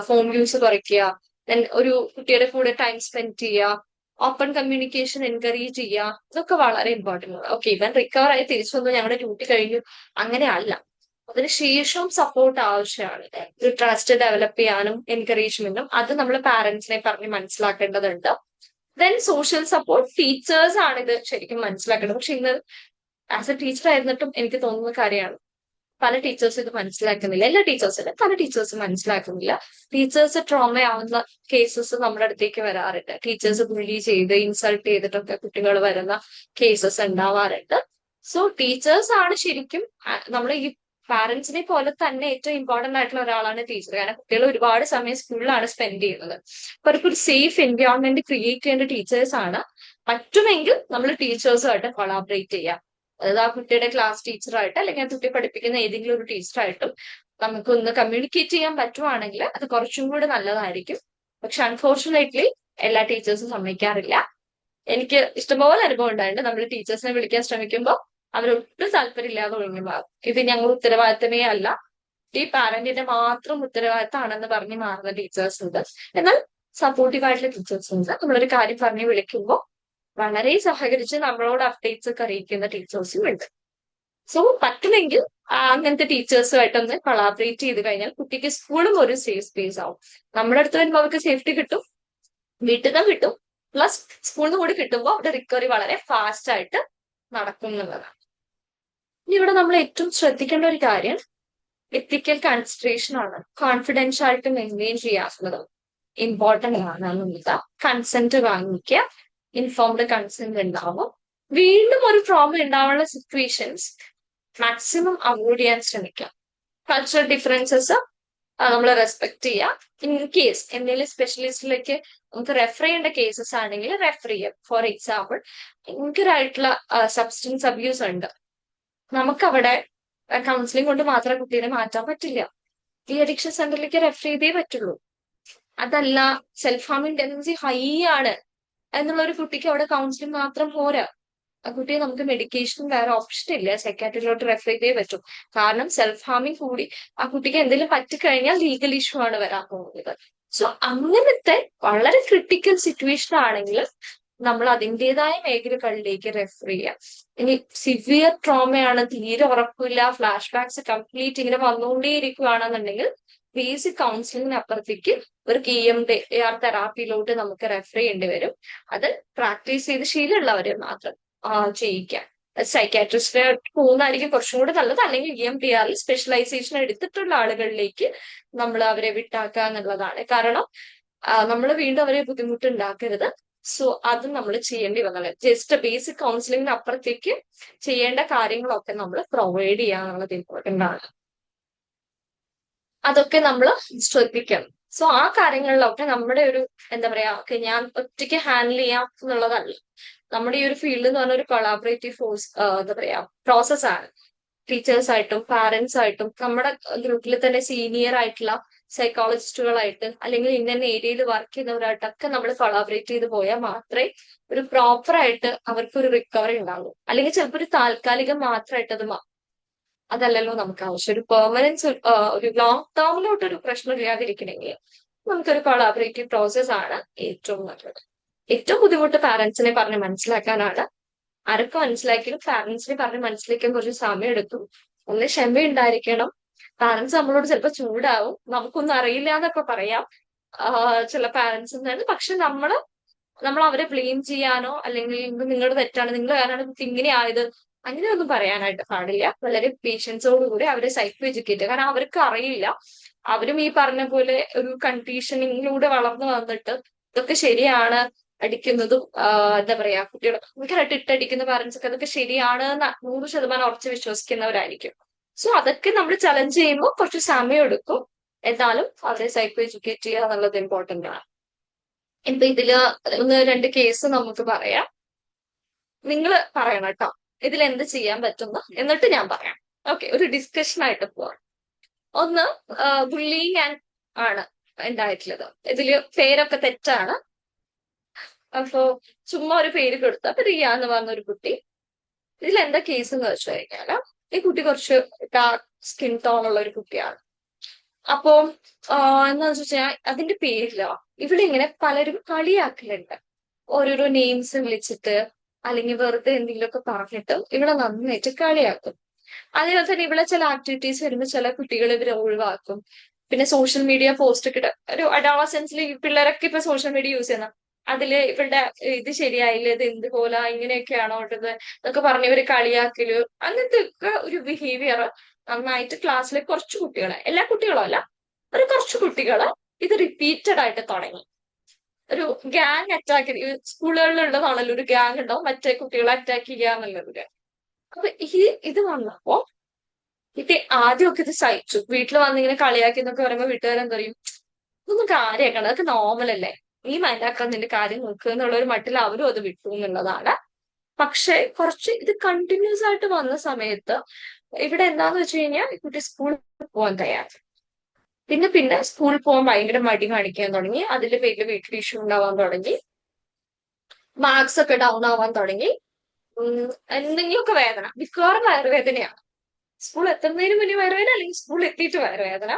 ഫോൺ യൂസ് കുറയ്ക്കുക, ദെൻ ഒരു കുട്ടിയുടെ കൂടെ ടൈം സ്പെൻഡ് ചെയ്യുക, ഓപ്പൺ കമ്മ്യൂണിക്കേഷൻ എൻകറേജ് ചെയ്യുക, ഇതൊക്കെ വളരെ ഇമ്പോർട്ടൻ്റ് ആണ്. ഓക്കെ, ഇവൻ റിക്കവർ ആയി തിരിച്ചു വന്നു, ഞങ്ങളുടെ ഡ്യൂട്ടി കഴിഞ്ഞു, അങ്ങനെയല്ല. അതിനുശേഷവും സപ്പോർട്ട് ആവശ്യമാണ്. ഒരു ട്രസ്റ്റ് ഡെവലപ്പ് ചെയ്യാനും എൻകറേജ്മെന്റും അത് നമ്മൾ പാരന്റ്സിനെ പറഞ്ഞ് മനസ്സിലാക്കേണ്ടതുണ്ട്. ദെൻ സോഷ്യൽ സപ്പോർട്ട്, ടീച്ചേഴ്സ് ആണ് ഇത് ശരിക്കും മനസ്സിലാക്കേണ്ടത്. പക്ഷെ ഇന്ന് ആസ് എ ടീച്ചർ ആയിരുന്നിട്ടും എനിക്ക് തോന്നുന്ന കാര്യമാണ്, പല ടീച്ചേഴ്സും ഇത് മനസ്സിലാക്കുന്നില്ല. എല്ലാ ടീച്ചേഴ്സിനും പല ടീച്ചേഴ്സും മനസ്സിലാക്കുന്നില്ല. ടീച്ചേഴ്സ് ട്രോമ ആവുന്ന കേസസ് നമ്മുടെ അടുത്തേക്ക് വരാറുണ്ട്. ടീച്ചേഴ്സ് ബുള്ളി ചെയ്ത് ഇൻസൾട്ട് ചെയ്തിട്ടൊക്കെ കുട്ടികൾ വരുന്ന കേസസ് ഉണ്ടാവാറുണ്ട്. സോ ടീച്ചേഴ്സ് ആണ് ശരിക്കും നമ്മൾ ഈ പാരന്റ്സിനെ പോലെ തന്നെ ഏറ്റവും ഇമ്പോർട്ടന്റ് ആയിട്ടുള്ള ഒരാളാണ് ടീച്ചർ. കാരണം കുട്ടികൾ ഒരുപാട് സമയം സ്കൂളിലാണ് സ്പെൻഡ് ചെയ്യുന്നത്. അപ്പൊ അവർക്ക് ഒരു സേഫ് എൻവയോൺമെന്റ് ക്രിയേറ്റ് ചെയ്യേണ്ട ടീച്ചേഴ്സ് ആണ്. പറ്റുമെങ്കിൽ നമ്മൾ ടീച്ചേഴ്സുമായിട്ട് കൊളാബറേറ്റ് ചെയ്യാം. അതായത് ആ കുട്ടിയുടെ ക്ലാസ് ടീച്ചറായിട്ട് അല്ലെങ്കിൽ ആ കുട്ടിയെ പഠിപ്പിക്കുന്ന ഏതെങ്കിലും ഒരു ടീച്ചറായിട്ടും നമുക്കൊന്ന് കമ്മ്യൂണിക്കേറ്റ് ചെയ്യാൻ പറ്റുവാണെങ്കിൽ അത് കുറച്ചും കൂടി നല്ലതായിരിക്കും. പക്ഷെ അൺഫോർച്ചുനേറ്റ്ലി എല്ലാ ടീച്ചേഴ്സും സമ്മതിക്കാറില്ല. എനിക്ക് ഇഷ്ടംപോലെ അനുഭവം ഉണ്ടായിട്ടുണ്ട്. നമ്മൾ ടീച്ചേഴ്സിനെ വിളിക്കാൻ ശ്രമിക്കുമ്പോൾ അവരൊട്ടും താല്പര്യമില്ലാതെ ഒഴിഞ്ഞു മാറും. ഇത് ഞങ്ങൾ ഉത്തരവാദിത്തമേ അല്ല, ഈ പാരന്റിന്റെ മാത്രം ഉത്തരവാദിത്തമാണെന്ന് പറഞ്ഞ് മാറുന്ന ടീച്ചേഴ്സ് ഉണ്ട്. എന്നാൽ സപ്പോർട്ടീവ് ആയിട്ടുള്ള ടീച്ചേഴ്സ് ഉണ്ട്. നമ്മളൊരു കാര്യം പറഞ്ഞ് വിളിക്കുമ്പോൾ വളരെ സഹകരിച്ച് നമ്മളോട് അപ്ഡേറ്റ്സ് ഒക്കെ അറിയിക്കുന്ന ടീച്ചേഴ്സും ഉണ്ട്. സോ പറ്റുമെങ്കിൽ അങ്ങനത്തെ ടീച്ചേഴ്സുമായിട്ടൊന്ന് കൊളാബറേറ്റ് ചെയ്ത് കഴിഞ്ഞാൽ കുട്ടിക്ക് സ്കൂളും ഒരു സേഫ് സ്പേസ് ആവും. നമ്മുടെ അടുത്ത് വരുമ്പോൾ അവർക്ക് സേഫ്റ്റി കിട്ടും, വീട്ടിൽ നിന്ന് കിട്ടും, പ്ലസ് സ്കൂളിൽ നിന്ന് കൂടി കിട്ടുമ്പോൾ അവിടെ റിക്കവറി വളരെ ഫാസ്റ്റ് ആയിട്ട് നടക്കും എന്നുള്ളതാണ്. ഇനി ഇവിടെ നമ്മൾ ഏറ്റവും ശ്രദ്ധിക്കേണ്ട ഒരു കാര്യം എത്തിക്കൽ കൺസിഡറേഷൻ ആണ്. കോൺഫിഡൻഷ്യാലിറ്റി മെയിൻറ്റെയിൻ ചെയ്യാറുള്ളത് ഇമ്പോർട്ടന്റ് ആണ്. കൺസെന്റ് വാങ്ങിക്കുക, ഇൻഫോംഡ് കൺസെന്റ് ഉണ്ടാവും. വീണ്ടും ഒരു ട്രോമ ഉണ്ടാവാനുള്ള സിറ്റുവേഷൻസ് മാക്സിമം അവോയ്ഡ് ചെയ്യാൻ ശ്രമിക്കാം. കൾച്ചറൽ ഡിഫറൻസസ് നമ്മൾ റെസ്പെക്ട് ചെയ്യുക. ഇൻ കേസ് എന്തെങ്കിലും സ്പെഷ്യലിസ്റ്റിലേക്ക് നമുക്ക് റെഫർ ചെയ്യേണ്ട കേസസ് ആണെങ്കിൽ റെഫർ ചെയ്യാം. ഫോർ എക്സാമ്പിൾ, ഭയങ്കരമായിട്ടുള്ള സബ്സ്റ്റൻസ് അബ്യൂസ് ഉണ്ട്, നമുക്കവിടെ കൗൺസിലിംഗ് കൊണ്ട് മാത്രം കുട്ടീനെ മാറ്റാൻ പറ്റില്ല. ഈ അഡിക്ഷൻ സെന്ററിലേക്ക് റെഫർ ചെയ്തേ പറ്റുള്ളൂ. അതല്ല, സെൽഫ് ഹാമിംഗ് ടെൻഡൻസി ഹൈ ആണ് എന്നുള്ള ഒരു കുട്ടിക്ക് അവിടെ കൗൺസിലിംഗ് മാത്രം പോരാ. ആ കുട്ടിയെ നമുക്ക് മെഡിക്കേഷനും വേറെ ഓപ്ഷൻ ഇല്ല, സൈക്കാട്രിയിലോട്ട് റെഫർ ചെയ്തേ പറ്റും. കാരണം സെൽഫ് ഹാമിംഗ് കൂടി ആ കുട്ടിക്ക് എന്തെങ്കിലും പറ്റിക്കഴിഞ്ഞാൽ ലീഗൽ ഇഷ്യൂ ആണ് വരാൻ പോകുന്നത്. സോ അങ്ങനത്തെ വളരെ ക്രിട്ടിക്കൽ സിറ്റുവേഷൻ ആണെങ്കിൽ നമ്മൾ അതിൻ്റെതായ മേഖലകളിലേക്ക് റെഫർ ചെയ്യാം. ഇനി സിവിയർ ട്രോമയാണ്, തീരെ ഉറപ്പില്ല, ഫ്ലാഷ് ബാക്സ് കംപ്ലീറ്റ് ഇങ്ങനെ വന്നുകൊണ്ടേയിരിക്കുകയാണെന്നുണ്ടെങ്കിൽ ബേസിക് കൗൺസിലിംഗിന് അപ്പുറത്തേക്ക് ഒരു EMDR തെറാപ്പിയിലോട്ട് നമുക്ക് റെഫർ ചെയ്യേണ്ടി വരും. അത് പ്രാക്ടീസ് ചെയ്ത് ശീലമുള്ളവരെ മാത്രം ചെയ്യിക്കാം. സൈക്കാട്രിസ്റ്റിനെ പോകുന്നതായിരിക്കും കുറച്ചും കൂടെ നല്ലത്. അല്ലെങ്കിൽ EMDR സ്പെഷ്യലൈസേഷൻ എടുത്തിട്ടുള്ള ആളുകളിലേക്ക് നമ്മൾ അവരെ വിട്ടാക്കുക എന്നുള്ളതാണ്. കാരണം നമ്മൾ വീണ്ടും അവരെ ബുദ്ധിമുട്ടുണ്ടാക്കരുത്. സോ അത് നമ്മൾ ചെയ്യേണ്ടി വന്നത് ജസ്റ്റ് ബേസിക് കൗൺസിലിംഗിന് അപ്പുറത്തേക്ക് ചെയ്യേണ്ട കാര്യങ്ങളൊക്കെ നമ്മൾ പ്രൊവൈഡ് ചെയ്യുക എന്നുള്ളത് ഇമ്പോർട്ടന്റ് ആണ്. അതൊക്കെ നമ്മൾ ശ്രദ്ധിക്കണം. സോ ആ കാര്യങ്ങളിലൊക്കെ നമ്മുടെ ഒരു എന്താ പറയാ, ഞാൻ ഒറ്റയ്ക്ക് ഹാൻഡിൽ ചെയ്യാം എന്നുള്ളതല്ല. നമ്മുടെ ഈ ഒരു ഫീൽഡ് എന്ന് പറഞ്ഞ ഒരു കൊളാബറേറ്റീവ് എന്താ പറയാ പ്രോസസ്സാണ്. ടീച്ചേഴ്സ് ആയിട്ടും പാരന്റ്സ് ആയിട്ടും നമ്മുടെ ഗ്രൂപ്പിൽ തന്നെ സീനിയർ ആയിട്ടുള്ള സൈക്കോളജിസ്റ്റുകളായിട്ട് അല്ലെങ്കിൽ ഇന്ന ഏരിയയിൽ വർക്ക് ചെയ്യുന്നവരായിട്ടൊക്കെ നമ്മൾ കൊളാബറേറ്റ് ചെയ്ത് പോയാൽ മാത്രമേ ഒരു പ്രോപ്പർ ആയിട്ട് അവർക്ക് ഒരു റിക്കവറി ഉണ്ടാകൂ. അല്ലെങ്കിൽ ചിലപ്പോൾ ഒരു താൽക്കാലികം മാത്രമായിട്ട് അതല്ലല്ലോ നമുക്ക് ആവശ്യം. ഒരു പെർമനൻസ്, ഒരു ലോങ് ടേമിലോട്ട് ഒരു പ്രശ്നം ഇല്ലാതിരിക്കണമെങ്കിൽ നമുക്കൊരു കൊളാബറേറ്റീവ് പ്രോസസ് ആണ് ഏറ്റവും നല്ലത്. ഏറ്റവും ബുദ്ധിമുട്ട് പാരന്റ്സിനെ പറഞ്ഞ് മനസ്സിലാക്കാനാണ്. ആരൊക്കെ മനസ്സിലാക്കിയാലും പാരന്റ്സിനെ പറഞ്ഞ് മനസ്സിലാക്കാൻ കുറച്ച് സമയം എടുക്കും. ഒന്ന് ക്ഷമയുണ്ടായിരിക്കണം. പാരന്റ്സ് നമ്മളോട് ചിലപ്പോൾ ചൂടാവും, നമുക്കൊന്നും അറിയില്ല എന്നൊക്കെ പറയാം ചില പാരന്റ്സ് എന്നാണ്. പക്ഷെ നമ്മൾ അവരെ ബ്ലെയിം ചെയ്യാനോ അല്ലെങ്കിൽ ഇത് നിങ്ങളുടെ തെറ്റാണ്, നിങ്ങൾ കാരണമാണ് കുട്ടി ഇങ്ങനെ ആയത്, അങ്ങനെയൊന്നും പറയാനായിട്ട് പാടില്ല. വളരെ പേഷ്യൻസോടുകൂടി അവരെ സൈക്കോ എഡ്യൂക്കേറ്റ്, കാരണം അവർക്ക് അറിയില്ല. അവരും ഈ പറഞ്ഞ പോലെ ഒരു കണ്ടീഷനിങ്ങിലൂടെ വളർന്നു വന്നിട്ട് ഇതൊക്കെ ശരിയാണ്, അടിക്കുന്നതും എന്താ പറയാ കുട്ടികളെ ഭയങ്കരമായിട്ട് ഇട്ടടിക്കുന്ന പാരന്റ്സ് ഒക്കെ അതൊക്കെ ശരിയാണ് എന്ന് 100% ഉറച്ച് വിശ്വസിക്കുന്നവരായിരിക്കും. സോ അതൊക്കെ നമ്മൾ ചലഞ്ച് ചെയ്യുമ്പോൾ കുറച്ച് സമയം എടുക്കും. എന്നാലും അവരെ സൈക്കോ എഡ്യൂക്കേറ്റ് ചെയ്യുക എന്നുള്ളത് ഇമ്പോർട്ടന്റ് ആണ്. ഇപ്പൊ ഇതില് 1-2 കേസ് നമുക്ക് പറയാം. നിങ്ങൾ പറയണം കേട്ടോ ഇതിൽ എന്ത് ചെയ്യാൻ പറ്റുന്ന, എന്നിട്ട് ഞാൻ പറയാം. ഓക്കെ, ഒരു ഡിസ്കഷൻ ആയിട്ട് പോവാം. ഒന്ന്, ബുള്ളിങ് ആണ് ഉണ്ടായിട്ടുള്ളത്. ഇതില് പേരൊക്കെ തെറ്റാണ്. അപ്പോ ചുമ്മാ ഒരു പേര് കൊടുത്ത, അപ്പൊ റിയ എന്ന് പറഞ്ഞ ഒരു കുട്ടി. ഇതിൽ എന്താ കേസ് എന്ന് വെച്ച് കഴിഞ്ഞാല് ഈ കുട്ടി കുറച്ച് ഡാർക്ക് സ്കിൻ ടോൺ ഉള്ള ഒരു കുട്ടിയാണ്. അപ്പോ എന്താന്ന് വെച്ച് കഴിഞ്ഞാൽ അതിന്റെ പേരിലോ ഇവിടെ ഇങ്ങനെ പലരും കളിയാക്കലുണ്ട്. ഓരോരോ നെയിംസ് വിളിച്ചിട്ട് അല്ലെങ്കിൽ വെറുതെ എന്തെങ്കിലുമൊക്കെ പറഞ്ഞിട്ട് ഇവിടെ നന്നായിട്ട് കളിയാക്കും. അതേപോലെ തന്നെ ഇവിടെ ചില ആക്ടിവിറ്റീസ് വരുമ്പോൾ ചില കുട്ടികൾ ഇവരെ ഒഴിവാക്കും. പിന്നെ സോഷ്യൽ മീഡിയ പോസ്റ്റ് ഒക്കെ ഒരു അഡോളസെൻസിൽ പിള്ളേരൊക്കെ ഇപ്പൊ സോഷ്യൽ മീഡിയ യൂസ് ചെയ്യുന്ന അതില് ഇവരുടെ ഇത് ശരിയായില്ല, ഇത് എന്തുപോലെ ഇങ്ങനെയൊക്കെയാണോ ഉള്ളത് എന്നൊക്കെ പറഞ്ഞ് ഇവര് കളിയാക്കല്, അങ്ങനത്തെ ഒക്കെ ഒരു ബിഹേവിയർ നന്നായിട്ട് ക്ലാസ്സിലെ കുറച്ച് കുട്ടികളെ, എല്ലാ കുട്ടികളും അല്ല, ഒരു കുറച്ച് കുട്ടികള് ഇത് റിപ്പീറ്റഡ് ആയിട്ട് തുടങ്ങി. ഒരു ഗ്യാങ് അറ്റാക്ക്, സ്കൂളുകളിൽ ഉള്ളതാണല്ലോ, ഒരു ഗ്യാങ് ഉണ്ടാവും മറ്റേ കുട്ടികളെ അറ്റാക്ക് ചെയ്യുക എന്നുള്ളത്. അപ്പൊ ഇത് വന്നപ്പോ ഇത് ആദ്യമൊക്കെ ഇത് സഹിച്ചു. വീട്ടിൽ വന്നിങ്ങനെ കളിയാക്കി എന്നൊക്കെ പറയുമ്പോൾ വീട്ടുകാരെന്താ പറയും, ഇതൊന്നും കാര്യമാക്കണം, അതൊക്കെ നോർമൽ അല്ലേ, നീ മൈൻഡാക്കാൻ നിന്റെ കാര്യം നോക്കുക എന്നുള്ള ഒരു മട്ടിൽ അവരും അത് വിട്ടു എന്നുള്ളതാണ്. പക്ഷെ കുറച്ച് ഇത് കണ്ടിന്യൂസ് ആയിട്ട് വന്ന സമയത്ത് ഇവിടെ എന്താന്ന് വെച്ച് കഴിഞ്ഞാൽ ഈ കുട്ടി സ്കൂളിൽ പോകാൻ തയ്യാറ്. പിന്നെ സ്കൂളിൽ പോകാൻ ഭയങ്കര മടി കാണിക്കാൻ തുടങ്ങി. അതിന്റെ പേരിൽ വീട്ടിൽ ഇഷ്യൂ ഉണ്ടാവാൻ തുടങ്ങി. മാർക്സ് ഒക്കെ ഡൗൺ ആവാൻ തുടങ്ങി. എന്തെങ്കിലുമൊക്കെ വേദന, മിക്കവാറും വയറുവേദനയാണ്. സ്കൂൾ എത്തുന്നതിന് മുന്നേ വയറുവേദന, അല്ലെങ്കിൽ സ്കൂളിൽ എത്തിയിട്ട് വയറുവേദന.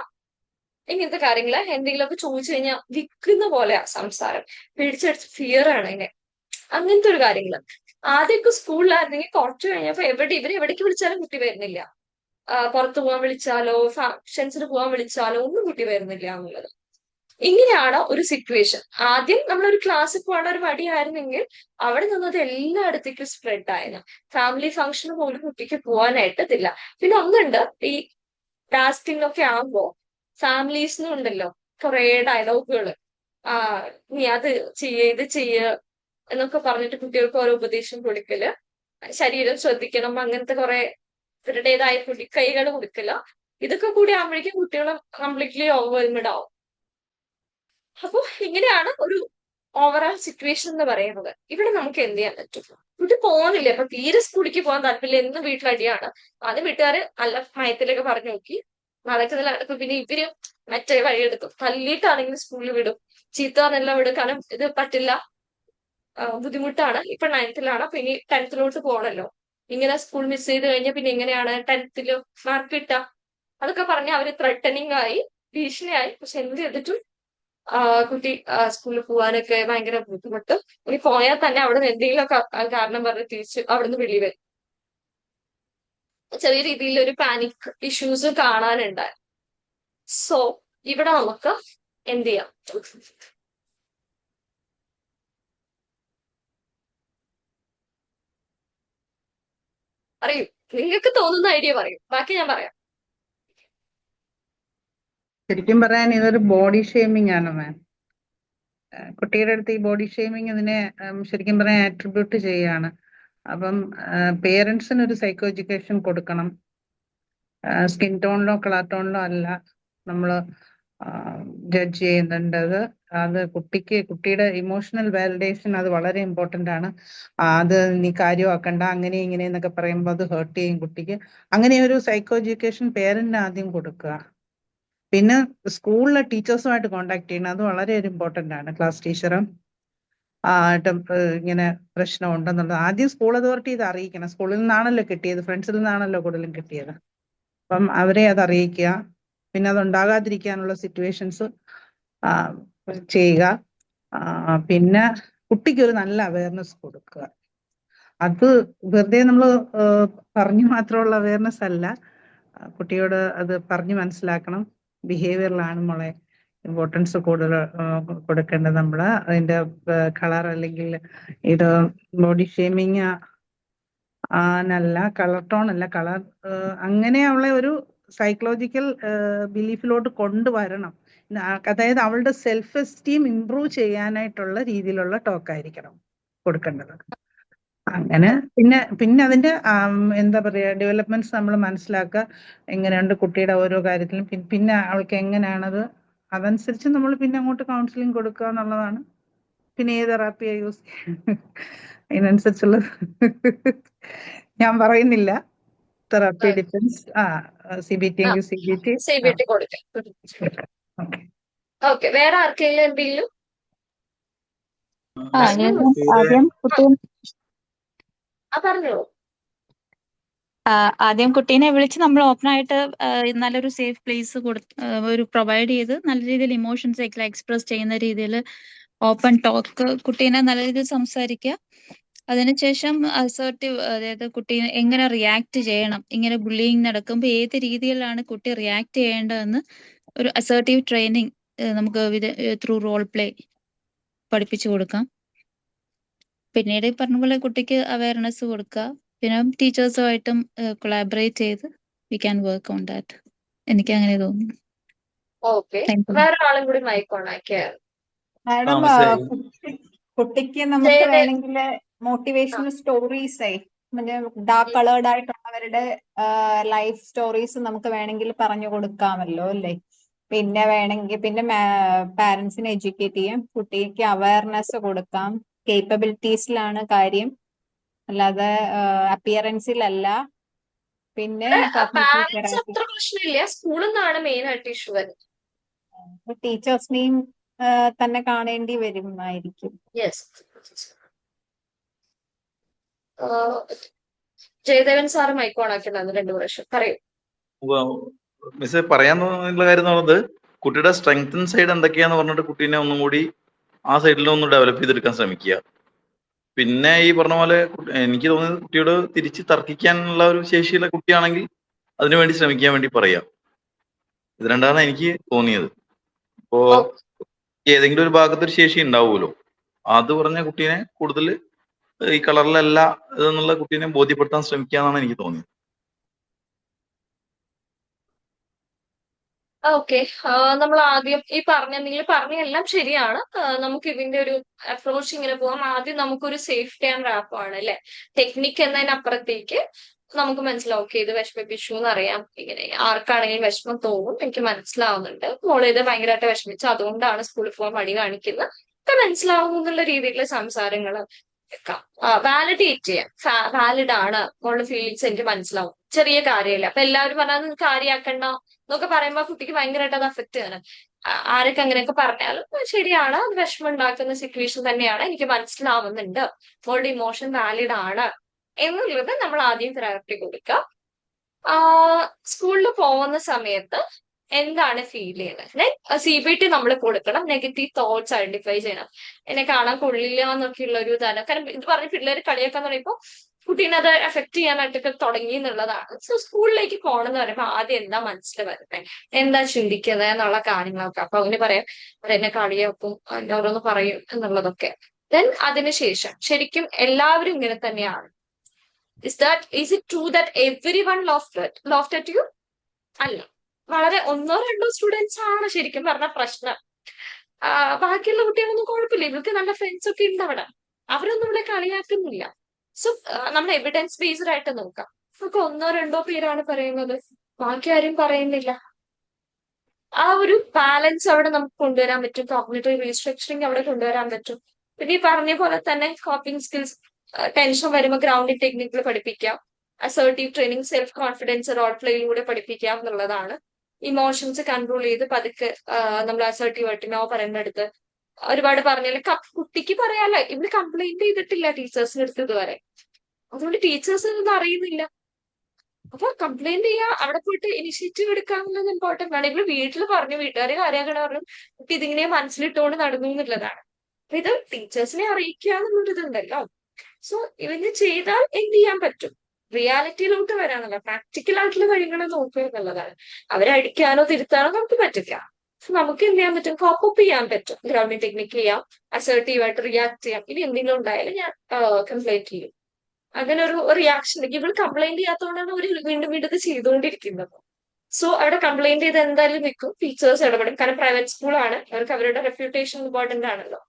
ഇങ്ങനത്തെ കാര്യങ്ങള് എന്തെങ്കിലുമൊക്കെ ചോദിച്ചു കഴിഞ്ഞാൽ വിൽക്കുന്ന പോലെയാ സംസാരം, പിടിച്ചടിച്ച് ഫിയർ ആണ് അതിനെ. അങ്ങനത്തെ ഒരു കാര്യങ്ങള് ആദ്യമൊക്കെ സ്കൂളിലായിരുന്നെങ്കിൽ കുറച്ച് കഴിഞ്ഞപ്പോ എവിടേക്ക് വിളിച്ചാലും കുട്ടി വരുന്നില്ല. പുറത്തു പോകാൻ വിളിച്ചാലോ ഫംഗ്ഷൻസിന് പോകാൻ വിളിച്ചാലോ ഒന്നും കുട്ടി വരുന്നില്ല എന്നുള്ളത്. ഇങ്ങനെയാണ് ഒരു സിറ്റുവേഷൻ. ആദ്യം നമ്മളൊരു ക്ലാസ്സിൽ പോകാൻ ഒരു മടിയായിരുന്നെങ്കിൽ അവിടെ നിന്നത് എല്ലായിടത്തേക്കും സ്പ്രെഡ് ആയിരുന്നു. ഫാമിലി ഫംഗ്ഷന് പോലും കുട്ടിക്ക് പോകാനായിട്ടതില്ല. പിന്നെ ഒന്നുണ്ട്, ഈ ടാസ്കിംഗ് ഒക്കെ ആകുമ്പോ ഫാമിലീസിനും ഉണ്ടല്ലോ കുറെ ഡയലോഗുകള്, നീ അത് ഇത് എന്നൊക്കെ പറഞ്ഞിട്ട് കുട്ടികൾക്ക് ഓരോ ഉപദേശം കൊടുക്കല്, ശരീരം ശ്രദ്ധിക്കണം, അങ്ങനത്തെ കുറെ ഇവരുടേതായ കൈകൾ കൊടുക്കല. ഇതൊക്കെ കൂടി ആകുമ്പോഴേക്കും കുട്ടികൾ കംപ്ലീറ്റ്ലി ഓവർവെൽമിഡ് ആവും. അപ്പൊ ഇങ്ങനെയാണ് ഒരു ഓവറോൾ സിറ്റുവേഷൻ എന്ന് പറയുന്നത്. ഇവിടെ നമുക്ക് എന്ത് ചെയ്യാൻ പറ്റും? കുട്ടി പോകുന്നില്ല, അപ്പൊ തീരെ സ്കൂളിലേക്ക് പോകാൻ താല്പര്യമില്ല, എന്നും വീട്ടിലടിയാണ്. ആദ്യം വീട്ടുകാര് നല്ല ഭയത്തിലൊക്കെ പറഞ്ഞു നോക്കി, നടക്കുന്നില്ല. അപ്പൊ പിന്നെ ഇവര് മറ്റേ വഴിയെടുക്കും, തല്ലിയിട്ടാണെങ്കിൽ സ്കൂളിൽ വിടും, ചീത്ത പറഞ്ഞെല്ലാം വിടും. കാരണം ഇത് പറ്റില്ല, ബുദ്ധിമുട്ടാണ്. ഇപ്പൊ 9th-ലാണ്, അപ്പൊ ഇനി 10th-ലോട്ട് പോകണല്ലോ. ഇങ്ങനെ സ്കൂൾ മിസ് ചെയ്ത് കഴിഞ്ഞാൽ പിന്നെ എങ്ങനെയാണ് 10th-ല് മാർക്ക് കിട്ടുക? അതൊക്കെ പറഞ്ഞ് അവര് ത്രെട്ടനിങ് ആയി, ഭീഷണിയായി. പക്ഷെ എന്ത് ചെയ്തിട്ടും കുട്ടി സ്കൂളിൽ പോകാനൊക്കെ ഭയങ്കര ബുദ്ധിമുട്ട്. ഇനി പോയാൽ തന്നെ അവിടെ നിന്ന് എന്തെങ്കിലുമൊക്കെ കാരണം പറഞ്ഞ് തിരിച്ച് അവിടുന്ന് വെളി വരും. ചെറിയ രീതിയിൽ ഒരു പാനിക് ഇഷ്യൂസ് കാണാനുണ്ടായി. സോ ഇവിടെ നമുക്ക് എന്ത് ചെയ്യാം? അറിയൂ, നിങ്ങൾക്ക് തോന്നുന്ന ഐഡിയ പറയൂ, ബാക്കി ഞാൻ പറയാം. ശരിക്കും പറയാൻ ഇതൊരു ബോഡി ഷേമിംഗ് ആണ് മാം. കുട്ടിയുടെ അടുത്ത് ഈ ബോഡി ഷേമിംഗ് ഇതിനെ ശരിക്കും പറയാൻ ആട്രിബ്യൂട്ട് ചെയ്യാണ്. അപ്പം പേരൻസിന് ഒരു സൈക്കോ എഡ്യൂക്കേഷൻ കൊടുക്കണം. സ്കിൻ ടോണിലോ കളർ ടോണിലോ അല്ല നമ്മൾ ജഡ്ജ് ചെയ്യുന്നുണ്ടത്. അത് കുട്ടിയുടെ ഇമോഷണൽ വാലിഡേഷൻ അത് വളരെ ഇമ്പോർട്ടൻ്റ് ആണ്. അത് നീ കാര്യമാക്കണ്ട, അങ്ങനെ ഇങ്ങനെ എന്നൊക്കെ പറയുമ്പോൾ അത് ഹേർട്ട് ചെയ്യും കുട്ടിക്ക്. അങ്ങനെ ഒരു സൈക്കോ എഡ്യൂക്കേഷൻ പേരന്റിന് ആദ്യം കൊടുക്കുക. പിന്നെ സ്കൂളിലെ ടീച്ചേഴ്സുമായിട്ട് കോണ്ടാക്ട് ചെയ്യണം, അത് വളരെ ഒരു ഇമ്പോർട്ടൻ്റ് ആണ്. ക്ലാസ് ടീച്ചറും ആയിട്ടും ഇങ്ങനെ പ്രശ്നം ഉണ്ടെന്നുള്ളത് ആദ്യം സ്കൂൾ അതോറിറ്റി ഇത് അറിയിക്കണം. സ്കൂളിൽ നിന്നാണല്ലോ കിട്ടിയത്, ഫ്രണ്ട്സിൽ നിന്നാണല്ലോ കൂടുതലും കിട്ടിയത്. അപ്പം അവരെ അത് അറിയിക്കുക. പിന്നെ അത് ഉണ്ടാകാതിരിക്കാനുള്ള സിറ്റുവേഷൻസ് ചെയ്യുക. പിന്നെ കുട്ടിക്ക് ഒരു നല്ല അവയർനെസ് കൊടുക്കുക. അത് വെറുതെ നമ്മൾ പറഞ്ഞു മാത്രമുള്ള അവയർനെസ് അല്ല, കുട്ടിയോട് അത് പറഞ്ഞു മനസ്സിലാക്കണം. ബിഹേവിയറിലാണ് മോളെ ഇമ്പോർട്ടൻസ് കൂടുതൽ കൊടുക്കേണ്ടത്. നമ്മൾ അതിന്റെ കളർ അല്ലെങ്കിൽ ഇത് ബോഡി ഷേമിങ് ആനല്ല, കളർ ടോൺ അല്ല, കളർ അങ്ങനെ അവളെ ഒരു സൈക്കോളജിക്കൽ ബിലീഫിലോട്ട് കൊണ്ടുവരണം. അതായത് അവളുടെ സെൽഫ് എസ്റ്റീം ഇംപ്രൂവ് ചെയ്യാനായിട്ടുള്ള രീതിയിലുള്ള ടോക്കായിരിക്കണം കൊടുക്കേണ്ടത്. അങ്ങനെ പിന്നെ അതിന്റെ എന്താ പറയാ ഡെവലപ്മെന്റ്സ് നമ്മൾ മനസ്സിലാക്കുക, എങ്ങനെയുണ്ട് കുട്ടിയുടെ ഓരോ കാര്യത്തിലും. പിന്നെ അവൾക്ക് എങ്ങനെയാണത്, അതനുസരിച്ച് നമ്മൾ പിന്നെ അങ്ങോട്ട് കൗൺസിലിംഗ് കൊടുക്കുക എന്നുള്ളതാണ്. പിന്നെ ഏത് തെറാപ്പിയാ യൂസ് ഇതിനനുസരിച്ചുള്ള ഞാൻ പറയുന്നില്ല. തെറാപ്പി ഡിഫൻസ് CBT എങ്കിൽ CBT. CBT കൊടുക്കാം. ഓക്കെ, വേറെ ആർക്കെങ്കിലും എന്തെങ്കിലും? ആദ്യം കുട്ടി പറഞ്ഞോളൂ. ആദ്യം കുട്ടീനെ വിളിച്ച് നമ്മൾ ഓപ്പൺ ആയിട്ട് നല്ലൊരു സേഫ് പ്ലേസ് ഒരു പ്രൊവൈഡ് ചെയ്ത് നല്ല രീതിയിൽ ഇമോഷൻസ് ഒക്കെ എക്സ്പ്രസ് ചെയ്യുന്ന രീതിയിൽ ഓപ്പൺ ടോക്ക് കുട്ടീനെ നല്ല രീതിയിൽ സംസാരിക്കുക. അതിനുശേഷം അസേർട്ടീവ്, അതായത് കുട്ടി എങ്ങനെ റിയാക്ട് ചെയ്യണം, ഇങ്ങനെ ബുള്ളിങ് നടക്കുമ്പോൾ ഏത് രീതിയിലാണ് കുട്ടി റിയാക്ട് ചെയ്യേണ്ടതെന്ന് ഒരു അസേർട്ടീവ് ട്രെയിനിങ് നമുക്ക് ത്രൂ റോൾ പ്ലേ പഠിപ്പിച്ചു കൊടുക്കാം. പിന്നീട് ഈ പറഞ്ഞ പോലെ കുട്ടിക്ക് അവയർനെസ് കൊടുക്കുക. പിന്നെ ടീച്ചേഴ്സുമായിട്ടും കൊളാബറേറ്റ് ചെയ്ത് we can work on that. എനിക്ക് അങ്ങനെ തോന്നുന്നു. ഓക്കെ, വേറെ ആളും കൂടി മൈക്ക് ഓൺ ആക്കിയാൽ. മാഡം, കുട്ടിക്ക് നമുക്ക് വേണമെങ്കിൽ മോട്ടിവേഷണൽ സ്റ്റോറീസ് ഡാർക്ക് കളേർഡ് ആയിട്ടുള്ളവരുടെ ലൈഫ് സ്റ്റോറീസ് നമുക്ക് വേണമെങ്കിൽ പറഞ്ഞു കൊടുക്കാമല്ലോ അല്ലേ? പിന്നെ വേണമെങ്കിൽ പിന്നെ പാരന്റ്സിനെ എഡ്യൂക്കേറ്റ് ചെയ്യാം, കുട്ടിക്ക് അവയർനെസ് കൊടുക്കാം. കേപ്പബിലിറ്റീസിലാണ് കാര്യം, അല്ലാതെ അപ്പിയറൻസിലല്ല. പിന്നെ പാരന്റ്സ് അത്ര പ്രശ്നമില്ല, സ്കൂളിൽ നിന്നാണ് മെയിൻ ആയിട്ട് ഇഷ്യൂ വരുന്നത്. ടീച്ചേഴ്സിനെയും തന്നെ കാണേണ്ടി വരുമായിരിക്കും. Yes. Jayadevan sir mike on ആക്കിയിട്ടുണ്ടായിരുന്നു 2 പ്രാവശ്യം. പറയൂ. മിസ് പറയാന്നുള്ള കാര്യം എന്ന് പറയുന്നത്, കുട്ടിയുടെ സ്ട്രെങ്തൻ സൈഡ് എന്തൊക്കെയാന്ന് പറഞ്ഞിട്ട് കുട്ടീനെ ഒന്നും കൂടി ആ സൈഡിലൊന്ന് ഡെവലപ്പ് ചെയ്തെടുക്കാൻ ശ്രമിക്കുക. പിന്നെ ഈ പറഞ്ഞ പോലെ എനിക്ക് തോന്നുന്നത് കുട്ടിയോട് തിരിച്ച് തർക്കിക്കാനുള്ള ഒരു ശേഷിയുള്ള കുട്ടിയാണെങ്കിൽ അതിനുവേണ്ടി ശ്രമിക്കാൻ വേണ്ടി പറയാം. ഇത് രണ്ടാണ് എനിക്ക് തോന്നിയത്. ഇപ്പോ ഏതെങ്കിലും ഒരു ഭാഗത്തൊരു ശേഷി ഉണ്ടാവുമല്ലോ, അത് പറഞ്ഞ കുട്ടീനെ കൂടുതൽ ഈ കളറിലല്ല ഇതെന്നുള്ള കുട്ടീനെ ബോധ്യപ്പെടുത്താൻ ശ്രമിക്കാന്നാണ് എനിക്ക് തോന്നിയത്. ഓക്കെ, നമ്മൾ ആദ്യം ഈ നിങ്ങൾ പറഞ്ഞ എല്ലാം ശരിയാണ്. നമുക്ക് ഇതിന്റെ ഒരു അപ്രോച്ച് ഇങ്ങനെ പോകാം. ആദ്യം നമുക്കൊരു സേഫ്റ്റി ആൻഡ് റാപ്പ് ആണ് അല്ലെ ടെക്നിക്ക് എന്നതിനപ്പുറത്തേക്ക് നമുക്ക് മനസ്സിലാവും ഓക്കെ ഇത് വിഷമിപ്പിച്ചു എന്നറിയാം. ഇങ്ങനെ ആർക്കാണെങ്കിലും വിഷമം തോന്നും, എനിക്ക് മനസ്സിലാവുന്നുണ്ട്, മോള് ഇത് ഭയങ്കരമായിട്ട് വിഷമിച്ചു അതുകൊണ്ടാണ് സ്കൂളിൽ പോകാൻ മടി കാണിക്കുന്നത് ഒക്കെ മനസ്സിലാവുന്നു എന്നുള്ള രീതിയിലുള്ള സംസാരങ്ങൾ വെക്കാം. വാലിഡേറ്റ് ചെയ്യാം, വാലിഡ് ആണ് മോളുടെ ഫീലിങ്സ് എനിക്ക് മനസ്സിലാവും, ചെറിയ കാര്യമില്ല. അപ്പൊ എല്ലാവരും പറഞ്ഞാൽ നിങ്ങൾക്ക് കാര്യമാക്കണ്ട എന്നൊക്കെ പറയുമ്പോൾ കുട്ടിക്ക് ഭയങ്കരമായിട്ട് അത് അഫക്ട് ചെയ്യണം. ആരൊക്കെ അങ്ങനെയൊക്കെ പറഞ്ഞാലും ശരിയാണ്, അത് വിഷമം ഉണ്ടാക്കുന്ന സിറ്റുവേഷൻ തന്നെയാണ്, എനിക്ക് മനസ്സിലാവുന്നുണ്ട്, മോളുടെ ഇമോഷൻ വാലിഡ് ആണ് എന്നുള്ളത് നമ്മൾ ആദ്യം പ്രയോറിറ്റി കൊടുക്കുക. സ്കൂളിൽ പോകുന്ന സമയത്ത് എന്താണ് ഫീൽ ചെയ്യുന്നത്, CBT നമ്മൾ കൊടുക്കണം. നെഗറ്റീവ് തോട്ട്സ് ഐഡന്റിഫൈ ചെയ്യണം. എന്നെ കാണാൻ കൊള്ളില്ല എന്നൊക്കെയുള്ള ഒരു ഇതാണ്. കാരണം ഇത് പറഞ്ഞ് പിള്ളേർ കളിയാക്കാൻ പറയുമ്പോൾ കുട്ടീനെ അത് എഫക്ട് ചെയ്യാനായിട്ടൊക്കെ തുടങ്ങി എന്നുള്ളതാണ്. സോ സ്കൂളിലേക്ക് പോകണം എന്ന് പറയുമ്പോൾ ആദ്യം എന്താ മനസ്സിൽ വരുന്നത്, എന്താ ചിന്തിക്കുന്നത് എന്നുള്ള കാര്യങ്ങളൊക്കെ. അപ്പൊ അവന് പറയാം അവരെന്നെ കളിയാക്കും, എന്നെ ഓരോന്ന് പറയും എന്നുള്ളതൊക്കെ. ദെൻ അതിനുശേഷം ശരിക്കും എല്ലാവരും ഇങ്ങനെ തന്നെയാണ്. is it true that everyone laughed at you? അല്ല, വളരെ ഒന്നോ രണ്ടോ സ്റ്റുഡൻസ് ആണ് ശരിക്കും പറഞ്ഞ പ്രശ്നം. ബാക്കിയുള്ള കുട്ടികളൊന്നും കുഴപ്പമില്ല, ഇവർക്ക് നല്ല ഫ്രണ്ട്സ് ഒക്കെ ഉണ്ട് അവിടെ, അവരൊന്നും ഇവിടെ കളിയാക്കുന്നില്ല. സോ നമ്മൾ എവിഡൻസ് ബേസ്ഡ് ആയിട്ട് നോക്കാം. നമുക്ക് ഒന്നോ രണ്ടോ പേരാണ് പറയുന്നത്, ബാക്കി ആരും പറയുന്നില്ല. ആ ഒരു ബാലൻസ് അവിടെ നമുക്ക് കൊണ്ടുവരാൻ പറ്റും, കോഗ്നിറ്റീവ് റീസ്ട്രക്ചറിങ് അവിടെ കൊണ്ടുവരാൻ പറ്റും. പിന്നെ ഈ പറഞ്ഞ പോലെ തന്നെ കോപ്പിംഗ് സ്കിൽസ്, ടെൻഷൻ വരുമ്പോൾ ഗ്രൗണ്ടിങ് ടെക്നിക്കിൽ പഠിപ്പിക്കാം, assertive training, self confidence role പ്ലേയിലൂടെ പഠിപ്പിക്കാം എന്നുള്ളതാണ്. ഇമോഷൻസ് കൺട്രോൾ ചെയ്ത് പതുക്കെ നമ്മൾ അസേർട്ടീവ് ആയിട്ട് നോ പറയുന്നിടത്ത് ഒരുപാട് പറഞ്ഞാൽ കുട്ടിക്ക് പറയാല്ല, ഇവിടെ കംപ്ലൈന്റ് ചെയ്തിട്ടില്ല ടീച്ചേഴ്സിന്റെ അടുത്ത് ഇതുവരെ, അതുകൊണ്ട് ടീച്ചേഴ്സ് ഇതൊന്നും അറിയുന്നില്ല. അപ്പൊ കംപ്ലൈന്റ് ചെയ്യാ, അവിടെ പോയിട്ട് ഇനിഷ്യേറ്റീവ് എടുക്കാന്നുള്ളത് ഇമ്പോർട്ടന്റ് ആണ്. ഇവിടെ വീട്ടിൽ പറഞ്ഞു, വീട്ടുകാരെ കാര്യമാക്കണ പറഞ്ഞു, കുട്ടി ഇതിങ്ങനെ മനസ്സിലിട്ടുകൊണ്ട് നടന്നു എന്നുള്ളതാണ്. അപ്പൊ ഇത് ടീച്ചേഴ്സിനെ അറിയിക്കുക എന്നുള്ളൊരു ഇതുണ്ടല്ലോ. സോ ഇവന് ചെയ്താൽ എന്ത് ചെയ്യാൻ പറ്റും, റിയാലിറ്റിയിലോട്ട് വരാനല്ല, പ്രാക്ടിക്കൽ ആയിട്ടുള്ള വഴികളെ നോക്കുക എന്നുള്ളതാണ്. അവരെ അടിക്കാനോ തിരുത്താനോ നമുക്ക് പറ്റില്ല. സോ നമുക്ക് എന്ത് ചെയ്യാൻ പറ്റും, കോപ്പപ്പ് ചെയ്യാൻ പറ്റും, ഗ്രൗണ്ടിങ് ടെക്നിക്ക് ചെയ്യാം, അസേർട്ടീവ് ആയിട്ട് റിയാക്ട് ചെയ്യാം. ഇനി എന്തെങ്കിലും ഉണ്ടായാലും ഞാൻ കംപ്ലൈന്റ് ചെയ്യും. അങ്ങനെ ഒരു റിയാക്ഷൻ, ഇവൾ കംപ്ലൈന്റ് ചെയ്യാത്തതുകൊണ്ടാണ് അവർ വീണ്ടും വീണ്ടും ഇത് ചെയ്തുകൊണ്ടിരിക്കുന്നത്. സോ അവിടെ കംപ്ലൈന്റ് ചെയ്ത് എന്തായാലും നിൽക്കും, ടീച്ചേഴ്സ് ഇടപെടും. കാരണം പ്രൈവറ്റ് സ്കൂളാണ്, അവർക്ക് അവരുടെ റെപ്യൂട്ടേഷൻ ഇമ്പോർട്ടന്റ് ആണല്ലോ.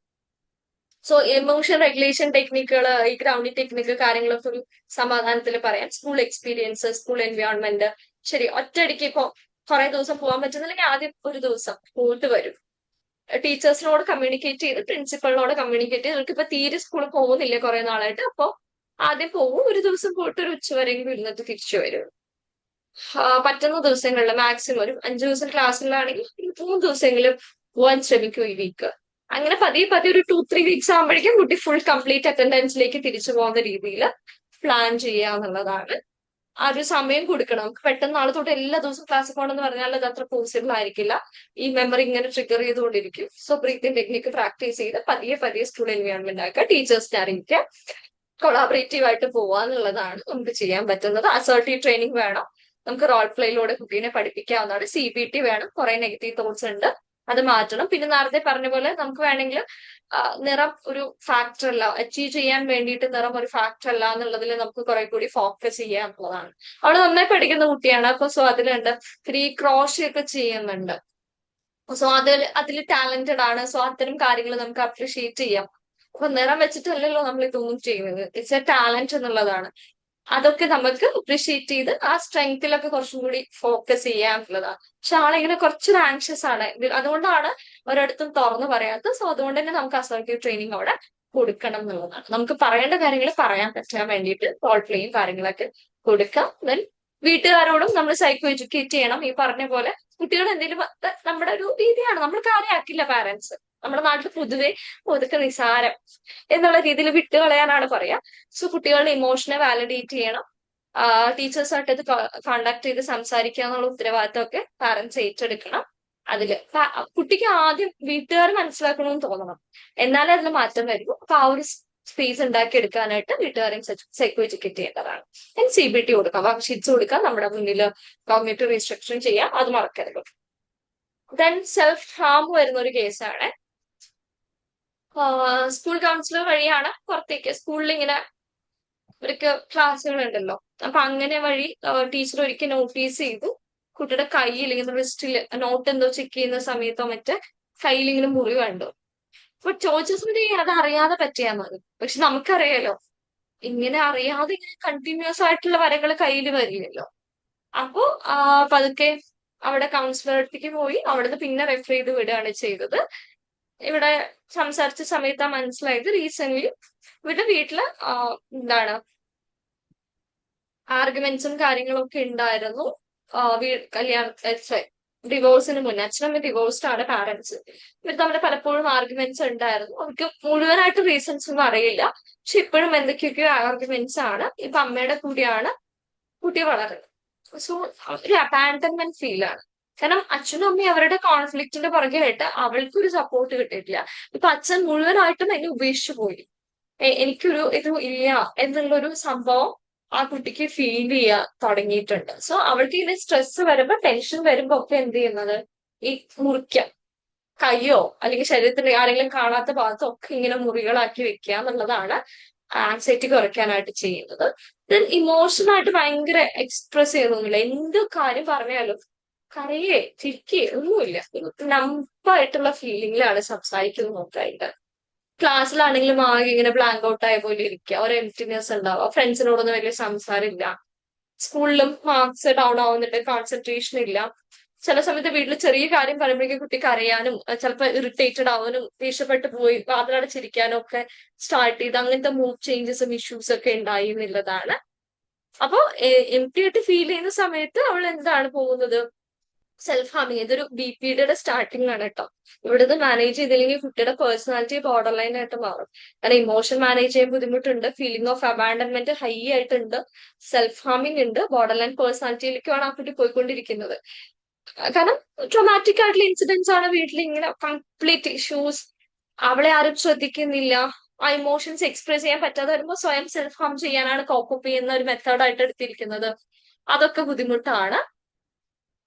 സോ ഇമോഷൻ റെഗുലേഷൻ ടെക്നിക്കുകൾ, ഈ ഗ്രൗണ്ടിങ് ടെക്നിക്ക് കാര്യങ്ങളൊക്കെ ഒരു സമാധാനത്തിൽ പറയാം. സ്കൂൾ എക്സ്പീരിയൻസ്, സ്കൂൾ എൻവയോൺമെന്റ്, ശരി ഒറ്റയടിക്ക് ഇപ്പൊ കുറെ ദിവസം പോകാൻ പറ്റുന്നില്ലെങ്കിൽ ആദ്യം ഒരു ദിവസം പോയിട്ട് വരും, ടീച്ചേഴ്സിനോട് കമ്മ്യൂണിക്കേറ്റ് ചെയ്ത്, പ്രിൻസിപ്പളിനോട് കമ്മ്യൂണിക്കേറ്റ് ചെയ്ത്, നിങ്ങൾക്ക് ഇപ്പൊ തീരെ സ്കൂളിൽ പോകുന്നില്ല കുറെ നാളായിട്ട്, അപ്പൊ ആദ്യം പോകും, ഒരു ദിവസം പോയിട്ട് ഒരു ഉച്ചവരെയെങ്കിലും ഇരുന്നിട്ട് തിരിച്ചു വരും. പറ്റുന്ന ദിവസങ്ങളിൽ മാക്സിമം ഒരു 5 ദിവസം ക്ലാസ്സിലാണെങ്കിൽ 3 ദിവസമെങ്കിലും പോകാൻ ശ്രമിക്കും ഈ വീക്ക്. അങ്ങനെ പതിയെ പതിയെ ഒരു 2-3 വീക്സ് ആകുമ്പോഴേക്കും കുട്ടി ഫുൾ കംപ്ലീറ്റ് അറ്റൻഡൻസിലേക്ക് തിരിച്ചു പോകുന്ന രീതിയിൽ പ്ലാൻ ചെയ്യുക എന്നുള്ളതാണ്. ആ ഒരു സമയം കൊടുക്കണം. നമുക്ക് പെട്ടെന്ന് നാളെ തൊട്ട് എല്ലാ ദിവസവും ക്ലാസ്സിൽ പോകണമെന്ന് പറഞ്ഞാൽ അത് അത്ര പോസിബിൾ ആയിരിക്കില്ല. ഈ മെമ്മറി ഇങ്ങനെ ട്രിഗർ ചെയ്തുകൊണ്ടിരിക്കും. സോ ബ്രീത്തിങ് ടെക്നിക്ക് പ്രാക്ടീസ് ചെയ്ത് പതിയെ പതിയെ സ്കൂൾ എൻവയോൺമെന്റ് ആക്കുക, ടീച്ചേഴ്സിനെ അറിയിക്കുക, കൊളാബറേറ്റീവ് ആയിട്ട് പോവുക എന്നുള്ളതാണ് നമുക്ക് ചെയ്യാൻ പറ്റുന്നത്. അസേർട്ടീവ് ട്രെയിനിങ് വേണം, നമുക്ക് റോൾ പ്ലേയിലൂടെ കുട്ടീനെ പഠിപ്പിക്കാവുന്നതാണ്. CBT വേണം, കുറെ നെഗറ്റീവ് തോട്ട്സ് ഉണ്ട്, അത് മാറ്റണം. പിന്നെ നേരത്തെ പറഞ്ഞ പോലെ നമുക്ക് വേണമെങ്കിൽ നിറം ഒരു ഫാക്ടർ അല്ല, അച്ചീവ് ചെയ്യാൻ വേണ്ടിയിട്ട് നിറം ഒരു ഫാക്ടർ അല്ല എന്നുള്ളതിൽ നമുക്ക് കുറെ കൂടി ഫോക്കസ് ചെയ്യുക എന്നുള്ളതാണ്. അവള് നന്നായി പഠിക്കുന്ന കുട്ടിയാണ്, അപ്പൊ സോ അതിലുണ്ട്, ഈ ക്രോഷ് ഒക്കെ ചെയ്യുന്നുണ്ട്, സോ അതിൽ ടാലന്റഡ് ആണ്. സോ അത്തരം കാര്യങ്ങൾ നമുക്ക് അപ്രിഷിയേറ്റ് ചെയ്യാം. അപ്പൊ നിറം വെച്ചിട്ടല്ലല്ലോ നമ്മൾ ഇതൊന്നും ചെയ്യുന്നത്, ഇറ്റ്സ് എ ടാലന്റ് എന്നുള്ളതാണ്. അതൊക്കെ നമുക്ക് അപ്രിഷിയേറ്റ് ചെയ്ത് ആ സ്ട്രെങ്തിലൊക്കെ കുറച്ചും കൂടി ഫോക്കസ് ചെയ്യാൻ എന്നുള്ളതാണ്. പക്ഷെ ആളിങ്ങനെ കുറച്ചൊരു ആങ്ഷ്യസ് ആണ്, അതുകൊണ്ടാണ് ഒരിടത്തും തുറന്നു പറയാത്തത്. സോ അതുകൊണ്ട് തന്നെ നമുക്ക് അസേർട്ടീവ് ട്രെയിനിങ് അവിടെ കൊടുക്കണം എന്നുള്ളതാണ്. നമുക്ക് പറയേണ്ട കാര്യങ്ങൾ പറയാൻ പറ്റാൻ വേണ്ടിയിട്ട് റോൾ പ്ലേയും കാര്യങ്ങളൊക്കെ കൊടുക്കാം. ദെൻ വീട്ടുകാരോടും നമ്മൾ സൈക്കോ എഡ്യൂക്കേറ്റ് ചെയ്യണം. ഈ പറഞ്ഞ പോലെ കുട്ടികൾ എന്തെങ്കിലും നമ്മുടെ ഒരു രീതിയാണ്, നമ്മൾ കാര്യമാക്കില്ല പാരന്റ്സ്. നമ്മുടെ നാട്ടിൽ പൊതുവെ ഒതുക്കെ നിസാരം എന്നുള്ള രീതിയിൽ വിട്ടുകളയാനാണ് പറയാ. സോ കുട്ടികളുടെ ഇമോഷനെ വാലിഡേറ്റ് ചെയ്യണം, ടീച്ചേഴ്സായിട്ട് ഇത് കോണ്ടാക്ട് ചെയ്ത് സംസാരിക്കുക എന്നുള്ള ഉത്തരവാദിത്തമൊക്കെ പാരന്റ്സ് ഏറ്റെടുക്കണം. അതില് കുട്ടിക്ക് ആദ്യം വീട്ടുകാർ മനസ്സിലാക്കണമെന്ന് തോന്നണം, എന്നാലേ അതിൽ മാറ്റം വരൂ. അപ്പൊ ആ ഒരു സ്പേസ് ഉണ്ടാക്കി എടുക്കാനായിട്ട് വീട്ടുകാരെയും സൈക്കോ എഡ്യൂക്കേറ്റ് ചെയ്യേണ്ടതാണ്. CBT കൊടുക്കാം, വർക്ക് ഷീറ്റ്സ് കൊടുക്കാം, നമ്മുടെ മുന്നിൽ കോഗ്നിറ്റീവ് റീസ്ട്രക്ചറിങ് ചെയ്യാം, അത് മറക്കരുത്. ദെൻ സെൽഫ് ഹാം വരുന്ന ഒരു കേസാണ്. സ്കൂൾ കൗൺസിലർ വഴിയാണ് പുറത്തേക്ക്, സ്കൂളിൽ ഇങ്ങനെ ഇവർക്ക് ക്ലാസ്സുകൾ ഉണ്ടല്ലോ, അപ്പൊ അങ്ങനെ വഴി ടീച്ചർ ഒരിക്കൽ നോട്ടീസ് ചെയ്തു കുട്ടിയുടെ കയ്യിൽ ഇങ്ങനെ റിസ്റ്റിൽ നോട്ട് എന്തോ ചെക്ക് ചെയ്യുന്ന സമയത്തോ മറ്റേ കയ്യിൽ ഇങ്ങനെ മുറിവ് കണ്ടു. അപ്പൊ ചോദിച്ച സമയത്ത് അത് അറിയാതെ പറ്റിയാൽ മതി, പക്ഷെ നമുക്കറിയാലോ ഇങ്ങനെ അറിയാതെ ഇങ്ങനെ കണ്ടിന്യൂസ് ആയിട്ടുള്ള വരകൾ കയ്യിൽ വരില്ലല്ലോ. അപ്പോ പതുക്കെ അവിടെ കൗൺസിലർ അടുത്തേക്ക് പോയി, അവിടുന്ന് പിന്നെ റെഫർ ചെയ്ത് വിടുകയാണ് ചെയ്തത്. ഇവിടെ സംസാരിച്ച സമയത്താ മനസ്സിലായത് റീസെന്റ് ഇവരുടെ വീട്ടില് എന്താണ് ആർഗ്യുമെന്റ്സും കാര്യങ്ങളും ഒക്കെ ഉണ്ടായിരുന്നു. ഡിവോഴ്സിന് മുന്നേ അച്ഛനമ്മ ഡിവോഴ്സ്ഡ് ആണ് പാരന്റ്സ്. ഇവർ തമ്മിൽ പലപ്പോഴും ആർഗ്യുമെന്റ്സ് ഉണ്ടായിരുന്നു. അവർക്ക് മുഴുവനായിട്ട് റീസൺസ് ഒന്നും അറിയില്ല, പക്ഷെ ഇപ്പോഴും എന്തൊക്കെയൊക്കെയോ ആർഗ്യുമെന്റ്സ് ആണ്. ഇപ്പൊ അമ്മയുടെ കൂടെയാണ് കുട്ടി വളരുന്നത്. സോ ഒരു അബാൻഡൻമെന്റ് ഫീൽ ആണ്. കാരണം അച്ഛനും അമ്മയും അവരുടെ കോൺഫ്ലിക്റ്റിന്റെ പുറകെയായിട്ട് അവൾക്കൊരു സപ്പോർട്ട് കിട്ടിയിട്ടില്ല. ഇപ്പൊ അച്ഛൻ മുഴുവനായിട്ടും എന്നെ ഉപേക്ഷിച്ചു പോയി, എനിക്കൊരു ഇത് ഇല്ല എന്നുള്ളൊരു സംഭവം ആ കുട്ടിക്ക് ഫീൽ ചെയ്യാൻ തുടങ്ങിയിട്ടുണ്ട്. സോ അവൾക്ക് ഇങ്ങനെ സ്ട്രെസ് വരുമ്പോ ടെൻഷൻ വരുമ്പോ ഒക്കെ എന്ത് ചെയ്യുന്നത്, ഈ മുറിക്കാം കയ്യോ അല്ലെങ്കിൽ ശരീരത്തിന്റെ ആരെങ്കിലും കാണാത്ത ഭാഗത്തോ ഒക്കെ ഇങ്ങനെ മുറികളാക്കി വെക്കുക എന്നുള്ളതാണ് ആൻസൈറ്റി കുറയ്ക്കാനായിട്ട് ചെയ്യുന്നത്. ദെൻ ഇമോഷനായിട്ട് ഭയങ്കര എക്സ്പ്രസ് ചെയ്യുന്നൊന്നുമില്ല. എന്ത് കാര്യം പറഞ്ഞാലും കരയേ ചിരിക്കേ ഒന്നുമില്ല, നമ്പായിട്ടുള്ള ഫീലിംഗിലാണ് സംസാരിക്കുന്നത് നോക്കായിട്ട്. ക്ലാസ്സിലാണെങ്കിലും ആകെ ഇങ്ങനെ ബ്ലാങ്ക് ഔട്ട് ആയ പോലെ ഇരിക്കുക, ഒരു എംപ്റ്റിനെസ് ഉണ്ടാവുക, ഫ്രണ്ട്സിനോടൊന്നും വലിയ സംസാരമില്ല. സ്കൂളിലും മാർക്സ് ഡൗൺ ആവുന്നുണ്ട്, കോൺസെൻട്രേഷൻ ഇല്ല. ചില സമയത്ത് വീട്ടിൽ ചെറിയ കാര്യം പറയുമ്പോഴേക്കും കുട്ടിക്ക് അറിയാനും ചിലപ്പോൾ ഇറിറ്റേറ്റഡ് ആവാനും ദേഷ്യപ്പെട്ട് പോയി വാതിലടച്ചിരിക്കാനും ഒക്കെ സ്റ്റാർട്ട് ചെയ്ത് അങ്ങനത്തെ മൂഡ് ചേഞ്ചസും ഇഷ്യൂസ് ഒക്കെ ഉണ്ടായി എന്നുള്ളതാണ്. അപ്പൊ എംപ്റ്റി ആയിട്ട് ഫീൽ ചെയ്യുന്ന സമയത്ത് അവൾ എന്താണ് പോകുന്നത്, സെൽഫ് ഹാർമിങ്. ഇതൊരു BPD സ്റ്റാർട്ടിംഗ് ആണ് കേട്ടോ. ഇവിടുന്ന് മാനേജ് ചെയ്തില്ലെങ്കിൽ കുട്ടിയുടെ പേഴ്സണാലിറ്റി ബോർഡർ ലൈൻ ആയിട്ട് മാറും. കാരണം ഇമോഷൻ മാനേജ് ചെയ്യാൻ ബുദ്ധിമുട്ടുണ്ട്, ഫീലിംഗ് ഓഫ് അബാൻഡൻമെന്റ് ഹൈ ആയിട്ടുണ്ട്, സെൽഫ് ഹാർമിങ് ഉണ്ട്, ബോർഡർ ലൈൻ പേഴ്സണാലിറ്റിയിലേക്കാണ് ആ കുട്ടി പോയിക്കൊണ്ടിരിക്കുന്നത്. കാരണം ട്രോമാറ്റിക് ആയിട്ടുള്ള ഇൻസിഡൻസ് ആണ് വീട്ടിൽ ഇങ്ങനെ കംപ്ലീറ്റ് ഇഷ്യൂസ്. അവളെ ആരും ശ്രദ്ധിക്കുന്നില്ല, ആ ഇമോഷൻസ് എക്സ്പ്രസ് ചെയ്യാൻ പറ്റാതെ വരുമ്പോൾ സ്വയം സെൽഫ് ഹാം ചെയ്യാനാണ് കോപ്പപ്പ് ചെയ്യുന്ന ഒരു മെത്തേഡായിട്ട് എടുത്തിരിക്കുന്നത്. അതൊക്കെ ബുദ്ധിമുട്ടാണ്.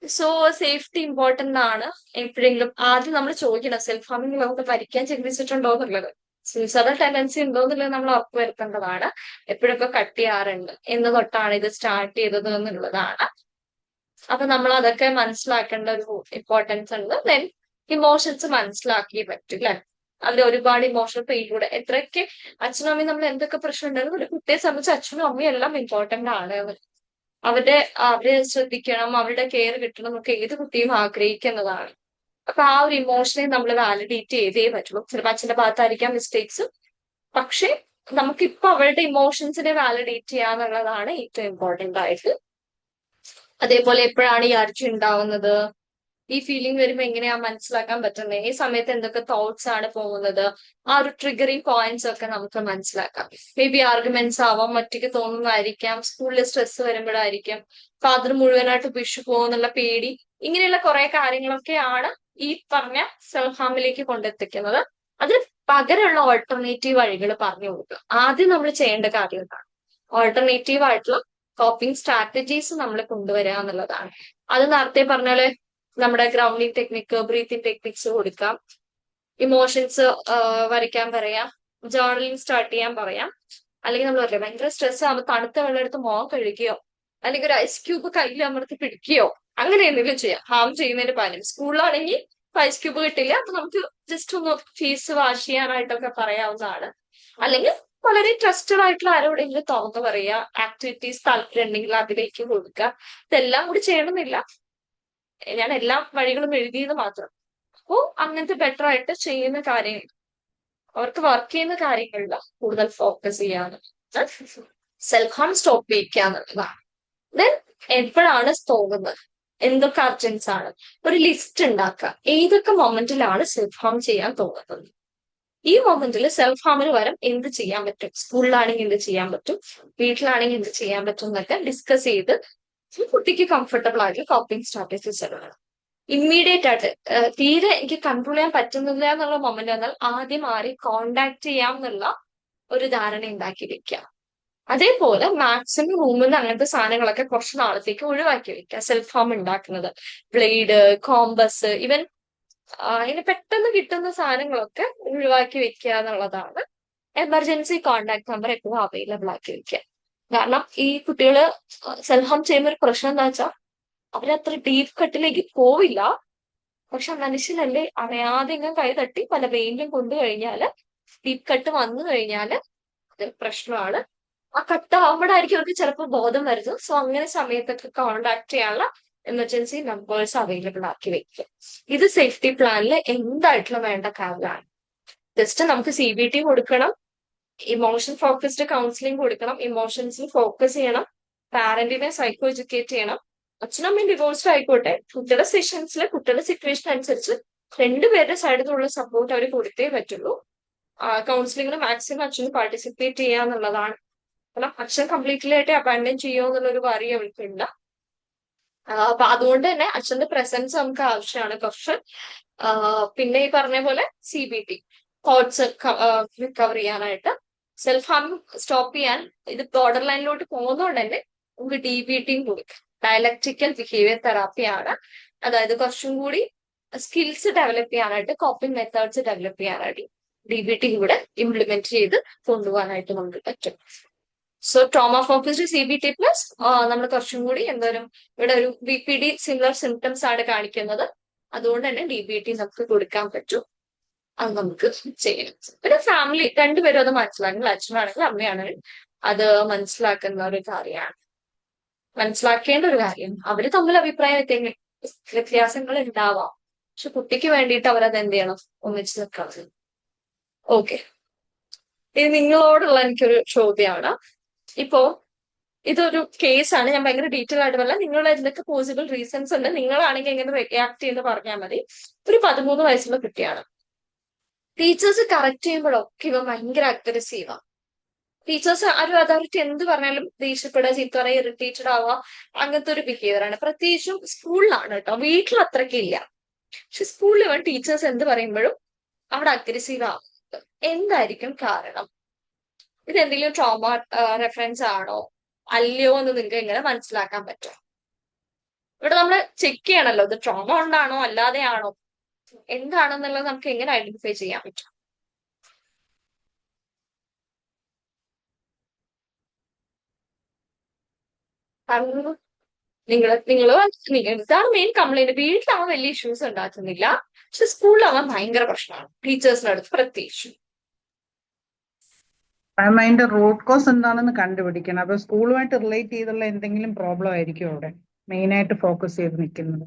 സോ സേഫ്റ്റി ഇമ്പോർട്ടന്റ് ആണ്. എപ്പോഴെങ്കിലും ആദ്യം നമ്മൾ ചോദിക്കണം, സെൽഫ് ഹാമിംഗ് നമുക്ക് ഭരിക്കാൻ ചിന്തിച്ചിട്ടുണ്ടോ എന്നുള്ളത്, സൂയിസൈഡൽ ടെൻഡൻസി ഉണ്ടോ എന്നുള്ളത് നമ്മൾ ഉറപ്പുവരുത്തേണ്ടതാണ്. എപ്പോഴൊക്കെ കട്ട് ചെയ്യാറുണ്ട്, എന്ന് തൊട്ടാണ് ഇത് സ്റ്റാർട്ട് ചെയ്തത് എന്നുള്ളതാണ്. അപ്പൊ നമ്മൾ അതൊക്കെ മനസ്സിലാക്കേണ്ട ഒരു ഇമ്പോർട്ടൻസ് ഉണ്ട്. ദെൻ ഇമോഷൻസ് മനസ്സിലാക്കിയേ പറ്റൂ അല്ലെ. അതിൽ ഒരുപാട് ഇമോഷണൽ പെയിനിലൂടെ എത്രയൊക്കെ അച്ഛനും അമ്മയും നമ്മൾ എന്തൊക്കെ പ്രശ്നം ഉണ്ടായിരുന്നു, ഒരു കുട്ടിയെ സംബന്ധിച്ച് അച്ഛനും അമ്മയും എല്ലാം ഇമ്പോർട്ടന്റ് ആണ്. അവരെ ശ്രദ്ധിക്കണം, അവരുടെ കെയർ കിട്ടണം എന്നൊക്കെ ഏത് കുട്ടിയും ആഗ്രഹിക്കുന്നതാണ്. അപ്പൊ ആ ഒരു ഇമോഷനെ നമ്മൾ വാലിഡേറ്റ് ചെയ്തേ പറ്റുള്ളൂ. ചിലപ്പോൾ അച്ഛന്റെ ഭാഗത്തായിരിക്കാം മിസ്റ്റേക്സ്, പക്ഷെ നമുക്കിപ്പോ അവരുടെ ഇമോഷൻസിനെ വാലിഡേറ്റ് ചെയ്യാന്നുള്ളതാണ് ഏറ്റവും ഇമ്പോർട്ടന്റ് ആയിട്ട്. അതേപോലെ എപ്പോഴാണ് ഈ അർജ് ഉണ്ടാവുന്നത്, ഈ ഫീലിംഗ് വരുമ്പോ എങ്ങനെയാ മനസ്സിലാക്കാൻ പറ്റുന്നത്, ഈ സമയത്ത് എന്തൊക്കെ തോട്ട്സ് ആണ് പോകുന്നത്, ആ ഒരു ട്രിഗറിങ് പോയിന്റ്സ് ഒക്കെ നമുക്ക് മനസ്സിലാക്കാം. മേ ബി ആർഗ്യുമെന്റ്സ് ആവാം, ഒറ്റയ്ക്ക് തോന്നുന്നതായിരിക്കാം, സ്കൂളിൽ സ്ട്രെസ് വരുമ്പോഴായിരിക്കും, ഫാദർ മുഴുവനായിട്ട് വിഷു പോകുന്നുള്ള പേടി, ഇങ്ങനെയുള്ള കുറെ കാര്യങ്ങളൊക്കെയാണ് ഈ പറഞ്ഞ സെൽഫ് ഹാമിലേക്ക് കൊണ്ടെത്തിക്കുന്നത്. അതിന് പകരമുള്ള ഓൾട്ടർനേറ്റീവ് വഴികൾ പറഞ്ഞു കൊടുക്കുക. ആദ്യം നമ്മൾ ചെയ്യേണ്ട കാര്യം എന്താണ്, ഓൾട്ടർനേറ്റീവ് ആയിട്ടുള്ള കോപ്പിംഗ് സ്ട്രാറ്റജീസ് നമ്മൾ കൊണ്ടുവരിക എന്നുള്ളതാണ്. അത് നേരത്തെ പറഞ്ഞാല് നമ്മുടെ ഗ്രൗണ്ടിങ് ടെക്നിക്ക്, ബ്രീത്തിങ് ടെക്നിക്സ് കൊടുക്കാം, ഇമോഷൻസ് വരയ്ക്കാൻ പറയാം, ജേർണലിംഗ് സ്റ്റാർട്ട് ചെയ്യാൻ പറയാം. അല്ലെങ്കിൽ നമ്മൾ പറയാം ഭയങ്കര സ്ട്രെസ് ആകുമ്പോൾ തണുത്ത വെള്ളം എടുത്ത് മുഖം കഴുകിയോ അല്ലെങ്കിൽ ഒരു ഐസ് ക്യൂബ് കയ്യിൽ അമർത്തി പിടിക്കുകയോ അങ്ങനെ എന്തെങ്കിലും ചെയ്യാം, ഹാം ചെയ്യുന്നതിന് പകരം. സ്കൂളിലാണെങ്കിൽ ഐസ് ക്യൂബ് കിട്ടില്ല, അപ്പൊ നമുക്ക് ജസ്റ്റ് ഒന്ന് ഫീസ് വാഷ് ചെയ്യാനായിട്ടൊക്കെ പറയാവുന്നതാണ്. അല്ലെങ്കിൽ വളരെ ട്രസ്റ്റഡ് ആയിട്ടുള്ള ആരോടെങ്കിലും തുറന്നു പറയുക, ആക്ടിവിറ്റീസ് താല്പര്യമുണ്ടെങ്കിൽ അതിലേക്ക് കൊടുക്കുക. ഇതെല്ലാം കൂടി ചെയ്യണമെന്നില്ല, ഞാൻ എല്ലാ വഴികളും എഴുതിയത് മാത്രം. അപ്പോ അങ്ങനത്തെ ബെറ്റർ ആയിട്ട് ചെയ്യുന്ന കാര്യങ്ങൾ, അവർക്ക് വർക്ക് ചെയ്യുന്ന കാര്യങ്ങളില കൂടുതൽ ഫോക്കസ് ചെയ്യാന്ന്, സെൽഫ് ഹാം സ്റ്റോപ്പ് ചെയ്യിക്കുക എന്നുള്ളതാണ്. ദെൻ എപ്പോഴാണ് തോന്നുന്നത്, എന്തൊക്കെ അർജൻസ് ആണ്, ഒരു ലിസ്റ്റ് ഉണ്ടാക്കുക. ഏതൊക്കെ മൊമെന്റിലാണ് സെൽഫ് ഹാം ചെയ്യാൻ തോന്നുന്നത്, ഈ മൊമെന്റിൽ സെൽഫ് ഹാമിന് പകരം എന്ത് ചെയ്യാൻ പറ്റും, സ്കൂളിലാണെങ്കിൽ എന്ത് ചെയ്യാൻ പറ്റും, വീട്ടിലാണെങ്കിൽ എന്ത് ചെയ്യാൻ പറ്റും എന്നൊക്കെ ഡിസ്കസ് ചെയ്ത് കുട്ടിക്ക് കംഫർട്ടബിൾ ആയിട്ടുള്ള കോപ്പിംഗ് സ്ട്രാറ്റജീസ് എടുക്കണം. ഇമ്മീഡിയറ്റ് ആയിട്ട് തീരെ എനിക്ക് കൺട്രോൾ ചെയ്യാൻ പറ്റുന്നില്ല എന്നുള്ള മൊമെന്റ് വന്നാൽ ആദ്യം ആരെ കോണ്ടാക്ട് ചെയ്യാം എന്നുള്ള ഒരു ധാരണ ഉണ്ടാക്കി വെക്കുക. അതേപോലെ മാക്സിമം റൂമിൽ നിന്ന് അങ്ങനത്തെ സാധനങ്ങളൊക്കെ കുറച്ച് നാളത്തേക്ക് ഒഴിവാക്കി വെക്കുക. സെൽഫ് ഹാം ഉണ്ടാക്കുന്നത്, ബ്ലേഡ്, കോമ്പസ്, ഈവൻ ഇങ്ങനെ പെട്ടെന്ന് കിട്ടുന്ന സാധനങ്ങളൊക്കെ ഒഴിവാക്കി വെക്കുക എന്നുള്ളതാണ്. എമർജൻസി കോണ്ടാക്ട് നമ്പർ എപ്പോഴും അവൈലബിൾ ആക്കി വെക്കുക. കാരണം ഈ കുട്ടികള് സെൽഫ് ഹാം ചെയ്യുന്ന ഒരു പ്രശ്നം എന്താ വെച്ചാൽ അവരത്ര ഡീപ്പ് കട്ടിലേക്ക് പോവില്ല, പക്ഷെ മനുഷ്യനല്ലേ അറിയാതെ ഇങ്ങനെ കൈ തട്ടി പല വെയിലും കൊണ്ടു കഴിഞ്ഞാല് ഡീപ്പ് കട്ട് വന്നു കഴിഞ്ഞാല് അത് പ്രശ്നമാണ്. ആ കട്ടാവുമ്പോഴായിരിക്കും അവർക്ക് ചിലപ്പോൾ ബോധം വരുന്നത്. സോ അങ്ങനെ സമയത്തൊക്കെ കോണ്ടാക്ട് ചെയ്യാനുള്ള എമർജൻസി നമ്പേഴ്സ് അവൈലബിൾ ആക്കി വെക്കുക. ഇത് സേഫ്റ്റി പ്ലാനിൽ എന്തായിട്ടുള്ള വേണ്ട കാര്യമാണ്. ജസ്റ്റ് നമുക്ക് CBT കൊടുക്കണം, ഇമോഷൻ ഫോക്കസ്ഡ് കൗൺസിലിംഗ് കൊടുക്കണം, ഇമോഷൻസിൽ ഫോക്കസ് ചെയ്യണം, പാരന്റിനെ സൈക്കോ എഡ്യൂക്കേറ്റ് ചെയ്യണം. അച്ഛനമ്മയും ഡിവോഴ്സ്ഡ് ആയിക്കോട്ടെ, കുട്ടിയുടെ സെഷൻസിൽ കുട്ടിയുടെ സിറ്റുവേഷൻ അനുസരിച്ച് രണ്ടുപേരുടെ സൈഡിൽ നിന്നുള്ള സപ്പോർട്ട് അവർ കൊടുത്തേ പറ്റുള്ളൂ. കൗൺസിലിംഗിന് മാക്സിമം അച്ഛന് പാർട്ടിസിപ്പേറ്റ് ചെയ്യുക എന്നുള്ളതാണ്. കാരണം അച്ഛൻ കംപ്ലീറ്റ്ലി ആയിട്ട് അബാൻഡൻ ചെയ്യുമോ എന്നുള്ളൊരു വറി അവർക്കുണ്ട്. അപ്പൊ അതുകൊണ്ട് തന്നെ അച്ഛന്റെ പ്രസൻസ് നമുക്ക് ആവശ്യമാണ് കുറച്ച്. പിന്നെ ഈ പറഞ്ഞ പോലെ CBT തോട്ട്സ് റിക്കവർ ചെയ്യാനായിട്ട്, സെൽഫ് ഹാം സ്റ്റോപ്പ് ചെയ്യാൻ, ഇത് ബോർഡർ ലൈനിലോട്ട് പോകുന്നതുകൊണ്ട് തന്നെ നമുക്ക് DBTയും കൊടുക്കാം. ഡയലക്റ്റിക്കൽ ബിഹേവിയർ തെറാപ്പിയാണ്. അതായത് കുറച്ചും കൂടി സ്കിൽസ് ഡെവലപ്പ് ചെയ്യാനായിട്ട്, കോപ്പിംഗ് മെത്തേഡ്സ് ഡെവലപ്പ് ചെയ്യാനായിട്ട് DBT കൂടെ ഇംപ്ലിമെന്റ് ചെയ്ത് കൊണ്ടുപോകാനായിട്ട് നമുക്ക് പറ്റും. So trauma focused CBT plus നമ്മൾ കുറച്ചും കൂടി എന്തോരം ഇവിടെ ഒരു BPD സിമിലർ സിംറ്റംസ് ആണ് കാണിക്കുന്നത്. അതുകൊണ്ട് തന്നെ DBT നമുക്ക് കൊടുക്കാൻ പറ്റും. അത് നമുക്ക് ചെയ്യണം. പിന്നെ ഫാമിലി രണ്ടുപേരും അത് മനസ്സിലാക്കണം. അച്ഛനാണെങ്കിൽ അമ്മയാണെങ്കിൽ അത് മനസ്സിലാക്കുന്ന ഒരു കാര്യമാണ്, മനസ്സിലാക്കേണ്ട ഒരു കാര്യം. അവര് തമ്മിൽ അഭിപ്രായ വ്യത്യാസങ്ങൾ ഉണ്ടാവാം, പക്ഷെ കുട്ടിക്ക് വേണ്ടിയിട്ട് അവരത് എന്ത് ചെയ്യണം, ഒന്നിച്ച് നിൽക്കണം. ഓക്കെ, ഇത് നിങ്ങളോടുള്ള എനിക്കൊരു ചോദ്യമാണ്. ഇപ്പോ ഇതൊരു കേസാണ്, ഞാൻ ഭയങ്കര ഡീറ്റെയിൽ ആയിട്ട് പറയില്ല. നിങ്ങളുടെ എന്തൊക്കെ പോസിബിൾ റീസൺസ് ഉണ്ട്, നിങ്ങളാണെങ്കിൽ എങ്ങനെ റിയാക്ട് ചെയ്യുന്നത് പറഞ്ഞാൽ മതി. ഒരു 13 വയസ്സുള്ള കുട്ടിയാണ്. ടീച്ചേഴ്സ് കറക്റ്റ് ചെയ്യുമ്പോഴൊക്കെ ഇവ ഭയങ്കര അഗ്രസീവാ. ടീച്ചേഴ്സ് ഒരു അതോറിറ്റി എന്ത് പറഞ്ഞാലും ദേഷ്യപ്പെടുക, ചീത്ത പറയുക, ഇറിറ്റേറ്റഡ് ആവുക, അങ്ങനത്തെ ഒരു ബിഹേവിയർ ആണ്. പ്രത്യേകിച്ചും സ്കൂളിലാണ് കേട്ടോ, വീട്ടിൽ അത്രയ്ക്ക് ഇല്ല. പക്ഷെ സ്കൂളിൽ ഇവൻ ടീച്ചേഴ്സ് എന്ത് പറയുമ്പോഴും അവിടെ അഗ്രസീവ് ആവും. എന്തായിരിക്കും കാരണം? ഇത് എന്തെങ്കിലും ട്രോമ റെഫറൻസ് ആണോ അല്ലയോ എന്ന് നിങ്ങൾക്ക് എങ്ങനെ മനസ്സിലാക്കാൻ പറ്റും? ഇവിടെ നമ്മൾ ചെക്ക് ചെയ്യണല്ലോ, ഇത് ട്രോമ കൊണ്ടാണോ അല്ലാതെയാണോ എന്താണെന്നുള്ളത് നമുക്ക് എങ്ങനെ ഐഡന്റിഫൈ ചെയ്യാൻ പറ്റും? ഇതാണ് മെയിൻ കംപ്ലൈന്റ്. വീട്ടിലാവാൻ വലിയ ഇഷ്യൂസ് ഉണ്ടാക്കുന്നില്ല, പക്ഷെ സ്കൂളിലാവാൻ ഭയങ്കര പ്രശ്നമാണ്, ടീച്ചേഴ്സിന്റെ അടുത്ത് പ്രത്യേകിച്ച്. അതിന്റെ റൂട്ട് കോസ് എന്താണെന്ന് കണ്ടുപിടിക്കണം. അപ്പൊ സ്കൂളുമായിട്ട് റിലേറ്റ് ചെയ്തുള്ള എന്തെങ്കിലും പ്രോബ്ലം ആയിരിക്കും അവിടെ മെയിൻ ആയിട്ട് ഫോക്കസ് ചെയ്ത് നിൽക്കുന്നത്.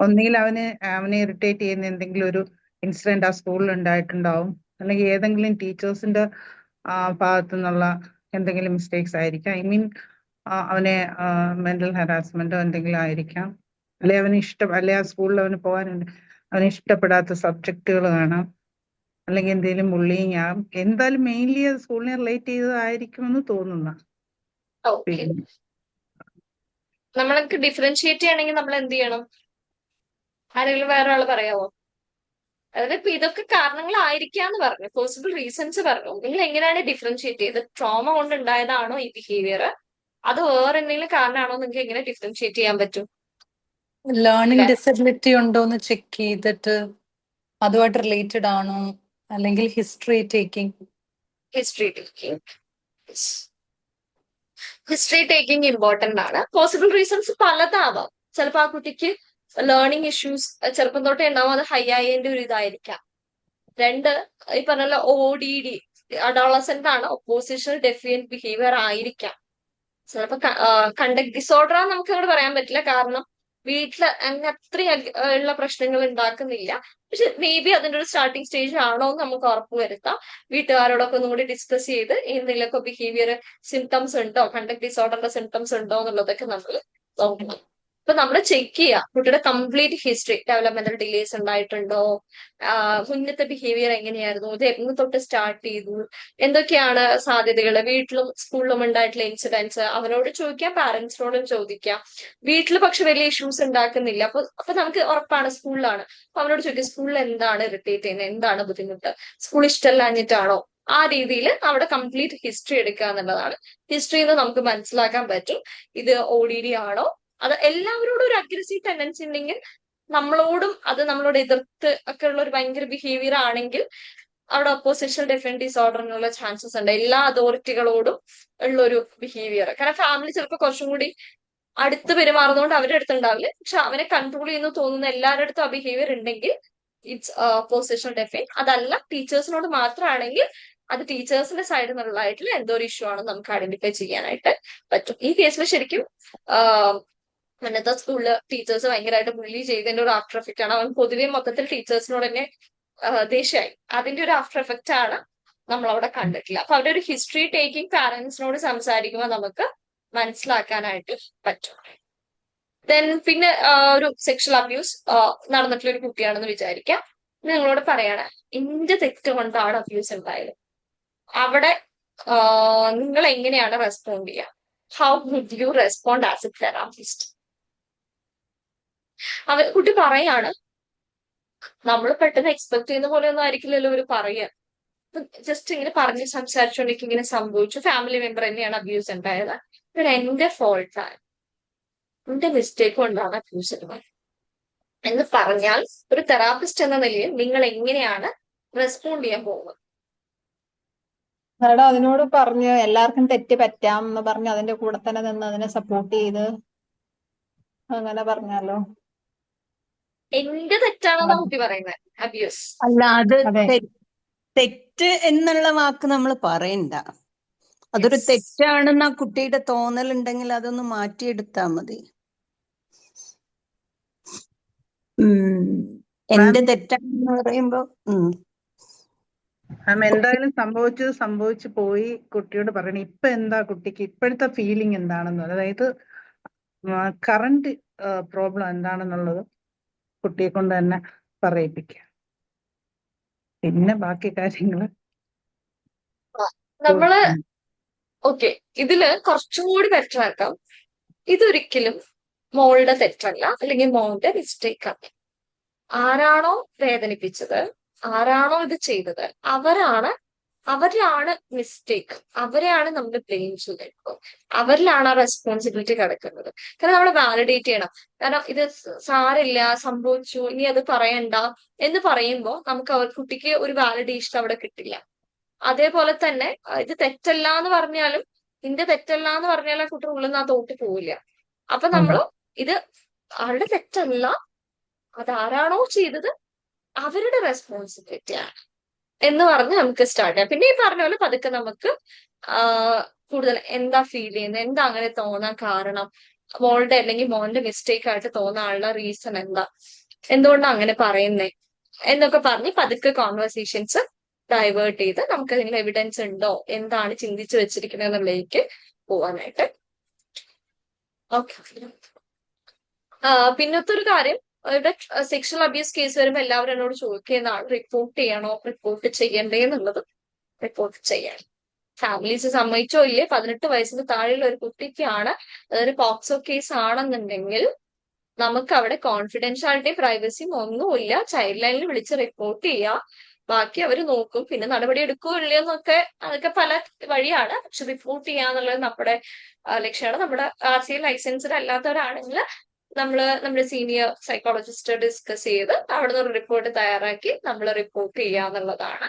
ഒന്നുകിൽ അവനെ ഇറിറ്റേറ്റ് ചെയ്യുന്ന എന്തെങ്കിലും ഒരു ഇൻസിഡന്റ് ആ സ്കൂളിൽ ഉണ്ടായിട്ടുണ്ടാവും, അല്ലെങ്കിൽ ഏതെങ്കിലും ടീച്ചേഴ്സിന്റെ ഭാഗത്തു നിന്നുള്ള എന്തെങ്കിലും മിസ്റ്റേക്സ് ആയിരിക്കാം. ഐ മീൻ അവനെ മെന്റൽ ഹരാസ്മെന്റോ എന്തെങ്കിലും ആയിരിക്കാം, അല്ലെ അല്ലെ ആ സ്കൂളിൽ അവന് ഇഷ്ടപ്പെടാത്ത സബ്ജക്റ്റുകൾ കാണാം, അല്ലെങ്കിൽ എന്തെങ്കിലും ബുള്ളിങ് ആകും. എന്തായാലും മെയിൻലി അത് സ്കൂളിനെ റിലേറ്റ് ചെയ്തതായിരിക്കുമെന്ന് തോന്നുന്ന. നമ്മൾക്ക് ഡിഫറൻഷിയേറ്റ് ചെയ്യണമെങ്കിൽ നമ്മൾ എന്ത് ചെയ്യണം? ആരെങ്കിലും വേറെ ആള് പറയാവോ? അതായത് ഇപ്പൊ ഇതൊക്കെ കാരണങ്ങളായിരിക്കാന്ന് പറഞ്ഞു, പോസിബിൾ റീസൺസ് പറഞ്ഞു. നിങ്ങൾ എങ്ങനെയാണ് ഡിഫറൻഷിയേറ്റ് ചെയ്ത് ട്രോമ കൊണ്ട് ഉണ്ടായതാണോ ഈ ബിഹേവിയർ, അത് വേറെ എന്തെങ്കിലും കാരണമാണോ നിങ്ങൾക്ക് എങ്ങനെ ഡിഫറൻഷിയേറ്റ് ചെയ്യാൻ പറ്റും? ലേണിംഗ് ഡിസബിലിറ്റി ഉണ്ടോ എന്ന് ചെക്ക് ചെയ്തിട്ട് അതുമായിട്ട് റിലേറ്റഡ് ആണോ, അല്ലെങ്കിൽ ഹിസ്റ്ററി ടേക്കിംഗ് ഇമ്പോർട്ടന്റ് ആണ്. പോസിബിൾ റീസൺസ് പലതാവാം. ചിലപ്പോൾ ആ കുട്ടിക്ക് ലേണിംഗ് ഇഷ്യൂസ് ചെറുപ്പം തൊട്ടേ ഉണ്ടാവും, അത് ഹൈ ആയതിന്റെ ഒരു ഇതായിരിക്കാം. 2, ഈ പറഞ്ഞ ODD അഡോളസെന്റ് ആണ്, ഒപ്പോസിഷണൽ ഡെഫിയന്റ് ബിഹേവിയർ ആയിരിക്കാം. ചിലപ്പോ കണ്ടക്ട് ഡിസോർഡർ നമുക്ക് അങ്ങോട്ട് പറയാൻ പറ്റില്ല, കാരണം വീട്ടില് അങ്ങനെ അത്രയും ഉള്ള പ്രശ്നങ്ങൾ ഉണ്ടാക്കുന്നില്ല. പക്ഷെ മേ ബി അതിന്റെ ഒരു സ്റ്റാർട്ടിങ് സ്റ്റേജ് ആണോ എന്ന് നമുക്ക് ഉറപ്പ് വരുത്താം. വീട്ടുകാരോടൊക്കെ ഒന്നുകൂടി ഡിസ്കസ് ചെയ്ത് എന്തെങ്കിലുമൊക്കെ ബിഹേവിയർ സിംറ്റംസ് ഉണ്ടോ, കണ്ടക്ട് ഡിസോർഡറിന്റെ സിംറ്റംസ് ഉണ്ടോ എന്നുള്ളതൊക്കെ നമ്മൾ നോക്കണം. ഇപ്പൊ നമ്മൾ ചെക്ക് ചെയ്യുക കുട്ടിയുടെ കംപ്ലീറ്റ് ഹിസ്റ്ററി, ഡെവലപ്മെന്റൽ ഡിലേസ് ഉണ്ടായിട്ടുണ്ടോ, മുന്നത്തെ ബിഹേവിയർ എങ്ങനെയായിരുന്നു, ഇത് എന്ന് തൊട്ട് സ്റ്റാർട്ട് ചെയ്തു, എന്തൊക്കെയാണ് സാധ്യതകൾ, വീട്ടിലും സ്കൂളിലും ഉണ്ടായിട്ടുള്ള ഇൻസിഡൻസ് അവനോട് ചോദിക്കാം, പാരന്റ്സിനോടും ചോദിക്കാം. വീട്ടിൽ പക്ഷെ വലിയ ഇഷ്യൂസ് ഉണ്ടാക്കുന്നില്ല, അപ്പൊ നമുക്ക് ഉറപ്പാണ് സ്കൂളിലാണ്. അപ്പൊ അവനോട് ചോദിക്കാം, സ്കൂളിൽ എന്താണ് ഇറിറ്റേറ്റ് ചെയ്യുന്നത്, എന്താണ് ബുദ്ധിമുട്ട്, സ്കൂൾ ഇഷ്ടമല്ലാഞ്ഞിട്ടാണോ? ആ രീതിയിൽ അവിടെ കംപ്ലീറ്റ് ഹിസ്റ്ററി എടുക്കുക എന്നുള്ളതാണ്. ഹിസ്റ്ററിയിൽ നിന്ന് നമുക്ക് മനസ്സിലാക്കാൻ പറ്റും ഇത് ODD ആണോ. അത് എല്ലാവരോടും ഒരു അഗ്രസീവ് ടെൻഡൻസി ഉണ്ടെങ്കിൽ നമ്മളോടും അത് നമ്മളോട് എതിർത്ത് ഒക്കെ ഉള്ള ഒരു ഭയങ്കര ബിഹേവിയർ ആണെങ്കിൽ അവിടെ ഒപ്പോസിഷണൽ ഡെഫിയന്റ് ഡിസോർഡറിനുള്ള ചാൻസസ് ഉണ്ട്. എല്ലാ അതോറിറ്റികളോടും ഉള്ള ഒരു ബിഹേവിയർ. കാരണം ഫാമിലി ചിലപ്പോൾ കുറച്ചും കൂടി അടുത്ത് പെരുമാറുന്നതുകൊണ്ട് അവരുടെ അടുത്ത് ഉണ്ടാവില്ല, പക്ഷെ അവനെ കൺട്രോൾ ചെയ്യുന്നു തോന്നുന്ന എല്ലാവരുടെ അടുത്തും ആ ബിഹേവിയർ ഉണ്ടെങ്കിൽ ഇറ്റ്സ് ഒപ്പോസിഷണൽ ഡെഫിയന്റ്. അതല്ല ടീച്ചേഴ്സിനോട് മാത്രമാണെങ്കിൽ അത് ടീച്ചേഴ്സിന്റെ സൈഡിൽ നിന്നുള്ളതായിട്ടുള്ള എന്തോ ഒരു ഇഷ്യൂ ആണ് നമുക്ക് ഐഡന്റിഫൈ ചെയ്യാനായിട്ട് പറ്റും. ഈ കേസിൽ ശരിക്കും മന്നത്തെ സ്കൂളില് ടീച്ചേഴ്സ് ഭയങ്കരമായിട്ട് ബുള്ളി ചെയ്തതിന്റെ ഒരു ആഫ്റ്റർ എഫക്റ്റ് ആണ്. അവൻ പൊതുവെ മൊത്തത്തിൽ ടീച്ചേഴ്സിനോട് തന്നെ ദേഷ്യമായി. അതിന്റെ ഒരു ആഫ്റ്റർ എഫക്റ്റ് ആണ് നമ്മൾ അവിടെ കണ്ടിട്ടില്ല. അപ്പൊ അവരുടെ ഒരു ഹിസ്റ്ററി ടേക്കിംഗ് പാരന്റ്സിനോട് സംസാരിക്കുമ്പോൾ നമുക്ക് മനസ്സിലാക്കാനായിട്ട് പറ്റും. ദെൻ പിന്നെ ഒരു സെക്ഷൽ അബ്യൂസ് നടന്നിട്ടുള്ള ഒരു കുട്ടിയാണെന്ന് വിചാരിക്കാം. നിങ്ങളോട് പറയാണ് എന്റെ തെറ്റ് കൊണ്ടാണ് അബ്യൂസ് ഉണ്ടായത്. അവിടെ നിങ്ങൾ എങ്ങനെയാണ് റെസ്പോണ്ട് ചെയ്യുക? How would you respond as a therapist? കുട്ടി പറയാണ്, നമ്മൾ പെട്ടെന്ന് എക്സ്പെക്ട് ചെയ്യുന്ന പോലെ ഒന്നും ആയിരിക്കില്ലല്ലോ ഇവര് പറയുക. ജസ്റ്റ് ഇങ്ങനെ പറഞ്ഞ് സംസാരിച്ചുകൊണ്ടിരിക്കും ഇങ്ങനെ സംഭവിച്ചു, ഫാമിലി മെമ്പർ തന്നെയാണ് അബ്യൂസ് ഉണ്ടായത്, എന്റെ ഫോൾട്ടാണ്, എന്റെ മിസ്റ്റേക്ക് കൊണ്ടാണ് അബ്യൂസ് ഉണ്ടായത് എന്ന് പറഞ്ഞാൽ ഒരു തെറാപ്പിസ്റ്റ് എന്ന നിലയിൽ നിങ്ങൾ എങ്ങനെയാണ് റെസ്പോണ്ട് ചെയ്യാൻ പോകുന്നത്? മാഡം അതിനോട് പറഞ്ഞ് എല്ലാവർക്കും തെറ്റ് പറ്റാം എന്ന് പറഞ്ഞ് അതിന്റെ കൂടെ തന്നെ നിന്ന് അതിനെ സപ്പോർട്ട് ചെയ്ത് അങ്ങനെ പറഞ്ഞാലോ? എന്റെ തെറ്റാണെന്നാ കുട്ടി പറയുന്നത് അബ്യൂസ്. അല്ല, അത് അതെ. തെറ്റ് എന്നുള്ള വാക്ക് നമ്മൾ പറയണ്ട. അതൊരു തെറ്റാണെന്ന് ആ കുട്ടിയുടെ തോന്നലുണ്ടെങ്കിൽ അതൊന്ന് മാറ്റിയെടുത്താ മതി. എന്റെ തെറ്റാണെന്ന് പറയുമ്പോ മാം എന്തായാലും സംഭവിച്ചു പോയി കുട്ടിയോട് പറയണം ഇപ്പൊ എന്താ കുട്ടിക്ക് ഇപ്പോഴത്തെ ഫീലിംഗ് എന്താണെന്ന്, അതായത് കറണ്ട് പ്രോബ്ലം എന്താണെന്നുള്ളത് കുട്ടിയെ കൊണ്ട് തന്നെ പറയിപ്പിക്കുക. പിന്നെ ബാക്കി കാര്യങ്ങള് നമ്മള് ഓക്കെ, ഇതില് കുറച്ചും കൂടി ബെറ്റർ ആക്കാം. ഇതൊരിക്കലും മോളുടെ തെറ്റല്ല, അല്ലെങ്കിൽ മോളുടെ മിസ്റ്റേക്ക് ആണ്. ആരാണോ വേദനിപ്പിച്ചത്, ആരാണോ ഇത് ചെയ്തത്, അവരിലാണ് മിസ്റ്റേക്ക്, അവരെയാണ് നമ്മൾ ബ്ലെയിം ചെയ്തത്, അവരിലാണ് ആ റെസ്പോൺസിബിലിറ്റി കിടക്കുന്നത്. കാരണം നമ്മൾ വാലിഡേറ്റ് ചെയ്യണം. കാരണം ഇത് സാരില്ല, സംഭവിച്ചു, ഇനി അത് പറയണ്ട എന്ന് പറയുമ്പോൾ നമുക്ക് കുട്ടിക്ക് ഒരു വാലിഡേഷൻ അവിടെ കിട്ടില്ല. അതേപോലെ തന്നെ ഇത് തെറ്റല്ല എന്ന് പറഞ്ഞാലും, നിന്റെ തെറ്റല്ല എന്ന് പറഞ്ഞാലും കുട്ടി ഉള്ളിൽ നിന്ന് ആ തോട്ട് പോവില്ല. അപ്പൊ നമ്മള് ഇത് ആളുടെ തെറ്റല്ല, അതാരാണോ ചെയ്തത് അവരുടെ റെസ്പോൺസിബിലിറ്റിയാണ് എന്ന് പറഞ്ഞ് നമുക്ക് സ്റ്റാർട്ട് ചെയ്യാം. പിന്നെ ഈ പറഞ്ഞ പോലെ പതുക്കെ നമുക്ക് കൂടുതൽ എന്താ ഫീൽ ചെയ്യുന്നത്, എന്താ അങ്ങനെ തോന്നാൻ കാരണം, മോളുടെ അല്ലെങ്കിൽ മോന്റെ മിസ്റ്റേക്ക് ആയിട്ട് തോന്നാനുള്ള റീസൺ എന്താ, എന്തുകൊണ്ടാണ് അങ്ങനെ പറയുന്നേ എന്നൊക്കെ പറഞ്ഞ് പതുക്കെ കോൺവെർസേഷൻസ് ഡൈവേർട്ട് ചെയ്ത് നമുക്ക് അതിന് എവിഡൻസ് ഉണ്ടോ, എന്താണ് ചിന്തിച്ചു വെച്ചിരിക്കുന്നത് എന്നുള്ളതിലേക്ക് പോവാനായിട്ട്. ഓക്കെ. പിന്നത്തെ ഒരു കാര്യം, ഇവിടെ സെക്ഷൽ അബ്യൂസ് കേസ് വരുമ്പോൾ എല്ലാവരും എന്നോട് ചോദിക്കുന്നതാണ് റിപ്പോർട്ട് ചെയ്യണോ, റിപ്പോർട്ട് ചെയ്യണ്ടേ എന്നുള്ളത്. റിപ്പോർട്ട് ചെയ്യണം. ഫാമിലീസ് സമ്മതിച്ചോ ഇല്ലേ, 18 വയസ്സിന് താഴെയുള്ള ഒരു കുട്ടിക്കാണ് അതൊരു പോക്സോ കേസ് ആണെന്നുണ്ടെങ്കിൽ നമുക്ക് അവിടെ കോൺഫിഡൻഷ്യാലിറ്റി പ്രൈവസിയും ഒന്നുമില്ല, ചൈൽഡ് ലൈനിൽ വിളിച്ച് റിപ്പോർട്ട് ചെയ്യുക, ബാക്കി അവർ നോക്കും. പിന്നെ നടപടി എടുക്കുകയോ ഇല്ലയെന്നൊക്കെ അതൊക്കെ പല വഴിയാണ്. പക്ഷെ റിപ്പോർട്ട് ചെയ്യാന്നുള്ളത് നമ്മുടെ ലക്ഷ്യമാണ്. നമ്മുടെ RCA ലൈസൻസ്ഡ് അല്ലാത്തവരാണെങ്കിൽ നമ്മുടെ സീനിയർ സൈക്കോളജിസ്റ്റ് ഡിസ്കസ് ചെയ്ത് അവിടുന്ന് ഒരു റിപ്പോർട്ട് തയ്യാറാക്കി നമ്മൾ റിപ്പോർട്ട് ചെയ്യാന്നുള്ളതാണ്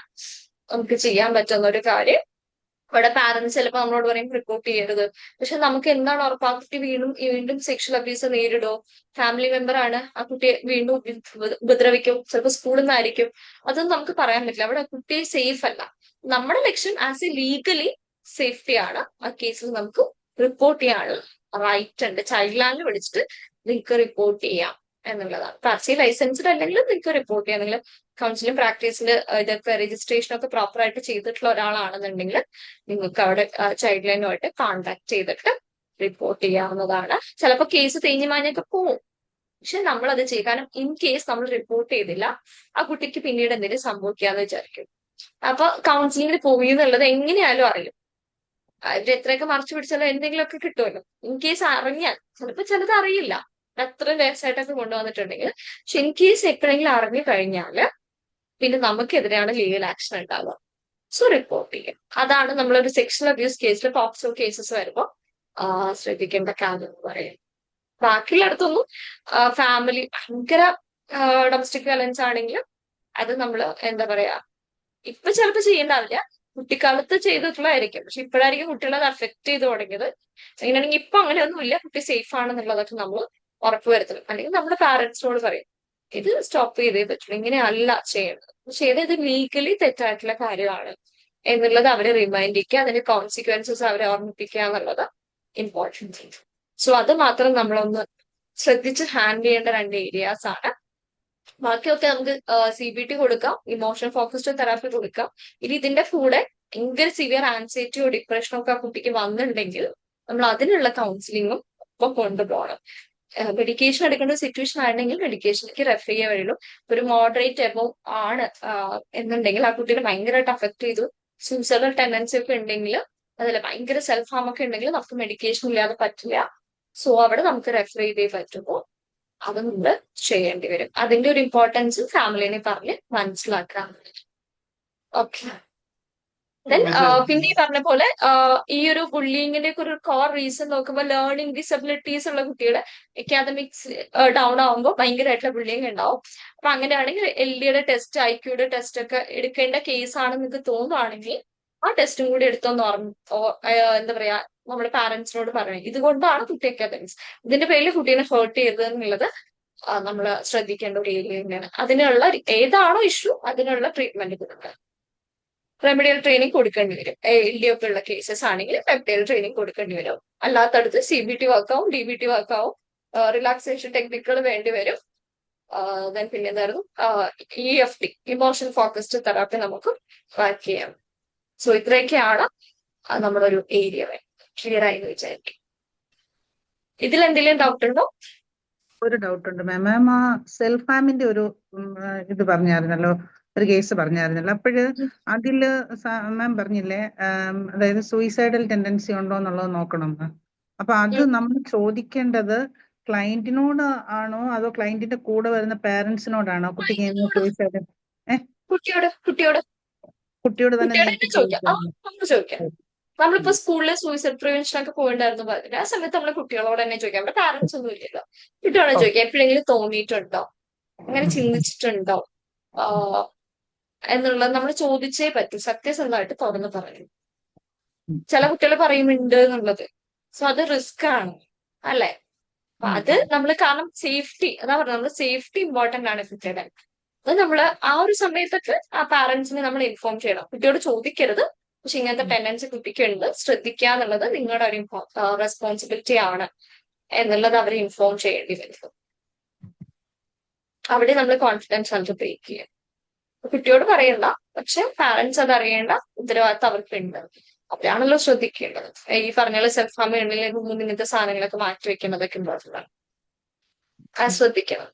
നമുക്ക് ചെയ്യാൻ പറ്റുന്ന ഒരു കാര്യം. അവിടെ പാരന്റ്സ് ചിലപ്പോൾ നമ്മളോട് പറയും റിപ്പോർട്ട് ചെയ്യരുത്, പക്ഷെ നമുക്ക് എന്താണ് ഉറപ്പ് ആ കുട്ടി വീണ്ടും സെക്ഷൽ അബ്യൂസ് നേരിടോ, ഫാമിലി മെമ്പർ ആണ്, ആ കുട്ടിയെ വീണ്ടും ഉപദ്രവിക്കും, ചിലപ്പോൾ സ്കൂളിൽ നിന്നായിരിക്കും, അതൊന്നും നമുക്ക് പറയാൻ പറ്റില്ല. അവിടെ കുട്ടിയെ സേഫ് അല്ല. നമ്മുടെ ലക്ഷ്യം ആസ് എ ലീഗലി സേഫ്റ്റി ആണ്. ആ കേസിൽ നമുക്ക് റിപ്പോർട്ട് ചെയ്യാനുള്ള റൈറ്റ് ഉണ്ട്. ചൈൽഡ് ലൈനിൽ വിളിച്ചിട്ട് നിങ്ങൾക്ക് റിപ്പോർട്ട് ചെയ്യാം എന്നുള്ളതാണ്. RCA ലൈസൻസ്ഡ് അല്ലെങ്കിൽ നിങ്ങൾക്ക് റിപ്പോർട്ട് ചെയ്യാം. നിങ്ങൾ കൗൺസിലിംഗ് പ്രാക്ടീസിന്റെ ഇതൊക്കെ രജിസ്ട്രേഷൻ ഒക്കെ പ്രോപ്പർ ആയിട്ട് ചെയ്തിട്ടുള്ള ഒരാളാണെന്നുണ്ടെങ്കിൽ നിങ്ങൾക്ക് അവിടെ ചൈൽഡ് ലൈനുമായിട്ട് കോൺടാക്ട് ചെയ്തിട്ട് റിപ്പോർട്ട് ചെയ്യാവുന്നതാണ്. ചിലപ്പോൾ കേസ് തേഞ്ഞു മാഞ്ഞൊക്കെ പോവും, പക്ഷെ നമ്മളത് ചെയ്യും. കാരണം ഇൻ കേസ് നമ്മൾ റിപ്പോർട്ട് ചെയ്തില്ല, ആ കുട്ടിക്ക് പിന്നീട് എന്തെങ്കിലും സംഭവിക്കാന്ന് വിചാരിക്കും. അപ്പൊ കൗൺസിലിംഗിൽ പോയി എന്നുള്ളത് എങ്ങനെയായാലും അറിയും. ഇവര് എത്രയൊക്കെ മറച്ചു പിടിച്ചാലും എന്തെങ്കിലുമൊക്കെ കിട്ടുമല്ലോ. ഇൻ കേസ് അറിഞ്ഞാൽ, ചിലപ്പോൾ ചിലത് അറിയില്ല, അത്ര ലേസായിട്ടൊക്കെ കൊണ്ടുവന്നിട്ടുണ്ടെങ്കിൽ, പക്ഷെ ഇൻ കേസ് എപ്പോഴെങ്കിലും അറിഞ്ഞു കഴിഞ്ഞാല് പിന്നെ നമുക്കെതിരെയാണ് ലീഗൽ ആക്ഷൻ ഉണ്ടാവുക. സോ റിപ്പോർട്ട് ചെയ്യും. അതാണ് നമ്മളൊരു സെക്ഷൽ അബ്യൂസ് കേസിൽ പോക്സോ കേസസ് വരുമ്പോൾ ശ്രദ്ധിക്കേണ്ട കാര്യം എന്ന് പറയും. ബാക്കിയുള്ളിടത്തൊന്നും ഫാമിലി ഭയങ്കര ഡൊമസ്റ്റിക് വയലൻസ് ആണെങ്കിലും അത് നമ്മൾ എന്താ പറയാ, ഇപ്പൊ ചിലപ്പോൾ ചെയ്യണ്ടാവില്ല, കുട്ടിക്കാലത്ത് ചെയ്തിട്ടുള്ളതായിരിക്കും, പക്ഷെ ഇപ്പോഴായിരിക്കും കുട്ടികളെ അത് അഫക്ട് ചെയ്ത് തുടങ്ങിയത്. അങ്ങനെയാണെങ്കിൽ ഇപ്പൊ അങ്ങനെയൊന്നുമില്ല, കുട്ടി സേഫ് ആണെന്നുള്ളതൊക്കെ നമ്മൾ ഉറപ്പുവരുത്തണം. അല്ലെങ്കിൽ നമ്മുടെ പാരന്റ്സിനോട് പറയും ഇത് സ്റ്റോപ്പ് ചെയ്തേ പറ്റുള്ളൂ, ഇങ്ങനെ അല്ല ചെയ്യേണ്ടത്, ചെയ്തത് ലീഗലി തെറ്റായിട്ടുള്ള കാര്യമാണ് എന്നുള്ളത് അവരെ റിമൈൻഡ് ചെയ്യുക, അതിന്റെ കോൺസിക്വൻസസ് അവരെ ഓർമ്മിപ്പിക്കുക എന്നുള്ളത് ഇമ്പോർട്ടൻറ്റ്. സോ അത് മാത്രം നമ്മളൊന്ന് ശ്രദ്ധിച്ച് ഹാൻഡിൽ ചെയ്യേണ്ട 2 ഏരിയാസ് ആണ്. ബാക്കിയൊക്കെ നമുക്ക് CBT കൊടുക്കാം, ഇമോഷൻ ഫോക്കസ്ഡ് തെറാപ്പി കൊടുക്കാം. ഇനി ഇതിന്റെ കൂടെ ഭയങ്കര സിവിയർ ആൻസൈറ്റിയോ ഡിപ്രഷനോ ഒക്കെ ആ കുട്ടിക്ക് വന്നിട്ടുണ്ടെങ്കിൽ നമ്മൾ അതിനുള്ള കൗൺസിലിങ്ങും ഒപ്പം കൊണ്ടുപോകണം. മെഡിക്കേഷൻ എടുക്കേണ്ട സിറ്റുവേഷൻ ആണെങ്കിൽ മെഡിക്കേഷനിലേക്ക് റെഫർ ചെയ്യാൻ വഴിയുള്ളൂ. ഒരു മോഡറേറ്റ് എബോ ആണ് എന്നുണ്ടെങ്കിൽ ആ കുട്ടീനെ ഭയങ്കരമായിട്ട് അഫക്ട് ചെയ്തു, സൂയിസൈഡൽ ടെൻഡൻസി ഒക്കെ ഉണ്ടെങ്കിൽ, അതല്ല ഭയങ്കര സെൽഫ് ഹാം ഒക്കെ ഉണ്ടെങ്കിൽ നമുക്ക് മെഡിക്കേഷൻ ഇല്ലാതെ പറ്റില്ല. സോ അവിടെ നമുക്ക് റെഫർ ചെയ്തേ പറ്റുമോ, അത് നമ്മൾ ചെയ്യേണ്ടി വരും. അതിന്റെ ഒരു ഇമ്പോർട്ടൻസ് ഫാമിലിനെ പറഞ്ഞ് മനസ്സിലാക്കാൻ. ഓക്കെ. ദെൻ പിന്നെ ഈ പറഞ്ഞ പോലെ ഈ ഒരു ബുള്ളിങ്ങിന്റെ ഒക്കെ ഒരു കോർ റീസൺ നോക്കുമ്പോൾ ലേണിംഗ് ഡിസബിലിറ്റീസ് ഉള്ള കുട്ടികളെ അക്കാദമിക്സ് ഡൗൺ ആവുമ്പോൾ ഭയങ്കരമായിട്ടുള്ള ബുള്ളിങ് ഉണ്ടാവും. അപ്പൊ അങ്ങനെയാണെങ്കിൽ LDയുടെ ടെസ്റ്റ്, IQയുടെ ടെസ്റ്റ് ഒക്കെ എടുക്കേണ്ട കേസ് ആണെന്ന് നിങ്ങൾക്ക് തോന്നുവാണെങ്കിൽ ആ ടെസ്റ്റും കൂടി എടുത്തൊന്ന് എന്താ പറയാ നമ്മുടെ പാരന്റ്സിനോട് പറയണം. ഇതുകൊണ്ടാണ് കുട്ടി അക്കാദമിക്സ്, ഇതിന്റെ പേരിൽ കുട്ടീനെ ഹേർട്ട് ചെയ്തത് എന്നുള്ളത് നമ്മൾ ശ്രദ്ധിക്കേണ്ട ഒരു ഏരിയ തന്നെയാണ്. അതിനുള്ള ഏതാണോ ഇഷ്യൂ അതിനുള്ള ട്രീറ്റ്മെന്റ് കൊടുക്കുക. റെമഡിയൽ ട്രെയിനിങ് കൊടുക്കേണ്ടി വരും. LD ഒക്കെ ഉള്ള കേസസ് ആണെങ്കിൽ പെപ്റ്റൈൽ ട്രെയിനിങ് കൊടുക്കേണ്ടി വരും. അല്ലാത്തടത്ത് CBT വർക്കാവും, DBT വർക്കാവും, റിലാക്സേഷൻ ടെക്നിക്കുകൾ വേണ്ടി വരും. ദെൻ പിന്നെ എന്തായിരുന്നു EFT, ഇമോഷൻ ഫോക്കസ്ഡ് തെറാപ്പി നമുക്ക് വർക്ക് ചെയ്യാം. സോ ഇത്രയൊക്കെയാണ് നമ്മുടെ ഒരു ഏരിയ. ക്ലിയർ ആയി എന്ന് വിചാരിക്കും. ഇതിൽ എന്തെങ്കിലും ഡൗട്ട് ഉണ്ടോ? ഒരു ഡൗട്ട് ഉണ്ട് മാം. മാം ആ സെൽഫ് ഹാമിന്റെ ഒരു ഇത് പറഞ്ഞായിരുന്നല്ലോ, ഒരു കേസ് പറഞ്ഞായിരുന്നല്ലോ. അപ്പോഴ് അതില് മാം പറഞ്ഞില്ലേ, അതായത് സൂയിസൈഡൽ ടെൻഡൻസി ഉണ്ടോ എന്നുള്ളത് നോക്കണം. അപ്പൊ അത് നമ്മൾ ചോദിക്കേണ്ടത് ക്ലയന്റിനോട് ആണോ അതോ ക്ലയന്റിന്റെ കൂടെ വരുന്ന പാരന്റ്സിനോടാണോ? കുട്ടിക്ക് സൂയിസൈഡ് കുട്ടിയോട് തന്നെ നേരിട്ട് ചോദിക്കാം. നമ്മളിപ്പോ സ്കൂളിലെ സൂയിസൈഡ് പ്രിവെൻഷൻ ഒക്കെ പോയിണ്ടായിരുന്നു പറഞ്ഞിട്ട് ആ സമയത്ത് നമ്മള് കുട്ടികളോട് തന്നെ ചോദിക്കാം. അവിടെ പാരന്റ്സ് ഒന്നും ഇല്ലല്ലോ. കുട്ടികളോട് ചോദിക്കാം, എപ്പോഴെങ്കിലും തോന്നിയിട്ടുണ്ടോ, അങ്ങനെ ചിന്തിച്ചിട്ടുണ്ടോ എന്നുള്ളത് നമ്മൾ ചോദിച്ചേ പറ്റൂ. സത്യസന്ധമായിട്ട് തുറന്ന് പറയും. ചില കുട്ടികൾ പറയുന്നുണ്ട് എന്നുള്ളത്, സോ അത് റിസ്ക് ആണ് അല്ലെ. അപ്പൊ അത് നമ്മൾ കാരണം സേഫ്റ്റി, അതാ പറഞ്ഞത്, നമ്മൾ സേഫ്റ്റി ഇമ്പോർട്ടന്റ് ആണ് കുട്ടിയുടെ. അത് നമ്മള് ആ ഒരു സമയത്തൊക്കെ ആ പാരന്റ്സിനെ നമ്മൾ ഇൻഫോം ചെയ്യണം. കുട്ടിയോട് ചോദിക്കരുത്, പക്ഷെ ഇങ്ങനത്തെ ടെൻഡൻസി കുട്ടിക്കുണ്ട്, ശ്രദ്ധിക്കുക എന്നുള്ളത് നിങ്ങളുടെ ഒരു റെസ്പോൺസിബിലിറ്റി ആണ് എന്നുള്ളത് അവരെ ഇൻഫോം ചെയ്യേണ്ടി വരും. അവിടെ നമ്മൾ കോൺഫിഡൻസ് ആയിട്ട് ബ്രേക്ക് ചെയ്യുക. കുട്ടിയോട് പറയണ്ട, പക്ഷെ പാരന്റ്സ് അത് അറിയേണ്ട ഉത്തരവാദിത്തം അവർക്കുണ്ട്. അപ്പോഴാണല്ലോ ശ്രദ്ധിക്കേണ്ടത്. ഈ പറഞ്ഞ സെൽഫ് ഹാം ഇങ്ങനത്തെ സാധനങ്ങളൊക്കെ മാറ്റി വെക്കേണ്ടതൊക്കെ ഇമ്പോർട്ടൻ്റ് ആണ്. അത് ശ്രദ്ധിക്കണം.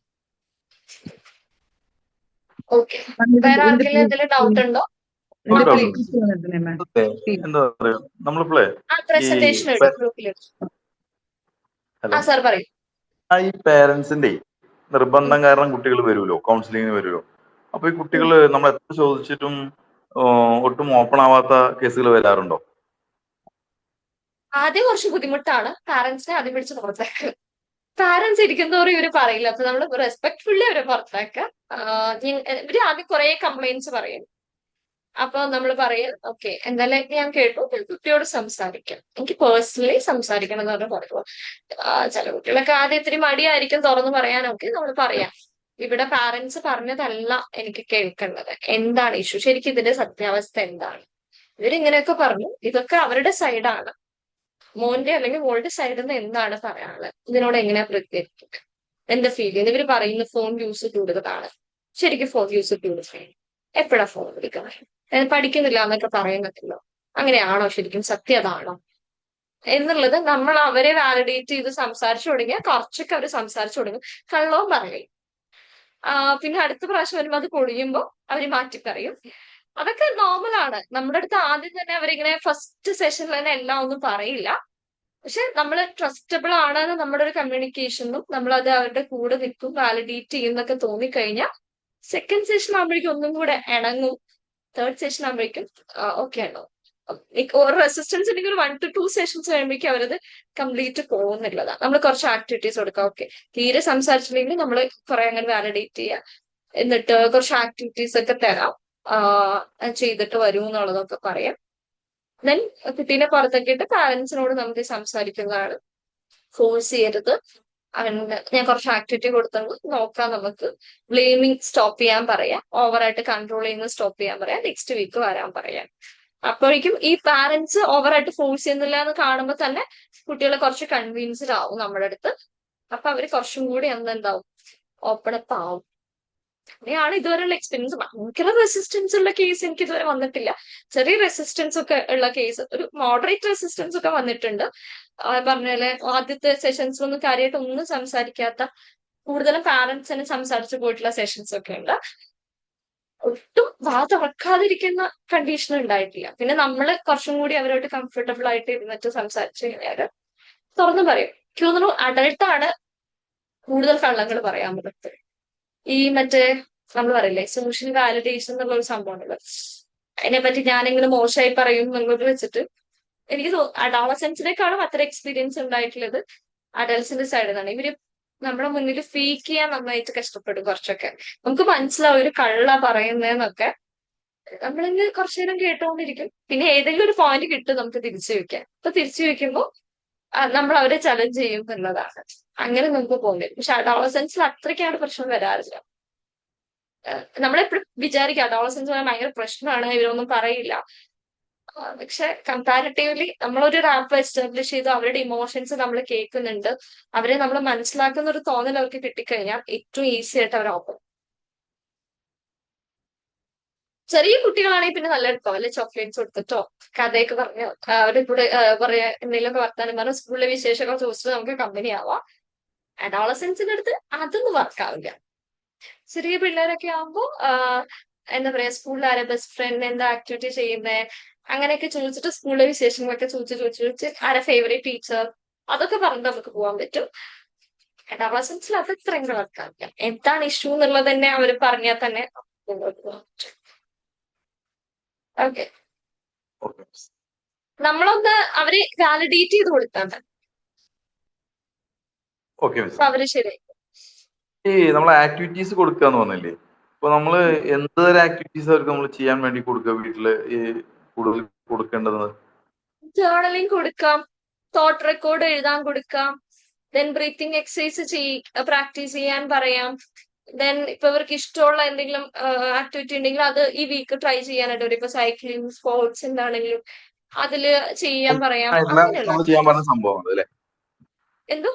ഓക്കെ. വേറെ ആർക്കെങ്കിലും എന്തെങ്കിലും ഡൗട്ട് ഉണ്ടോ? എന്താ പറയാ നമ്മളിപ്പോഴേ പ്രസന്റേഷൻ എടുക്കും ഗ്രൂപ്പിൽ. സാർ പറയൂ. ഈ പേരൻസിന്റെ നിർബന്ധം കാരണം കുട്ടികൾ വരുമല്ലോ, കൗൺസിലിങ്ങിന് വരുമല്ലോ. അപ്പൊ ഈ കുട്ടികൾ നമ്മൾ എത്ര ചോദിച്ചിട്ടും ഒട്ടും ഓപ്പൺ ആവാത്ത കേസുകൾ വരാറുണ്ടോ? ആദ്യം കുറച്ച് ബുദ്ധിമുട്ടാണ്. പാരന്റ്സിനെ ആദ്യം പിടിച്ച് പുറത്താക്കുക. പാരന്റ്സ് ഇരിക്കുന്നതോറും ഇവര് പറയില്ല. അപ്പൊ നമ്മൾ റെസ്പെക്ട്ഫുള്ളി അവരെ പുറത്താക്കുക. ഇവര് ആദ്യം കുറെ കംപ്ലൈന്റ്സ് പറയും. അപ്പൊ നമ്മൾ പറയും, ഓക്കെ എന്തായാലും ഞാൻ കേട്ടു, കുട്ടിയോട് സംസാരിക്കാം, എനിക്ക് പേഴ്സണലി സംസാരിക്കണം എന്ന് പറഞ്ഞ് പറയുക. ചില കുട്ടികളൊക്കെ ആദ്യം ഇത്തിരി മടിയായിരിക്കും തുറന്നു പറയാനൊക്കെ. നമ്മൾ പറയാം, ഇവിടെ പാരന്റ്സ് പറഞ്ഞതല്ല എനിക്ക് കേൾക്കേണ്ടത്, എന്താണ് ഇഷ്യൂ, ശരിക്കും ഇതിന്റെ സത്യാവസ്ഥ എന്താണ്. ഇവരിങ്ങനെയൊക്കെ പറഞ്ഞു, ഇതൊക്കെ അവരുടെ സൈഡാണ്. മോന്റെ അല്ലെങ്കിൽ മോളുടെ സൈഡിൽ നിന്ന് എന്താണ് പറയാനുള്ളത്, ഇതിനോട് എങ്ങനെയാ പ്രതികരിക്കുക, എന്താ ഫീൽ ചെയ്യുന്നത്. ഇവര് പറയുന്ന ഫോൺ യൂസ് കൂടുതലാണ്. ശരിക്കും ഫോൺ യൂസ് കൂടുതലാണ്. എപ്പോഴാ ഫോൺ എടുക്കുന്നത്, പഠിക്കുന്നില്ല എന്നൊക്കെ പറയുന്നല്ലോ, അങ്ങനെയാണോ, ശരിക്കും സത്യം അതാണോ എന്നുള്ളത് നമ്മൾ അവരെ വാലിഡേറ്റ് ചെയ്ത് സംസാരിച്ചു തുടങ്ങിയാൽ കുറച്ചൊക്കെ അവർ സംസാരിച്ചു തുടങ്ങും. കള്ളവും പറയും. പിന്നെ അടുത്ത പ്രാവശ്യം വരുമ്പോൾ അത് പൊളിയുമ്പോൾ അവര് മാറ്റി പറയും. അതൊക്കെ നോർമലാണ്. നമ്മുടെ അടുത്ത് ആദ്യം തന്നെ അവരിങ്ങനെ ഫസ്റ്റ് സെഷനിൽ തന്നെ എല്ലാം ഒന്നും പറയില്ല. പക്ഷെ നമ്മൾ ട്രസ്റ്റബിൾ ആണെന്ന് നമ്മുടെ ഒരു കമ്മ്യൂണിക്കേഷനും നമ്മളത് അവരുടെ കൂടെ നിൽക്കും, വാലിഡേറ്റ് ചെയ്യുന്നൊക്കെ തോന്നിക്കഴിഞ്ഞാൽ സെക്കൻഡ് സെഷൻ ആകുമ്പോഴേക്കും ഒന്നും കൂടെ ഇണങ്ങും. തേർഡ് സെഷൻ ആകുമ്പോഴേക്കും ഓക്കെ ആണോ. ഒരു റെസിസ്റ്റൻസ് ഉണ്ടെങ്കിൽ ഒരു 1 to 2 സെഷൻസ് കഴിയുമ്പോഴേക്കും അവരത് കംപ്ലീറ്റ് പോകുന്നുള്ളതാണ്. നമ്മൾ കുറച്ച് ആക്ടിവിറ്റീസ് കൊടുക്കാം. ഓക്കെ, തീരെ സംസാരിച്ചില്ലെങ്കിൽ നമ്മൾ കുറെ അങ്ങനെ വാലിഡേറ്റ് ചെയ്യുക, എന്നിട്ട് കുറച്ച് ആക്ടിവിറ്റീസ് ഒക്കെ തരാം, ചെയ്തിട്ട് വരൂ എന്നുള്ളതൊക്കെ പറയാം. ദെൻ കുട്ടീനെ പുറത്തേക്കിട്ട് പാരന്റ്സിനോട് നമുക്ക് സംസാരിക്കുന്നതാണ്. ഫോഴ്സ് ചെയ്യരുത്. ഞാൻ കുറച്ച് ആക്ടിവിറ്റി കൊടുത്തത് നോക്കാം, നമുക്ക് ബ്ലെയിമിങ് സ്റ്റോപ്പ് ചെയ്യാൻ പറയാം, ഓവറായിട്ട് കൺട്രോൾ ചെയ്യുന്നത് സ്റ്റോപ്പ് ചെയ്യാൻ പറയാം, നെക്സ്റ്റ് വീക്ക് വരാൻ പറയാം. അപ്പോഴേക്കും ഈ പാരന്റ്സ് ഓവറായിട്ട് ഫോഴ്സ് ചെയ്യുന്നില്ല എന്ന് കാണുമ്പോൾ തന്നെ കുട്ടികളെ കുറച്ച് കൺവിൻസ്ഡ് ആവും നമ്മുടെ അടുത്ത്. അപ്പൊ അവര് കുറച്ചും കൂടി എന്താവും, ഓപ്പൺ അപ്പ് ആവും. അങ്ങനെയാണ് ഇതുവരെയുള്ള എക്സ്പീരിയൻസ്. ഭയങ്കര റെസിസ്റ്റൻസ് ഉള്ള കേസ് എനിക്ക് ഇതുവരെ വന്നിട്ടില്ല. ചെറിയ റെസിസ്റ്റൻസ് ഒക്കെ ഉള്ള കേസ്, ഒരു മോഡറേറ്റ് റെസിസ്റ്റൻസ് ഒക്കെ വന്നിട്ടുണ്ട്. പറഞ്ഞ പോലെ ആദ്യത്തെ സെഷൻസിലൊന്നും കാര്യമായിട്ട് ഒന്നും സംസാരിക്കാത്ത, കൂടുതലും പാരന്റ്സിന് സംസാരിച്ചു പോയിട്ടുള്ള സെഷൻസ് ഒക്കെ ഉണ്ട്. ഒട്ടും വാ തുറക്കാതിരിക്കുന്ന കണ്ടീഷൻ ഉണ്ടായിട്ടില്ല. പിന്നെ നമ്മള് കുറച്ചും കൂടി അവരോട് കംഫർട്ടബിൾ ആയിട്ട് ഇരുന്നിട്ട് സംസാരിച്ചു കഴിഞ്ഞാല് തുറന്നു പറയും. എനിക്ക് തോന്നുന്നു അഡൾട്ടാണ് കൂടുതൽ കള്ളങ്ങൾ പറയാൻ പറ്റുന്നത്. ഈ മറ്റേ നമ്മൾ പറയില്ലേ സോഷ്യൽ വാലിഡേഷൻ എന്നുള്ള ഒരു സംഭവം ഉണ്ടല്ലോ, അതിനെപ്പറ്റി ഞാനെങ്കിലും മോശമായി പറയും എന്നുള്ളത് വെച്ചിട്ട് എനിക്ക് അഡോളസെൻസിനേക്കാളും അത്ര എക്സ്പീരിയൻസ് ഉണ്ടായിട്ടുള്ളത് അഡൽസിന്റെ സൈഡിൽ നിന്നാണ്. ഇവര് നമ്മുടെ മുന്നിൽ ഫേക്ക് ചെയ്യാൻ നന്നായിട്ട് കഷ്ടപ്പെടും. കുറച്ചൊക്കെ നമുക്ക് മനസ്സിലാവും ഒരു കള്ള പറയുന്നതെന്നൊക്കെ. നമ്മളിങ്ങനെ കുറച്ചു നേരം കേട്ടോണ്ടിരിക്കും. പിന്നെ ഏതെങ്കിലും ഒരു പോയിന്റ് കിട്ടും നമുക്ക് തിരിച്ചു വെക്കാൻ. അപ്പൊ തിരിച്ചു വെക്കുമ്പോൾ നമ്മൾ അവരെ ചലഞ്ച് ചെയ്യും എന്നുള്ളതാണ്. അങ്ങനെ നമുക്ക് പോകുന്നത്. പക്ഷെ അഡോളസെൻസിൽ അത്രയ്ക്കാണ് പ്രശ്നം വരാറില്ല. നമ്മളെപ്പോഴും വിചാരിക്കുക അഡോളസെൻസ് ഭയങ്കര പ്രശ്നമാണ്, ഇവരൊന്നും പറയില്ല. പക്ഷെ കമ്പാരിറ്റീവ്ലി നമ്മളൊരു റാപ്പ് എസ്റ്റാബ്ലിഷ് ചെയ്തു, അവരുടെ ഇമോഷൻസ് നമ്മൾ കേൾക്കുന്നുണ്ട്, അവരെ നമ്മൾ മനസ്സിലാക്കുന്ന ഒരു തോന്നൽ അവർക്ക് കിട്ടിക്കഴിഞ്ഞാൽ ഏറ്റവും ഈസി ആയിട്ട് അവർ ഓപ്പൺ. ചെറിയ കുട്ടികളാണെങ്കിൽ പിന്നെ നല്ല എടുത്തോ, അല്ലെ ചോക്ലേറ്റ്സ് കൊടുത്തിട്ടോ കഥയൊക്കെ പറഞ്ഞോ, അവരുടെ കൂടെ പറയാ എന്തെങ്കിലുമൊക്കെ വർത്താനം പറഞ്ഞോ, സ്കൂളിലെ വിശേഷമൊക്കെ ചോദിച്ചിട്ട് നമുക്ക് കമ്പനി ആവാം. അഡോളസെൻസിന്റെ അടുത്ത് അതൊന്നും വർക്കാവില്ല. ചെറിയ പിള്ളേരൊക്കെ ആകുമ്പോ എന്താ പറയാ, സ്കൂളിൽ ആരെ ബെസ്റ്റ് ഫ്രണ്ട്, എന്താ ആക്ടിവിറ്റി ചെയ്യുന്നത്, അങ്ങനെയൊക്കെ ചോദിച്ചിട്ട് സ്കൂളിലെ വിശേഷങ്ങളൊക്കെ ചോദിച്ച് ആരെ ഫേവറേറ്റ് ടീച്ചർ, അതൊക്കെ പറഞ്ഞിട്ട് നമുക്ക് പോകാൻ പറ്റും. അഡോളസെൻസിൽ അത് ഇത്രയും വർക്കാവില്ല. എന്താണ് ഇഷ്യൂ എന്നുള്ളത് തന്നെ അവർ പറഞ്ഞാൽ തന്നെ മുന്നോട്ട് പോകാൻ പറ്റും. Okay, okay miss. നമ്മളൊന്ന് അവരെ വാലിഡേറ്റ് ചെയ്ത് കൊടുത്താൽ ഓക്കെ മിസ്. അവര് ശരിയായി. ഈ നമ്മൾ ആക്ടിവിറ്റീസ് കൊടുക്കാന്ന് പറഞ്ഞില്ലേ, അപ്പൊ നമ്മള് എന്ത് തരം ആക്ടിവിറ്റീസ് അവർക്ക് നമ്മൾ ചെയ്യാൻ വേണ്ടി കൊടുക്കുക വീട്ടില് ഈ കൂടുതൽ കൊടുക്കേണ്ടത്? ജേർണലിംഗ് കൊടുക്കാം, തോട്ട് റെക്കോർഡ് എഴുതാൻ കൊടുക്കാം, ദെൻ ബ്രീത്തിങ് എക്സസൈസ് പ്രാക്ടീസ് ചെയ്യാൻ പറയാം. ദെൻ ഇപ്പൊ ഇവർക്ക് ഇഷ്ടമുള്ള എന്തെങ്കിലും ആക്ടിവിറ്റി ഉണ്ടെങ്കിൽ അത് ഈ വീക്ക് ട്രൈ ചെയ്യാനായിട്ട് വരും. ഇപ്പൊ സൈക്ലിംഗ്, സ്പോർട്സ് എന്താണെങ്കിലും അതില് ചെയ്യാൻ പറയാം. അങ്ങനെയുള്ള നമ്മൾ ചെയ്യാൻ പറഞ്ഞ സംഭവങ്ങൾ അല്ലെ, എന്തോ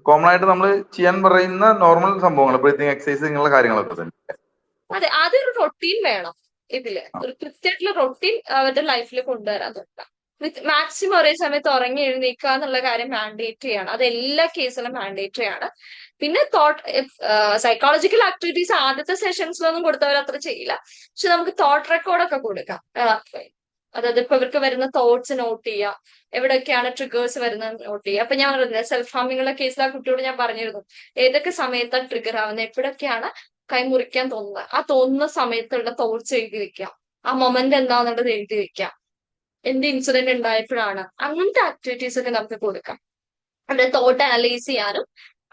കോമൺ ആയിട്ട് നമ്മൾ ചെയ്യാൻ പറയുന്ന നോർമൽ സംഭവങ്ങൾ, ബ്രീത്തിങ് എക്സസൈസ് ഇങ്ങനെയുള്ള കാര്യങ്ങളൊക്കെ തന്നെ. അതെ, ആദ്യം ഒരു റൊട്ടീൻ വേണം. ഇതില് ഒരു കൃത്യമായിട്ടുള്ള റൊട്ടീൻ അവരുടെ ലൈഫിൽ കൊണ്ടുവരാൻ നോക്കാം. മാക്സിമം ഒരേ സമയത്ത് ഉറങ്ങി എഴുന്നേക്കുക എന്നുള്ള കാര്യം മാൻഡേറ്ററി ആണ്. അത് എല്ലാ കേസിലും മാൻഡേറ്ററി ആണ്. പിന്നെ സൈക്കോളജിക്കൽ ആക്ടിവിറ്റീസ് ആദ്യത്തെ സെഷൻസിലൊന്നും കൊടുത്തവർ അത്ര ചെയ്യില്ല. പക്ഷെ നമുക്ക് തോട്ട് റെക്കോർഡൊക്കെ കൊടുക്കാം. അതായത് ഇപ്പൊ ഇവർക്ക് വരുന്ന തോട്ട്സ് നോട്ട് ചെയ്യുക, എവിടെയൊക്കെയാണ് ട്രിഗേഴ്സ് വരുന്നത് നോട്ട് ചെയ്യുക. അപ്പൊ ഞാൻ പറഞ്ഞത് സെൽഫ് ഹാർമിങ്ങുള്ള കേസിൽ ആ കുട്ടിയോട് ഞാൻ പറഞ്ഞിരുന്നു ഏതൊക്കെ സമയത്താണ് ട്രിഗർ ആവുന്നത്, എവിടെയൊക്കെയാണ് കൈമുറിക്കാൻ തോന്നുന്നത്, ആ തോന്നുന്ന സമയത്തുള്ള തോട്ട്സ് എഴുതി വെക്കുക, ആ മൊമെന്റ് എന്താണെന്നുള്ളത് എഴുതി വെക്കുക, എന്ത് ഇൻസിഡന്റ് ഉണ്ടായപ്പോഴാണ്, അങ്ങനത്തെ ആക്ടിവിറ്റീസ് ഒക്കെ നമുക്ക് കൊടുക്കാം. അതിന്റെ തോട്ട് അനലൈസ് ചെയ്യാനും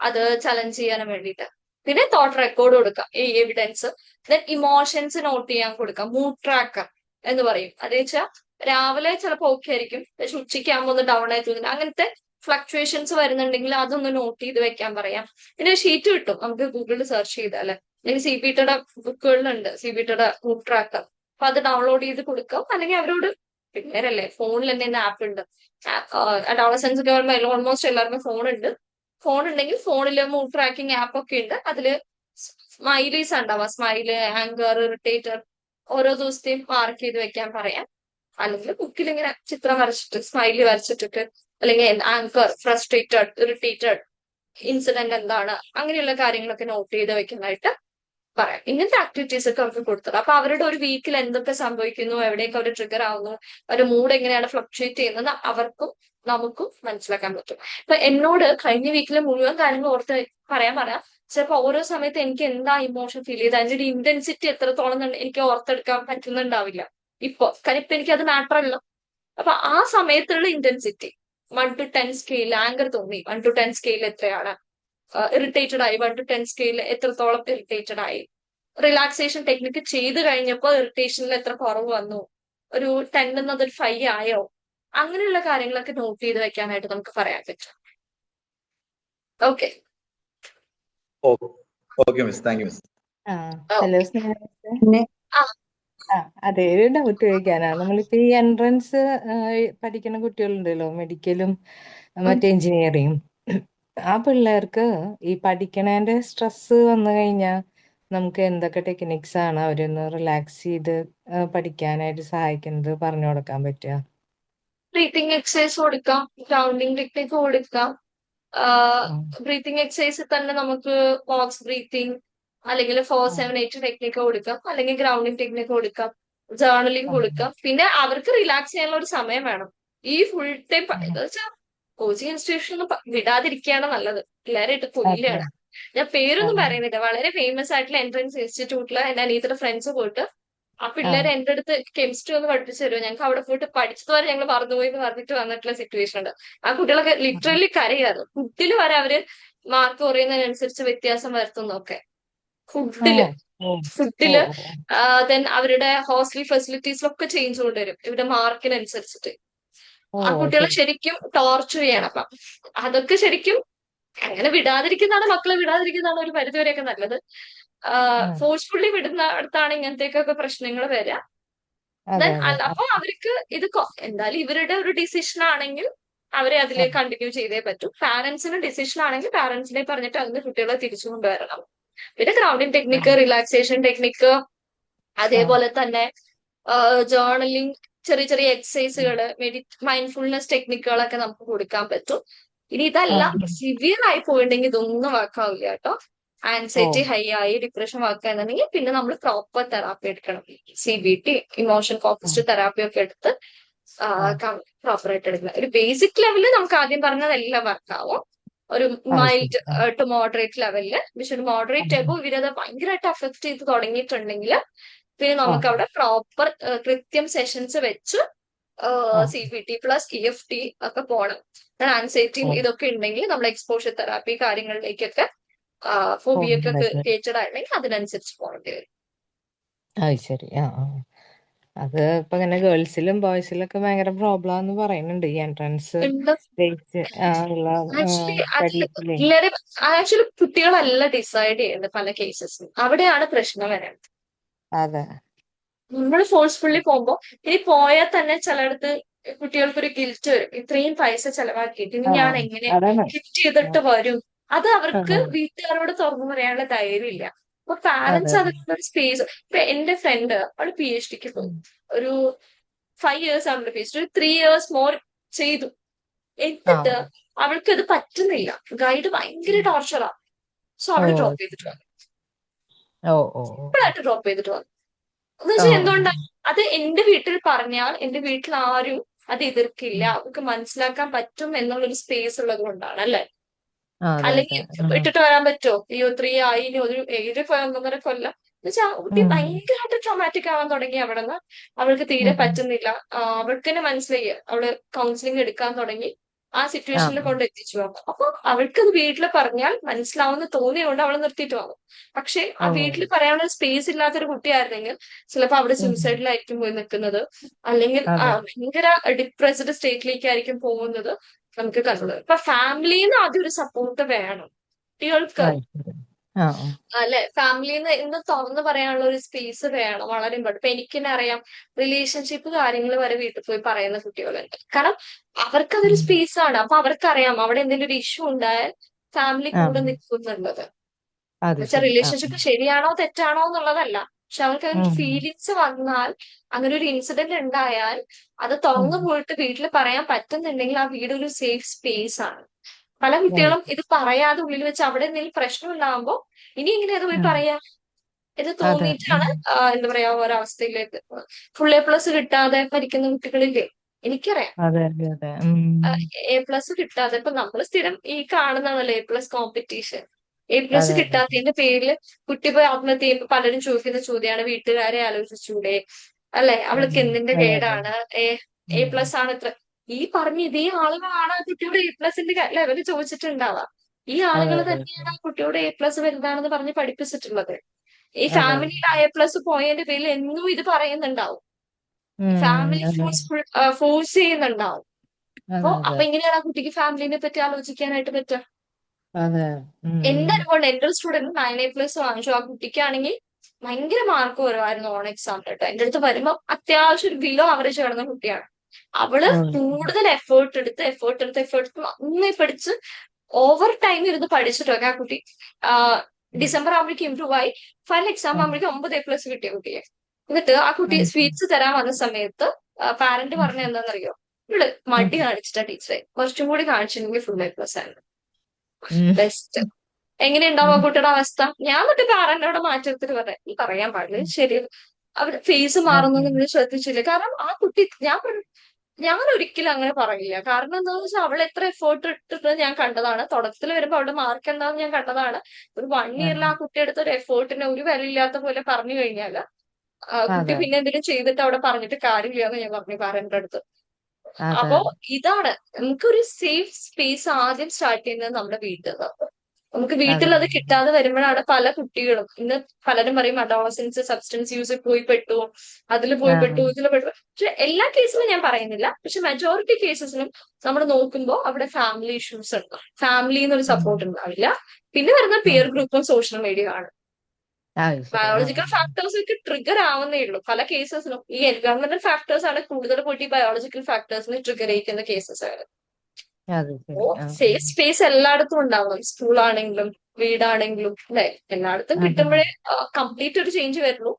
അത് ചലഞ്ച് ചെയ്യാനും വേണ്ടിയിട്ട്. പിന്നെ തോട്ട് റെക്കോർഡ് കൊടുക്കാം, ഈ എവിഡൻസ്. ദെൻ ഇമോഷൻസ് നോട്ട് ചെയ്യാൻ കൊടുക്കാം, മൂഡ് ട്രാക്കർ എന്ന് പറയും. അത് വെച്ചാൽ രാവിലെ ചിലപ്പോൾ ഓക്കെ ആയിരിക്കും, പക്ഷെ ഉച്ചയ്ക്ക് ആകുമ്പോൾ ഒന്ന് ഡൗൺ ആയി തോന്നുന്നു. അങ്ങനത്തെ ഫ്ലക്ച്വേഷൻസ് വരുന്നുണ്ടെങ്കിൽ അതൊന്ന് നോട്ട് ചെയ്ത് വെക്കാൻ പറയാം. പിന്നെ ഷീറ്റ് കിട്ടും നമുക്ക് ഗൂഗിളിൽ സെർച്ച് ചെയ്താൽ, അല്ലെങ്കിൽ CBTയുടെ ബുക്കുകളിലുണ്ട് CBTയുടെ മൂഡ് ട്രാക്കർ. അപ്പൊ അത് ഡൗൺലോഡ് ചെയ്ത് കൊടുക്കാം. അല്ലെങ്കിൽ അവരോട് പിള്ളേരല്ലേ, ഫോണിൽ തന്നെ ആപ്പ് ഉണ്ട്. അഡോളസെൻസ് ഗവൺമെന്റ് ഓൾമോസ്റ്റ് എല്ലാവർക്കും ഫോൺ ഉണ്ട്. ഫോൺ ഉണ്ടെങ്കിൽ ഫോണിൽ മൂഡ് ട്രാക്കിംഗ് ആപ്പ് ഒക്കെ ഉണ്ട്. അതില് സ്മൈലീസ് ഉണ്ടാവാം, സ്മൈല്, ആങ്കർ, ഇറിറ്റേറ്റർ, ഓരോ ദിവസത്തെയും മാർക്ക് ചെയ്ത് വെക്കാൻ പറയാം. അല്ലെങ്കിൽ ബുക്കിൽ ഇങ്ങനെ ചിത്രം വരച്ചിട്ട് സ്മൈലി വരച്ചിട്ടിട്ട്, അല്ലെങ്കിൽ ആങ്കർ, ഫ്രസ്ട്രേറ്റഡ്, ഇറിറ്റേറ്റഡ്, ഇൻസിഡന്റ് എന്താണ്, അങ്ങനെയുള്ള കാര്യങ്ങളൊക്കെ നോട്ട് ചെയ്ത് വെക്കുന്നതായിട്ട് പറയാം. ഇങ്ങനത്തെ ആക്ടിവിറ്റീസ് ഒക്കെ അവർക്ക് കൊടുത്തത്. അപ്പൊ അവരുടെ ഒരു വീക്കിൽ എന്തൊക്കെ സംഭവിക്കുന്നു, എവിടെയൊക്കെ അവർ ട്രിഗർ ആവുന്നു, അവരുടെ മൂഡ് എങ്ങനെയാണ് ഫ്ലക്ച്വേറ്റ് ചെയ്യുന്നത്, അവർക്കും നമുക്കും മനസ്സിലാക്കാൻ പറ്റും. ഇപ്പൊ എന്നോട് കഴിഞ്ഞ വീക്കിലെ മുഴുവൻ കാര്യങ്ങൾ ഓർത്ത് പറയാൻ ചിലപ്പോ ഓരോ സമയത്ത് എനിക്ക് എന്താ ഇമോഷൻ ഫീൽ ചെയ്ത് അതിന്റെ ഒരു ഇന്റൻസിറ്റി എത്രത്തോളം എനിക്ക് ഓർത്തെടുക്കാൻ പറ്റുന്നുണ്ടാവില്ല ഇപ്പൊ. കാരണം ഇപ്പൊ എനിക്ക് അത് മാറ്റർ അല്ല. അപ്പൊ ആ സമയത്തുള്ള ഇന്റൻസിറ്റി 1 to 10 സ്കെയിൽ ആങ്കർ തോന്നി, 1 to 10 സ്കെയിൽ എത്രയാണ്, ഇറിറ്റേറ്റഡ് ആയി 1 to 10 സ്കെയിൽ എത്രത്തോളം ഇറിറ്റേറ്റഡ് ആയി, റിലാക്സേഷൻ ടെക്നിക്ക് ചെയ്ത് കഴിഞ്ഞപ്പോൾ ഇറിറ്റേഷനിൽ എത്ര കുറവ് വന്നു, ഒരു 10 എന്നതൊരു 5 ആയോ, അങ്ങനെയുള്ള കാര്യങ്ങളൊക്കെ നോട്ട് ചെയ്ത് വെക്കാനായിട്ട് നമുക്ക് പറയാൻ പറ്റും. Okay, okay miss, thank you miss. Hello പിന്നെ ആ ആ അതെ, ഒരു ഡൗട്ട് ചോദിക്കാനാണ്. നമ്മളിപ്പോ ഈ എൻട്രൻസ് പഠിക്കുന്ന കുട്ടികളുണ്ടല്ലോ, മെഡിക്കലും മറ്റേ എഞ്ചിനീയറിംഗും. ആ പിള്ളേർക്ക് ഈ പഠിക്കണേന്റെ സ്ട്രെസ് വന്നു കഴിഞ്ഞാൽ നമുക്ക് എന്തൊക്കെ ടെക്നിക്സ് ആണ് അവരൊന്ന് റിലാക്സ് ചെയ്ത് പഠിക്കാനായിട്ട് സഹായിക്കുന്നത് പറഞ്ഞു കൊടുക്കാൻ പറ്റുക? ബ്രീത്തിങ് എക്സസൈസ് കൊടുക്കാം, ഗ്രൗണ്ടിങ് ടെക്നിക്ക് കൊടുക്കാം. ഉം. ബ്രീത്തിങ് എക്സസൈസിൽ തന്നെ നമുക്ക് ബോക്സ് ബ്രീത്തിങ് അല്ലെങ്കിൽ ആ, 4-7-8 ടെക്നിക്ക് കൊടുക്കാം, അല്ലെങ്കിൽ ഗ്രൗണ്ടിങ് ടെക്നിക്ക് കൊടുക്കാം, ജേർണലിംഗ് ആ, കൊടുക്കാം. പിന്നെ അവർക്ക് റിലാക്സ് ചെയ്യാനുള്ള ഒരു സമയം വേണം. ഈ ഫുൾ ടൈം ആ. എന്ന് വെച്ചാൽ കോച്ചിങ് ഇൻസ്റ്റിറ്റ്യൂഷനിൽ വിടാതിരിക്കുകയാണ് നല്ലത്. പിള്ളേരായിട്ട് അതെ. കൊല്ലുകയാണ്. ഞാൻ ആ, പേരൊന്നും പറയുന്നില്ല, വളരെ ഫേമസ് ആയിട്ടുള്ള എൻട്രൻസ് ഇൻസ്റ്റിറ്റ്യൂട്ടിൽ എന്റെ അനിയത്തിയുടെ ഫ്രണ്ട്സ് പോയിട്ട് ആ ആ, പിള്ളേരെ എന്റെ അടുത്ത് കെമിസ്ട്രി ഒന്ന് പഠിപ്പിച്ചു തരുമോ, ഞങ്ങൾക്ക് അവിടെ പോയിട്ട് പഠിച്ചതുവരെ ഞങ്ങൾ മറന്നുപോയി എന്ന് പറഞ്ഞിട്ട് വന്നിട്ടുള്ള സിറ്റുവേഷൻ ഉണ്ട്. ആ കുട്ടികളൊക്കെ ആ. ലിറ്ററലി കരയായിരുന്നു. ഫുഡിൽ വരെ അവര് മാർക്ക് കുറയുന്നതിനനുസരിച്ച് വ്യത്യാസം വരുത്തുന്നൊക്കെ. ഓ ഫുഡില് ഓ ഓ ഫുഡില് ഓ ദെൻ അവരുടെ ഹോസ്റ്റൽ ഫെസിലിറ്റീസിലൊക്കെ ചേഞ്ച് കൊണ്ടുവരും ഇവരുടെ മാർക്കിനനുസരിച്ചിട്ട്. ഓ ആ കുട്ടികളെ ശരി. ശരിക്കും ടോർച്ചർ ചെയ്യണം. അപ്പം അതൊക്കെ ശരിക്കും അങ്ങനെ വിടാതിരിക്കുന്നതാണ്, മക്കളെ വിടാതിരിക്കുന്നതാണ് ഒരു പരിധിവരെയൊക്കെ നല്ലത്. ആ, ഫോഴ്സ്ഫുള്ളി വിടുന്ന അടുത്താണ് ഇങ്ങനത്തേക്കൊക്കെ പ്രശ്നങ്ങൾ വരിക. അതെ ദെൻ അതെ. അപ്പൊ അവർക്ക് ഇത് എന്തായാലും ഇവരുടെ ഒരു ഡിസിഷൻ ആണെങ്കിൽ അവരെ ആ, അതിലേക്ക് കണ്ടിന്യൂ ചെയ്തേ പറ്റൂ. പാരന്റ്സിന് ഡിസിഷൻ ആണെങ്കിൽ പാരന്റ്സിനെ പറഞ്ഞിട്ട് അതിന് കുട്ടികളെ തിരിച്ചു കൊണ്ടുവരണം. പിന്നെ ഗ്രൗണ്ടിങ് ആ, ടെക്നിക്ക്, റിലാക്സേഷൻ ടെക്നിക്ക്, ആ, അതേപോലെ തന്നെ ജേർണലിംഗ്, ചെറിയ ചെറിയ ഉം, എക്സസൈസുകൾ, മൈൻഡ്ഫുൾനെസ് ടെക്നിക്കുകളൊക്കെ നമുക്ക് കൊടുക്കാൻ പറ്റും. ഇനി ആ, ഇതല്ല സിവിയർ ആയി പോയിട്ടുണ്ടെങ്കിൽ ഇതൊന്നും വർക്കാവില്ല കേട്ടോ. ഓ ആൻസൈറ്റി ഹൈ ആയി ഡിപ്രഷൻ വർക്കാണെന്നുണ്ടെങ്കിൽ പിന്നെ നമ്മൾ പ്രോപ്പർ തെറാപ്പി എടുക്കണം. CBT, ഇമോഷൻ ആ, ഫോക്കസ്ഡ് തെറാപ്പി ഒക്കെ എടുത്ത് ആ, പ്രോപ്പർ ആയിട്ട് എടുക്കണം. ഒരു ബേസിക് ലെവലിൽ നമുക്ക് ആദ്യം പറഞ്ഞതെല്ലാം വർക്കാവും. ഒരു അത് ശരി. മൈൽഡ് ആ, ടു മോഡറേറ്റ് ലെവലില്. പക്ഷെ ഒരു ആ, മോഡറേറ്റ് ആകുമ്പോൾ ഇവരത് ഭയങ്കരമായിട്ട് അഫക്ട് ചെയ്ത് തുടങ്ങിയിട്ടുണ്ടെങ്കിൽ പിന്നെ ആ, നമുക്ക് അവിടെ പ്രോപ്പർ കൃത്യം സെഷൻസ് വെച്ച് ആ, CBT പ്ലസ് EFT ഒക്കെ പോകണം. ആൻസൈറ്റിയും ഓ ഇതൊക്കെ ഉണ്ടെങ്കിൽ നമ്മൾ എക്സ്പോഷർ തെറാപ്പി കാര്യങ്ങളിലേക്കൊക്കെ പോകുന്നത് ഫോബിയൊക്കെ പറ്റും. റിലേറ്റഡ് ആയിട്ടുണ്ടെങ്കിൽ അതിനനുസരിച്ച് പോകേണ്ടി വരും. അത് ശരി. ആ ആ. അത് ഇപ്പൊ ഇങ്ങനെ ഗേൾസിലും ബോയ്സിലൊക്കെ ഭയങ്കര പ്രോബ്ലം എന്ന് പറയുന്നുണ്ട്, ഈ എൻട്രൻസ് ഉണ്ട് ബേസ് ഉള്ള ആക്ച്വലി അതിൽ പരീക്ഷയിലെ. പിള്ളേരെ ആക്ച്വലി കുട്ടികളല്ല ഡിസൈഡ് ചെയ്യുന്നത് പല കേസസിലും. അവിടെയാണ് പ്രശ്നം വരുന്നത്. അതെ. നമ്മൾ ഫോഴ്സ്ഫുള്ളി പോകുമ്പോൾ ഇനി പോയാൽ തന്നെ ചിലയിടത്ത് കുട്ടികൾക്കൊരു ഗിൽറ്റ് വരും. ഇത്രയും പൈസ ചെലവാക്കിയിട്ട് ഇനി ആ ഞാൻ എങ്ങനെ അതാണ്. ഗിഫ്റ്റ് ആ, ചെയ്തിട്ട് വരും. അത് ആ, അവർക്ക് വീട്ടുകാരോട് തുറന്നു പറയാനുള്ള ധൈര്യമില്ല. അപ്പൊ അതെ പാരന്റ്സ് അതെ. അതിനൊരു സ്പേസ്. ഇപ്പൊ എന്റെ ഫ്രണ്ട് അവള് PhDക്ക് പോയി, ഉം. ഒരു 5 years ആണ് PhD, ഒരു 3 years മോർ ചെയ്തു. ആ. എന്നിട്ട് അവൾക്ക് ഇത് പറ്റുന്നില്ല, ഗൈഡ് ഭയങ്കര ടോർച്ചറാ. സോ ഓ അവള് ഡ്രോപ്പ് ചെയ്തിട്ട് വന്നു. ഓ ഓ ഓ സിമ്പിളായിട്ട് ഡ്രോപ്പ് ചെയ്തിട്ട് വന്നു. എന്ന് ഓ വെച്ചാൽ എന്തുകൊണ്ടാണ് അത് എന്റെ വീട്ടിൽ പറഞ്ഞാൽ എന്റെ വീട്ടിൽ ആരും അത് എതിർക്കില്ല, അവർക്ക് മനസ്സിലാക്കാൻ പറ്റും എന്നുള്ളൊരു സ്പേസ് ഉള്ളത് കൊണ്ടാണ് അല്ലെ. ആ, അതെ അല്ലെങ്കിൽ അതെ. ഉം. ഇട്ടിട്ട് വരാൻ പറ്റുമോ? അയ്യോ 3 ആയി, ഇനി ഒരു 1.5 കൊല്ലം എന്ന് വെച്ചാൽ കുട്ടി ഉം. ഭയങ്കരമായിട്ട് ട്രോമാറ്റിക് ആവാൻ തുടങ്ങി. അവിടെ നിന്ന് അവൾക്ക് തീരെ ഉം. പറ്റുന്നില്ല. അവൾക്ക് തന്നെ മനസ്സിലായി. അവള് കൗൺസിലിംഗ് എടുക്കാൻ തുടങ്ങി. ആ ആ സിറ്റുവേഷനിൽ കൊണ്ട് എത്തിച്ചു. അപ്പൊ അവൾക്ക് അത് വീട്ടിൽ പറഞ്ഞാൽ മനസ്സിലാവുന്ന തോന്നിയുകൊണ്ട് അവള് നിർത്തിയിട്ട് വന്നു. പക്ഷെ ആ ഓ വീട്ടിൽ പറയാനുള്ള സ്പേസ് ഇല്ലാത്തൊരു കുട്ടിയായിരുന്നെങ്കിൽ ചിലപ്പോൾ അവിടെ ഉം. സൂയിസൈഡിലായിരിക്കും പോയി നിൽക്കുന്നത്, അല്ലെങ്കിൽ അതെ. ഭയങ്കര ഡിപ്രസ്ഡ് സ്റ്റേറ്റിലേക്കായിരിക്കും പോകുന്നത്. നമുക്ക് കണ്ടുള്ളത്. ഇപ്പൊ ഫാമിലിന്ന് ആദ്യം ഒരു സപ്പോർട്ട് വേണം കുട്ടികൾക്ക്. അത് ശരി. ആ ആ. അല്ലെ, ഫാമിലിന്ന് ഇന്ന് തുറന്നു പറയാനുള്ള ഒരു സ്പേസ് വേണം. വളരെ ഇമ്പോർട്ടന്റ്. ഇപ്പൊ എനിക്ക് തന്നെ അറിയാം, റിലേഷൻഷിപ്പ് കാര്യങ്ങൾ വരെ വീട്ടിൽ പോയി പറയുന്ന കുട്ടികളുണ്ട്. കാരണം അവർക്കതൊരു ഉം. സ്പേസ് ആണ്. അപ്പൊ അവർക്കറിയാം അവിടെ എന്തെങ്കിലും ഒരു ഇഷ്യൂ ഉണ്ടായാൽ ഫാമിലി ആ കൂടെ നിൽക്കുന്നുള്ളത്. അത് എന്നുവെച്ചാൽ ശരി. ആ റിലേഷൻഷിപ്പ് ശരിയാണോ തെറ്റാണോ എന്നുള്ളതല്ല, പക്ഷെ അവർക്ക് അങ്ങനെ ഉം. ഫീലിങ്സ് വന്നാൽ, അങ്ങനെ ഒരു ഇൻസിഡന്റ് ഉണ്ടായാൽ അത് ഉം. തുറന്നു പോയിട്ട് വീട്ടിൽ പറയാൻ പറ്റുന്നുണ്ടെങ്കിൽ ആ വീട് ഒരു സേഫ് സ്പേസ് ആണ്. പല അത് കുട്ടികളും ശരി. ഇത് പറയാതെ ഉള്ളിൽ വെച്ച് അവിടെ എന്തെങ്കിലും പ്രശ്നം ഉണ്ടാകുമ്പോൾ ഇനി എങ്ങനെ അത് പോയി ഉം. പറയാ, ഇത് അതെ. തോന്നിയിട്ടാണ് എന്താ പറയാ ഒരവസ്ഥയിലേക്ക്. ഫുൾ A+ കിട്ടാതെ പഠിക്കുന്ന കുട്ടികളില്ലേ, എനിക്കറിയാം. അതെ അതെ അതെ. ഉം. A+ കിട്ടാതെ ഇപ്പൊ നമ്മൾ സ്ഥിരം ഈ കാണുന്നതല്ലേ A+ കോമ്പറ്റീഷൻ. A+ അതെ അതെ. കിട്ടാത്തതിന്റെ പേരിൽ കുട്ടി പോയി ആത്മഹത്യ ചെയ്യുമ്പോൾ പലരും ചോദിക്കുന്ന ചോദ്യമാണ്, വീട്ടുകാരെ ആലോചിച്ചൂടെ, അല്ലെ, അവൾക്ക് ഉം. എന്തിന്റെ അതെ അതെ. കേടാണ്, A+ ആണ് ഇത്ര. ഈ പറഞ്ഞ ഇതേ ആളുകളാണ് ആ കുട്ടിയുടെ A+ന്റെ ലെവല് ചോദിച്ചിട്ടുണ്ടാവുക. ഈ അതെ ആളുകൾ അതെ. തന്നെയാണ് ആ കുട്ടിയുടെ A+ വലുതാണെന്ന് പറഞ്ഞ് പഠിപ്പിച്ചിട്ടുള്ളത്. ഈ അതെ അതെ. ഫാമിലിയിൽ A+ പോയതിന്റെ പേരിൽ എന്നും ഇത് പറയുന്നുണ്ടാവും. ഉം. ഫാമിലി അതെ ഫോഴ്സ് ചെയ്യുന്നുണ്ടാവും. അതെ അതെ. അപ്പൊ എങ്ങനെയാണ് ആ കുട്ടിക്ക് ഫാമിലിനെ പറ്റി ആലോചിക്കാനായിട്ട് പറ്റുക? അതെ. എന്റെ ഉം. അനുഭവം, എന്റെ ഒരു സ്റ്റുഡന്റ് 9A+ വാങ്ങിച്ചു. ആ കുട്ടിക്കാണെങ്കിൽ ഭയങ്കര മാർക്ക് കുറവായിരുന്നു ഓൺ എക്സാം കേട്ടോ. എന്റെ അടുത്ത് വരുമ്പോ അത്യാവശ്യം ഒരു ബിലോ ആവറേജ് കിടന്ന കുട്ടിയാണ്. അവള് കൂടുതൽ എഫേർട്ട് എടുത്ത് നന്നായി പഠിച്ച് ഓവർ ടൈം ഇരുന്ന് പഠിച്ചിട്ടൊക്കെ ആ കുട്ടി ഡിസംബർ ആകുമ്പോഴേക്കും ഇമ്പ്രൂവ് ആയി. ഫൈനൽ എക്സാം ആകുമ്പോഴേക്കും 9 A+ കിട്ടിയ കുട്ടിയെ. എന്നിട്ട് ആ കുട്ടി സ്വീറ്റ്സ് തരാൻ വന്ന സമയത്ത് പാരന്റ് പറഞ്ഞ എന്താണെന്നറിയോ, ഇവള് മടി കാണിച്ചിട്ടാ ടീച്ചറെ, കുറച്ചും കൂടി കാണിച്ചിട്ടുണ്ടെങ്കിൽ full A+ ആയിരുന്നു. ബെസ്റ്റ്. എങ്ങനെയുണ്ടാവും ആ കുട്ടിയുടെ അവസ്ഥ? ഞാൻ എന്നിട്ട് പാരന്റോടെ മാറ്റത്തിൽ പറയാം, ഈ പറയാൻ പാടില്ല, ശരി, അവര് ഫേസ് മാറുന്നത് നിങ്ങൾ ശ്രദ്ധിച്ചില്ല. കാരണം ആ കുട്ടി ഞാൻ ഒരിക്കലും അങ്ങനെ പറയില്ല. കാരണം എന്താണെന്ന് വെച്ചാൽ അവൾ എത്ര എഫേർട്ട് ഇട്ടിട്ട് ഞാൻ കണ്ടതാണ്. തുടക്കത്തിൽ വരുമ്പോൾ അവളുടെ മാർക്ക് എന്താണെന്ന് ഞാൻ കണ്ടതാണ്. ഒരു 1 ഇയറിൽ ആ കുട്ടി എടുത്ത ഒരു എഫേർട്ടിന് ഒരു വിലയില്ലാത്ത പോലെ പറഞ്ഞു കഴിഞ്ഞാൽ കുട്ടി പിന്നെ എന്തെങ്കിലും ചെയ്തിട്ട് അവിടെ പറഞ്ഞിട്ട് കാര്യമില്ല എന്ന് ഞാൻ പറഞ്ഞു പാരന്റിന്റെ അടുത്ത്. അപ്പോ ഇതാണ് നമുക്കൊരു സേഫ് സ്പേസ് ആദ്യം സ്റ്റാർട്ട് ചെയ്യുന്നത് നമ്മുടെ വീട്ടിൽ നിന്ന്. നമുക്ക് വീട്ടിൽ അത് കിട്ടാതെ വരുമ്പോഴാണ് പല കുട്ടികളും ഇന്ന് പലരും പറയും അഡോളസൻസ് സബ്സ്റ്റൻസ് യൂസിൽ പോയി പെട്ടു, ഇതിൽ പെട്ടു. പക്ഷെ എല്ലാ കേസിലും ഞാൻ പറയുന്നില്ല, പക്ഷെ മെജോറിറ്റി കേസസിലും നമ്മൾ നോക്കുമ്പോൾ അവിടെ ഫാമിലി ഇഷ്യൂസ് ഉണ്ട്. ഫാമിലിയിൽ നിന്ന് ഒരു സപ്പോർട്ട് ഉണ്ടാവില്ല. പിന്നെ വരുന്ന പിയർ ഗ്രൂപ്പും സോഷ്യൽ മീഡിയ ആണ്. ബയോളജിക്കൽ ഫാക്ടേഴ്സ് ഒക്കെ ട്രിഗർ ആവുന്നേ ഉള്ളൂ. പല കേസസിലും ഈ എൻവയോൺമെന്റൽ ഫാക്ടേഴ്സ് ആണ് കൂടുതൽ പോയിട്ട് ഈ ബയോളജിക്കൽ ഫാക്ടേഴ്സിന് ട്രിഗർ ചെയ്യിക്കുന്ന കേസസ് ആണ്. സേഫ് സ്പേസ് എല്ലായിടത്തും ഉണ്ടാവണം. സ്കൂളാണെങ്കിലും വീടാണെങ്കിലും അല്ലെ, എല്ലായിടത്തും കിട്ടുമ്പോഴേ കംപ്ലീറ്റ് ഒരു ചേഞ്ച് വരുള്ളൂ.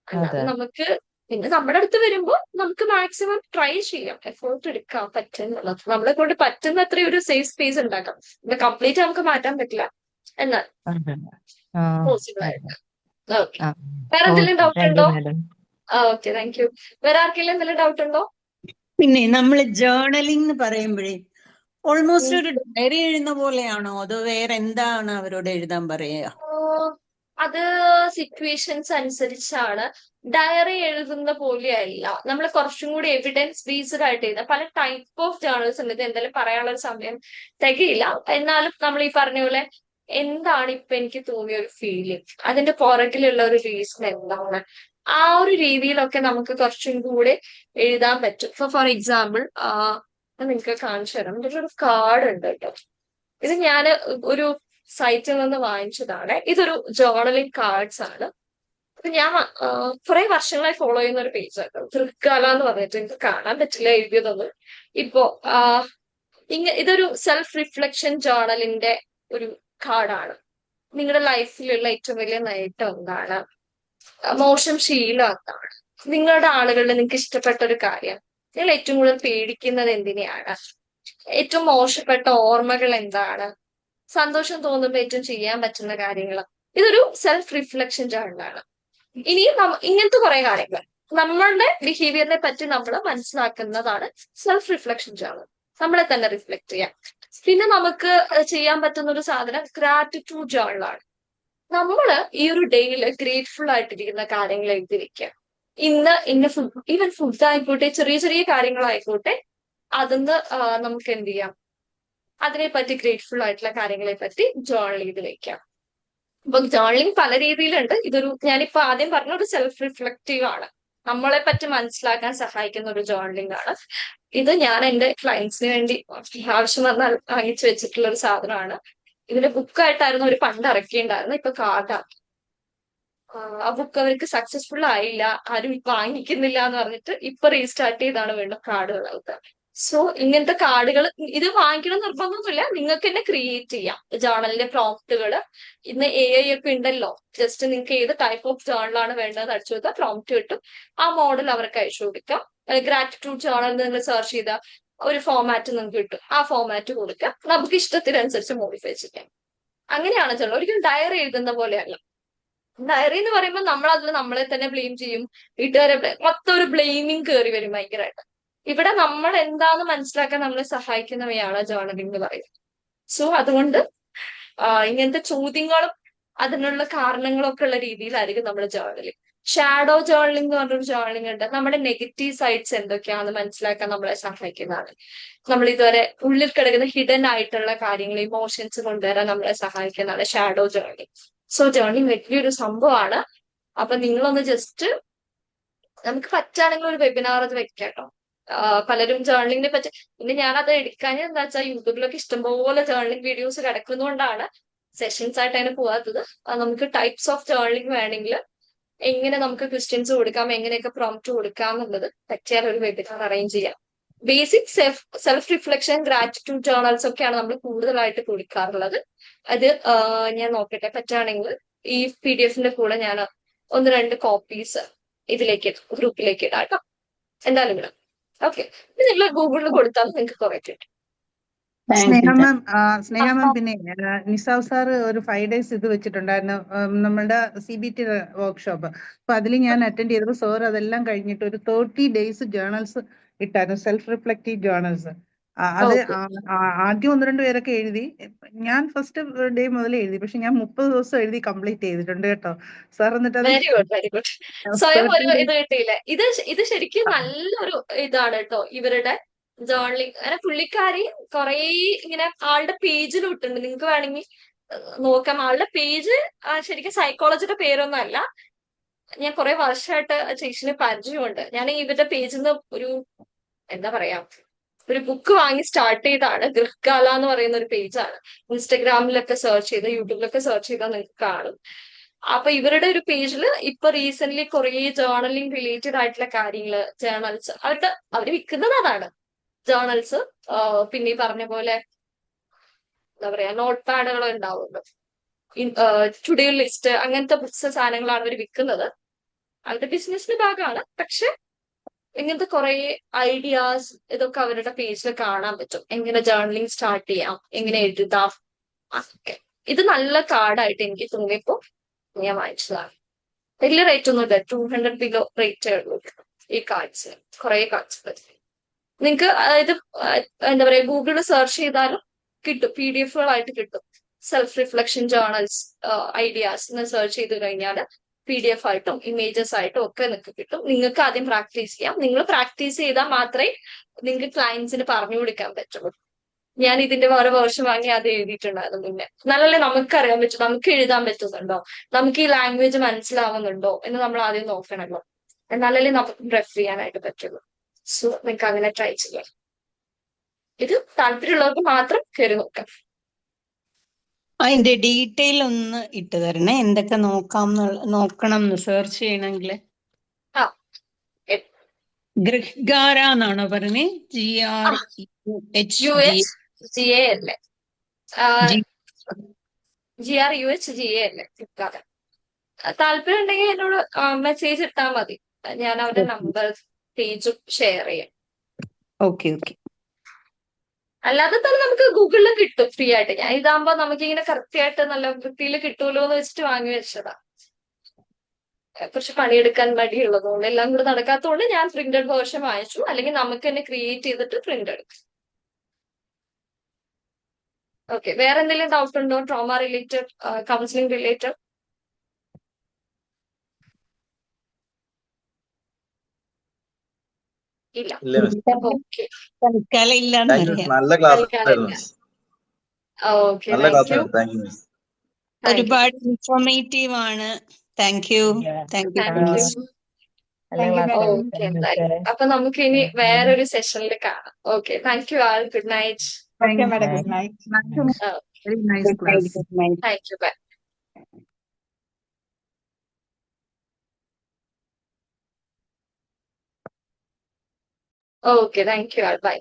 അല്ലാതെ നമുക്ക് പിന്നെ നമ്മുടെ അടുത്ത് വരുമ്പോ നമുക്ക് മാക്സിമം ട്രൈ ചെയ്യാം, എഫേർട്ട് എടുക്കാൻ പറ്റുന്നുള്ളത്. നമ്മളെ കൊണ്ട് പറ്റുന്ന അത്രയും ഒരു സേഫ് സ്പേസ് ഉണ്ടാക്കാം. പിന്നെ കംപ്ലീറ്റ് നമുക്ക് മാറ്റാൻ പറ്റില്ല, എന്നാൽ പോസിബിൾ ആയിട്ട്. ഓക്കെ, വേറെ എന്തെങ്കിലും ഡൗട്ട് ഉണ്ടോ? Okay, thank U. വേറെ ആർക്കെങ്കിലും എന്തെങ്കിലും ഡൗട്ട് ഉണ്ടോ? പിന്നെ നമ്മൾ ജേർണലിംഗ് എന്ന് പറയുമ്പോഴേ ഓൾമോസ്റ്റ് ഒരു ഡയറി എഴുതുന്ന പോലെയാണോ, അതോ വേറെ എന്താണ് അവരോട് എഴുതാൻ പറയുക? അത് സിറ്റുവേഷൻസ് അനുസരിച്ചാണ്. ഡയറി എഴുതുന്ന പോലെയല്ല, നമ്മൾ കുറച്ചും കൂടി എവിഡൻസ് ബേസ്ഡ് ആയിട്ട് എഴുതുക. പല ടൈപ്പ് ഓഫ് ജേർണൽസ് ഉണ്ട്. ഇത് എന്തായാലും പറയാനുള്ള ഒരു സമയം തികയില്ല. എന്നാലും നമ്മൾ ഈ പറഞ്ഞ പോലെ എന്താണ് ഇപ്പൊ എനിക്ക് തോന്നിയ ഒരു ഫീലിംഗ്, അതിന്റെ പുറകിലുള്ള ഒരു റീസൺ എന്താണ്, ആ ഒരു രീതിയിലൊക്കെ നമുക്ക് കുറച്ചും കൂടെ എഴുതാൻ പറ്റും. ഫോർ എക്സാമ്പിൾ നിങ്ങൾക്ക് കാണിച്ചു തരാം. ഇതിന്റെ ഒരു കാർഡ് ഉണ്ട് കേട്ടോ. ഇത് ഞാൻ ഒരു സൈറ്റിൽ നിന്ന് വാങ്ങിച്ചതാണ്. ഇതൊരു ജേർണലിംഗ് കാർഡ്സ് ആണ്. അപ്പൊ ഞാൻ കുറെ വർഷങ്ങളായി ഫോളോ ചെയ്യുന്ന ഒരു പേജ് ആട്ടോ, തൃക്കാല എന്ന് പറഞ്ഞിട്ട്. എനിക്ക് കാണാൻ പറ്റില്ല എഴുതിയതൊന്നും ഇപ്പോ. ഇതൊരു സെൽഫ് റിഫ്ലക്ഷൻ ജേർണലിന്റെ ഒരു കാർഡാണ്. നിങ്ങളുടെ ലൈഫിലുള്ള ഏറ്റവും വലിയ നേട്ടം എന്താണ്, മോശം ശീലം എന്താണ്, നിങ്ങളുടെ ആളുകളിൽ നിങ്ങൾക്ക് ഇഷ്ടപ്പെട്ട ഒരു കാര്യം, നിങ്ങൾ ഏറ്റവും കൂടുതൽ പേടിക്കുന്നത് എന്തിനെയാണ്, ഏറ്റവും മോശപ്പെട്ട ഓർമ്മകൾ എന്താണ്, സന്തോഷം തോന്നുമ്പോൾ ഏറ്റവും ചെയ്യാൻ പറ്റുന്ന കാര്യങ്ങൾ. ഇതൊരു സെൽഫ് റിഫ്ലക്ഷൻ ജേർണലാണ്. ഇനി ഇങ്ങനത്തെ കുറെ കാര്യങ്ങൾ നമ്മളുടെ ബിഹേവിയറിനെ പറ്റി നമ്മൾ മനസ്സിലാക്കുന്നതാണ് സെൽഫ് റിഫ്ലക്ഷൻ ജേർണൽ. നമ്മളെ തന്നെ റിഫ്ലക്ട് ചെയ്യാം. പിന്നെ നമുക്ക് ചെയ്യാൻ പറ്റുന്ന ഒരു സാധനം ഗ്രാറ്റിറ്റ്യൂഡ് ജേർണലാണ്. നമ്മള് ഈ ഒരു ഡേയിൽ ഗ്രേറ്റ്ഫുൾ ആയിട്ടിരിക്കുന്ന കാര്യങ്ങൾ എഴുതി വെക്കുക. ഇന്ന് ഫുഡ്, ഈവൻ ഫുഡ് ആയിക്കോട്ടെ, ചെറിയ ചെറിയ കാര്യങ്ങളായിക്കോട്ടെ, അതിന്ന് നമുക്ക് എന്ത് ചെയ്യാം, അതിനെപ്പറ്റി ഗ്രേറ്റ്ഫുൾ ആയിട്ടുള്ള കാര്യങ്ങളെ പറ്റി ജേർണൽ ചെയ്ത് വെക്കാം. അപ്പൊ ജേർണലിംഗ് പല രീതിയിലുണ്ട്. ഞാനിപ്പോ ആദ്യം പറഞ്ഞ ഒരു സെൽഫ് റിഫ്ലക്റ്റീവ് ആണ്, നമ്മളെ പറ്റി മനസ്സിലാക്കാൻ സഹായിക്കുന്ന ഒരു ജേർണലിംഗ് ആണ്. ഇത് ഞാൻ എന്റെ ക്ലയൻസിന് വേണ്ടി ആവശ്യം വന്നാൽ വാങ്ങിച്ചു വെച്ചിട്ടുള്ള ഒരു സാധനമാണ്. ഇതിന്റെ ബുക്കായിട്ടായിരുന്നു ഒരു പണ്ട് ഇറക്കിയിട്ടുണ്ടായിരുന്നു, ഇപ്പൊ കാർഡാക്കി. ആ ബുക്ക് അവർക്ക് സക്സസ്ഫുൾ ആയില്ല, ആരും വാങ്ങിക്കുന്നില്ല എന്ന് പറഞ്ഞിട്ട് ഇപ്പൊ റീസ്റ്റാർട്ട് ചെയ്താണ് വീണ്ടും കാർഡുകളായിട്ട്. സോ ഇങ്ങനത്തെ കാർഡുകൾ ഇത് വാങ്ങിക്കണം നിർബന്ധമൊന്നുമില്ല, നിങ്ങൾക്ക് തന്നെ ക്രിയേറ്റ് ചെയ്യാം ജേർണലിന്റെ പ്രോംപ്റ്റുകൾ. ഇന്ന് AI ഒക്കെ ഉണ്ടല്ലോ, ജസ്റ്റ് നിങ്ങൾക്ക് ഏത് ടൈപ്പ് ഓഫ് ജേർണലാണ് വേണ്ടതെന്ന് അടിച്ചു കൊടുത്താൽ പ്രോംപ്റ്റ് കിട്ടും. ആ മോഡൽ അവർക്ക് അയച്ചു കൊടുക്കാം. ഗ്രാറ്റിറ്റ്യൂഡ് ജേർണൽ നിങ്ങൾ സെർച്ച് ചെയ്താൽ ഒരു ഫോമാറ്റ് നിങ്ങൾക്ക് കിട്ടും. ആ ഫോമാറ്റ് കൊടുക്കാം, നമുക്ക് ഇഷ്ടത്തിനനുസരിച്ച് മോഡിഫൈ ചെയ്യാം. അങ്ങനെയാണ് ജേർണൽ. ഒരിക്കലും ഡയറി എഴുതുന്ന പോലെയല്ല. ഡയറി എന്ന് പറയുമ്പോൾ നമ്മൾ അതിൽ നമ്മളെ തന്നെ ബ്ലെയിം ചെയ്യും, വീട്ടുകാരെ മൊത്തം ഒരു ബ്ലെയിമിങ് കയറി വരും ഭയങ്കരമായിട്ട്. ഇവിടെ നമ്മൾ എന്താന്ന് മനസ്സിലാക്കാൻ നമ്മളെ സഹായിക്കുന്നവയാണ് ജേർണലിംഗ് എന്ന് പറയുന്നത്. സോ അതുകൊണ്ട് ഇങ്ങനത്തെ ചോദ്യങ്ങളും അതിനുള്ള കാരണങ്ങളും ഒക്കെ ഉള്ള രീതിയിലായിരിക്കും നമ്മൾ ജേർണലിംഗ്. ഷാഡോ ജേർണലിംഗ് എന്ന് പറഞ്ഞൊരു ജേർണലിംഗ് ഉണ്ട്. നമ്മുടെ നെഗറ്റീവ് സൈഡ്സ് എന്തൊക്കെയാണെന്ന് മനസ്സിലാക്കാൻ നമ്മളെ സഹായിക്കുന്നതാണ്. നമ്മൾ ഇതുവരെ ഉള്ളിൽ കിടക്കുന്ന ഹിഡൻ ആയിട്ടുള്ള കാര്യങ്ങൾ, ഇമോഷൻസ് കൊണ്ടുവരാൻ നമ്മളെ സഹായിക്കുന്നതാണ് ഷാഡോ ജേർണലിംഗ്. സോ ജേർണലിംഗ് വലിയൊരു സംഭവമാണ്. അപ്പൊ നിങ്ങളൊന്ന് ജസ്റ്റ്, നമുക്ക് പറ്റുകയാണെങ്കിൽ ഒരു വെബിനാർ അത് വെക്കാം കേട്ടോ. പലരും ജേർണലിങ്ങിനെ പറ്റി, പിന്നെ ഞാനത് എടുക്കാൻ എന്താ വെച്ചാൽ യൂട്യൂബിലൊക്കെ ഇഷ്ടംപോലെ ജേർണലിംഗ് വീഡിയോസ് കിടക്കുന്നതുകൊണ്ടാണ് സെഷൻസ് ആയിട്ട് അതിന് പോകാത്തത്. നമുക്ക് ടൈപ്സ് ഓഫ് ജേർണലിംഗ് വേണമെങ്കിൽ എങ്ങനെ നമുക്ക് ക്വസ്റ്റ്യൻസ് കൊടുക്കാം, എങ്ങനെയൊക്കെ പ്രോംപ്റ്റ് കൊടുക്കാം എന്നുള്ളത് പറ്റിയാൽ ഒരു വെബിനാർ അറേഞ്ച് ചെയ്യാം. Basic self reflection, gratitude journals ഒക്കെയാണ് നമ്മൾ കൂടുതലായിട്ട് കൊടുക്കാറുള്ളത്. അത് ഞാൻ നോക്കട്ടെ, പറ്റുകയാണെങ്കിൽ ഈ PDF-ന്റെ കൂടെ ഞാൻ 1-2 കോപ്പീസ് ഇതിലേക്ക് ഗ്രൂപ്പിലേക്ക് ഇടാം കേട്ടോ. എന്തായാലും ഇടാം. ഓക്കെ, നിങ്ങൾ ഗൂഗിളിൽ കൊടുത്താൽ നിങ്ങൾക്ക് കുറെ കിട്ടും. സ്നേഹ മാം പിന്നെ നിസാവ് സാർ ഒരു 5 days ഇത് വെച്ചിട്ടുണ്ടായിരുന്നു, നമ്മുടെ CBT വർക്ക്ഷോപ്പ്. അപ്പൊ അതിൽ ഞാൻ അറ്റൻഡ് ചെയ്തപ്പോൾ സാർ അതെല്ലാം കഴിഞ്ഞിട്ട് ഒരു 30 days ജേർണൽസ് ഇട്ടായിരുന്നു, സെൽഫ് റിഫ്ലക്റ്റീവ് ജേർണൽസ്. അത് ആദ്യം 1-2 പേരൊക്കെ എഴുതി. ഞാൻ ഫസ്റ്റ് ഡേ മുതൽ എഴുതി, പക്ഷെ ഞാൻ 30 ദിവസം എഴുതി കംപ്ലീറ്റ് ചെയ്തിട്ടുണ്ട് കേട്ടോ സാർ. എന്നിട്ട് അത് വെരി ഗുഡ്, വെരി ഗുഡ്. സ്വയം ഒരു ഇത് കിട്ടിയില്ലേ? ഇത് ശരിക്കും നല്ലൊരു ഇതാണ് കേട്ടോ ഇവരുടെ ജേർണലിംഗ്. അങ്ങനെ പുള്ളിക്കാരി കുറെ ഇങ്ങനെ ആളുടെ പേജിൽ ഇട്ടുണ്ട്, നിങ്ങൾക്ക് വേണമെങ്കിൽ നോക്കാം. ആളുടെ പേജ് ശരിക്കും സൈക്കോളജിയുടെ പേരൊന്നും അല്ല. ഞാൻ കുറെ വർഷമായിട്ട് ചേച്ചിന് പരിചയമുണ്ട്. ഞാൻ ഇവരുടെ പേജിൽ നിന്ന് ഒരു എന്താ പറയാ ഒരു ബുക്ക് വാങ്ങി സ്റ്റാർട്ട് ചെയ്താണ്. ഗൃഹ്കാല എന്ന് പറയുന്ന ഒരു പേജാണ്. ഇൻസ്റ്റഗ്രാമിലൊക്കെ സെർച്ച് ചെയ്ത് യൂട്യൂബിലൊക്കെ സെർച്ച് ചെയ്താൽ നിങ്ങൾക്ക് കാണും. അപ്പൊ ഇവരുടെ ഒരു പേജിൽ ഇപ്പൊ റീസെന്റ് കുറെ ജേർണലിംഗ് റിലേറ്റഡ് ആയിട്ടുള്ള കാര്യങ്ങള്, ജേർണൽസ് അവര് വിൽക്കുന്നത് അതാണ്. ജേർണൽസ്, പിന്നെ ഈ പറഞ്ഞ പോലെ എന്താ പറയാ നോട്ട് പാഡുകൾ ഉണ്ടാവുമല്ലോ, ടുഡേ ലിസ്റ്റ്, അങ്ങനത്തെ ബുക്സ് സാധനങ്ങളാണ് അവർ വിൽക്കുന്നത്. അവരുടെ ബിസിനസിന്റെ ഭാഗമാണ്. പക്ഷെ ഇങ്ങനത്തെ കുറെ ഐഡിയാസ് ഇതൊക്കെ അവരുടെ പേജിൽ കാണാൻ പറ്റും. എങ്ങനെ ജേർണലിംഗ് സ്റ്റാർട്ട് ചെയ്യാം, എങ്ങനെ എഴുതാം, അതൊക്കെ. ഇത് നല്ല കാർഡായിട്ട് എനിക്ക് തോന്നിയപ്പോ ഞാൻ വാങ്ങിച്ചതാണ്. വലിയ റേറ്റ് ഒന്നും ഇല്ല, 200 ബിലോ റേറ്റേ ഉള്ളൂ ഈ കാർഡ്സ്. കുറെ കാർഡ്സ് നിങ്ങൾക്ക് അതായത് എന്താ പറയാ ഗൂഗിളിൽ സെർച്ച് ചെയ്താലും കിട്ടും, PDF-കളായിട്ട് കിട്ടും. സെൽഫ് റിഫ്ലക്ഷൻ ജേർണൽസ് ഐഡിയാസ് എന്ന് സെർച്ച് ചെയ്ത് കഴിഞ്ഞാൽ PDF ആയിട്ടും ഇമേജസ് ആയിട്ടും ഒക്കെ നിങ്ങൾക്ക് കിട്ടും. നിങ്ങൾക്ക് ആദ്യം പ്രാക്ടീസ് ചെയ്യാം. നിങ്ങൾ പ്രാക്ടീസ് ചെയ്താൽ മാത്രമേ നിങ്ങൾക്ക് ക്ലയൻസിന് പറഞ്ഞു കൊടുക്കാൻ പറ്റുള്ളൂ. ഞാൻ ഇതിന്റെ വേറെ വേർഷൻ വാങ്ങി അത് എഴുതിയിട്ടുണ്ടായിരുന്നു മുന്നേ. എന്നാലല്ലേ നമുക്ക് അറിയാൻ പറ്റും നമുക്ക് എഴുതാൻ പറ്റുന്നുണ്ടോ, നമുക്ക് ഈ ലാംഗ്വേജ് മനസ്സിലാവുന്നുണ്ടോ എന്ന് നമ്മൾ ആദ്യം നോക്കണമല്ലോ. എന്നാലല്ലേ നമുക്ക് റെഫർ ചെയ്യാനായിട്ട് പറ്റുള്ളൂ. സോ നിങ്ങൾക്ക് അങ്ങനെ ട്രൈ ചെയ്യാം. ഇത് താല്പര്യമുള്ളവർക്ക് മാത്രം കയറി നോക്കാം. അതിന്റെ ഡീറ്റെയിൽ ഒന്ന് ഇട്ട് തരണേ, എന്തൊക്കെ നോക്കണം എന്ന് സെർച്ച് ചെയ്യണമെങ്കിൽ. ആ ഗൃഹ്കാര എന്നാണോ പറഞ്ഞേ? GRUHGA അല്ലേ? GRUHGA അല്ലേ? താല്പര്യം ഉണ്ടെങ്കിൽ എന്നോട് മെസ്സേജ് ഇട്ടാൽ മതി. ഞാൻ അവരുടെ നമ്പർ പേജും ഷെയർ ചെയ്യാം. Okay okay. അല്ലാതെ തന്നെ നമുക്ക് ഗൂഗിളിൽ കിട്ടും ഫ്രീ ആയിട്ട്. ഞാൻ ഇതാകുമ്പോ നമുക്കിങ്ങനെ കറക്റ്റായിട്ട് നല്ല വൃത്തിയിൽ കിട്ടുമല്ലോ എന്ന് വെച്ചിട്ട് വാങ്ങി വെച്ചതാ. കുറച്ച് പണിയെടുക്കാൻ മടിയുള്ളതുകൊണ്ട്, എല്ലാം കൂടെ നടക്കാത്തതുകൊണ്ട് ഞാൻ പ്രിന്റഡ് വേർഷൻ വാങ്ങിച്ചു. അല്ലെങ്കിൽ നമുക്ക് തന്നെ ക്രിയേറ്റ് ചെയ്തിട്ട് പ്രിന്റ് എടുക്കും. ഓക്കെ, വേറെ എന്തെങ്കിലും ഡൗട്ട് ഉണ്ടോ? Trauma related, counselling related? ഇല്ല. ഓക്കെ, തൽക്കാലം ഇല്ലാന്ന് അറിയാം. നല്ല ക്ലാസ് ആയിരുന്നു മിസ്. ഓക്കെ, നല്ല ക്ലാസ് ആയിരുന്നു. Thank you miss. ഒരുപാട് ഇൻഫോർമേറ്റീവ് ആണ്. Thank you. Thank you so much. Okay, എന്തായാലും അപ്പൊ നമുക്ക് ഇനി വേറൊരു സെഷനിൽ കാണാം. Okay, thank you all. Good night. Thank you, madam. Good night. Very nice class. Thank you. Bye. Okay, thank you all. By.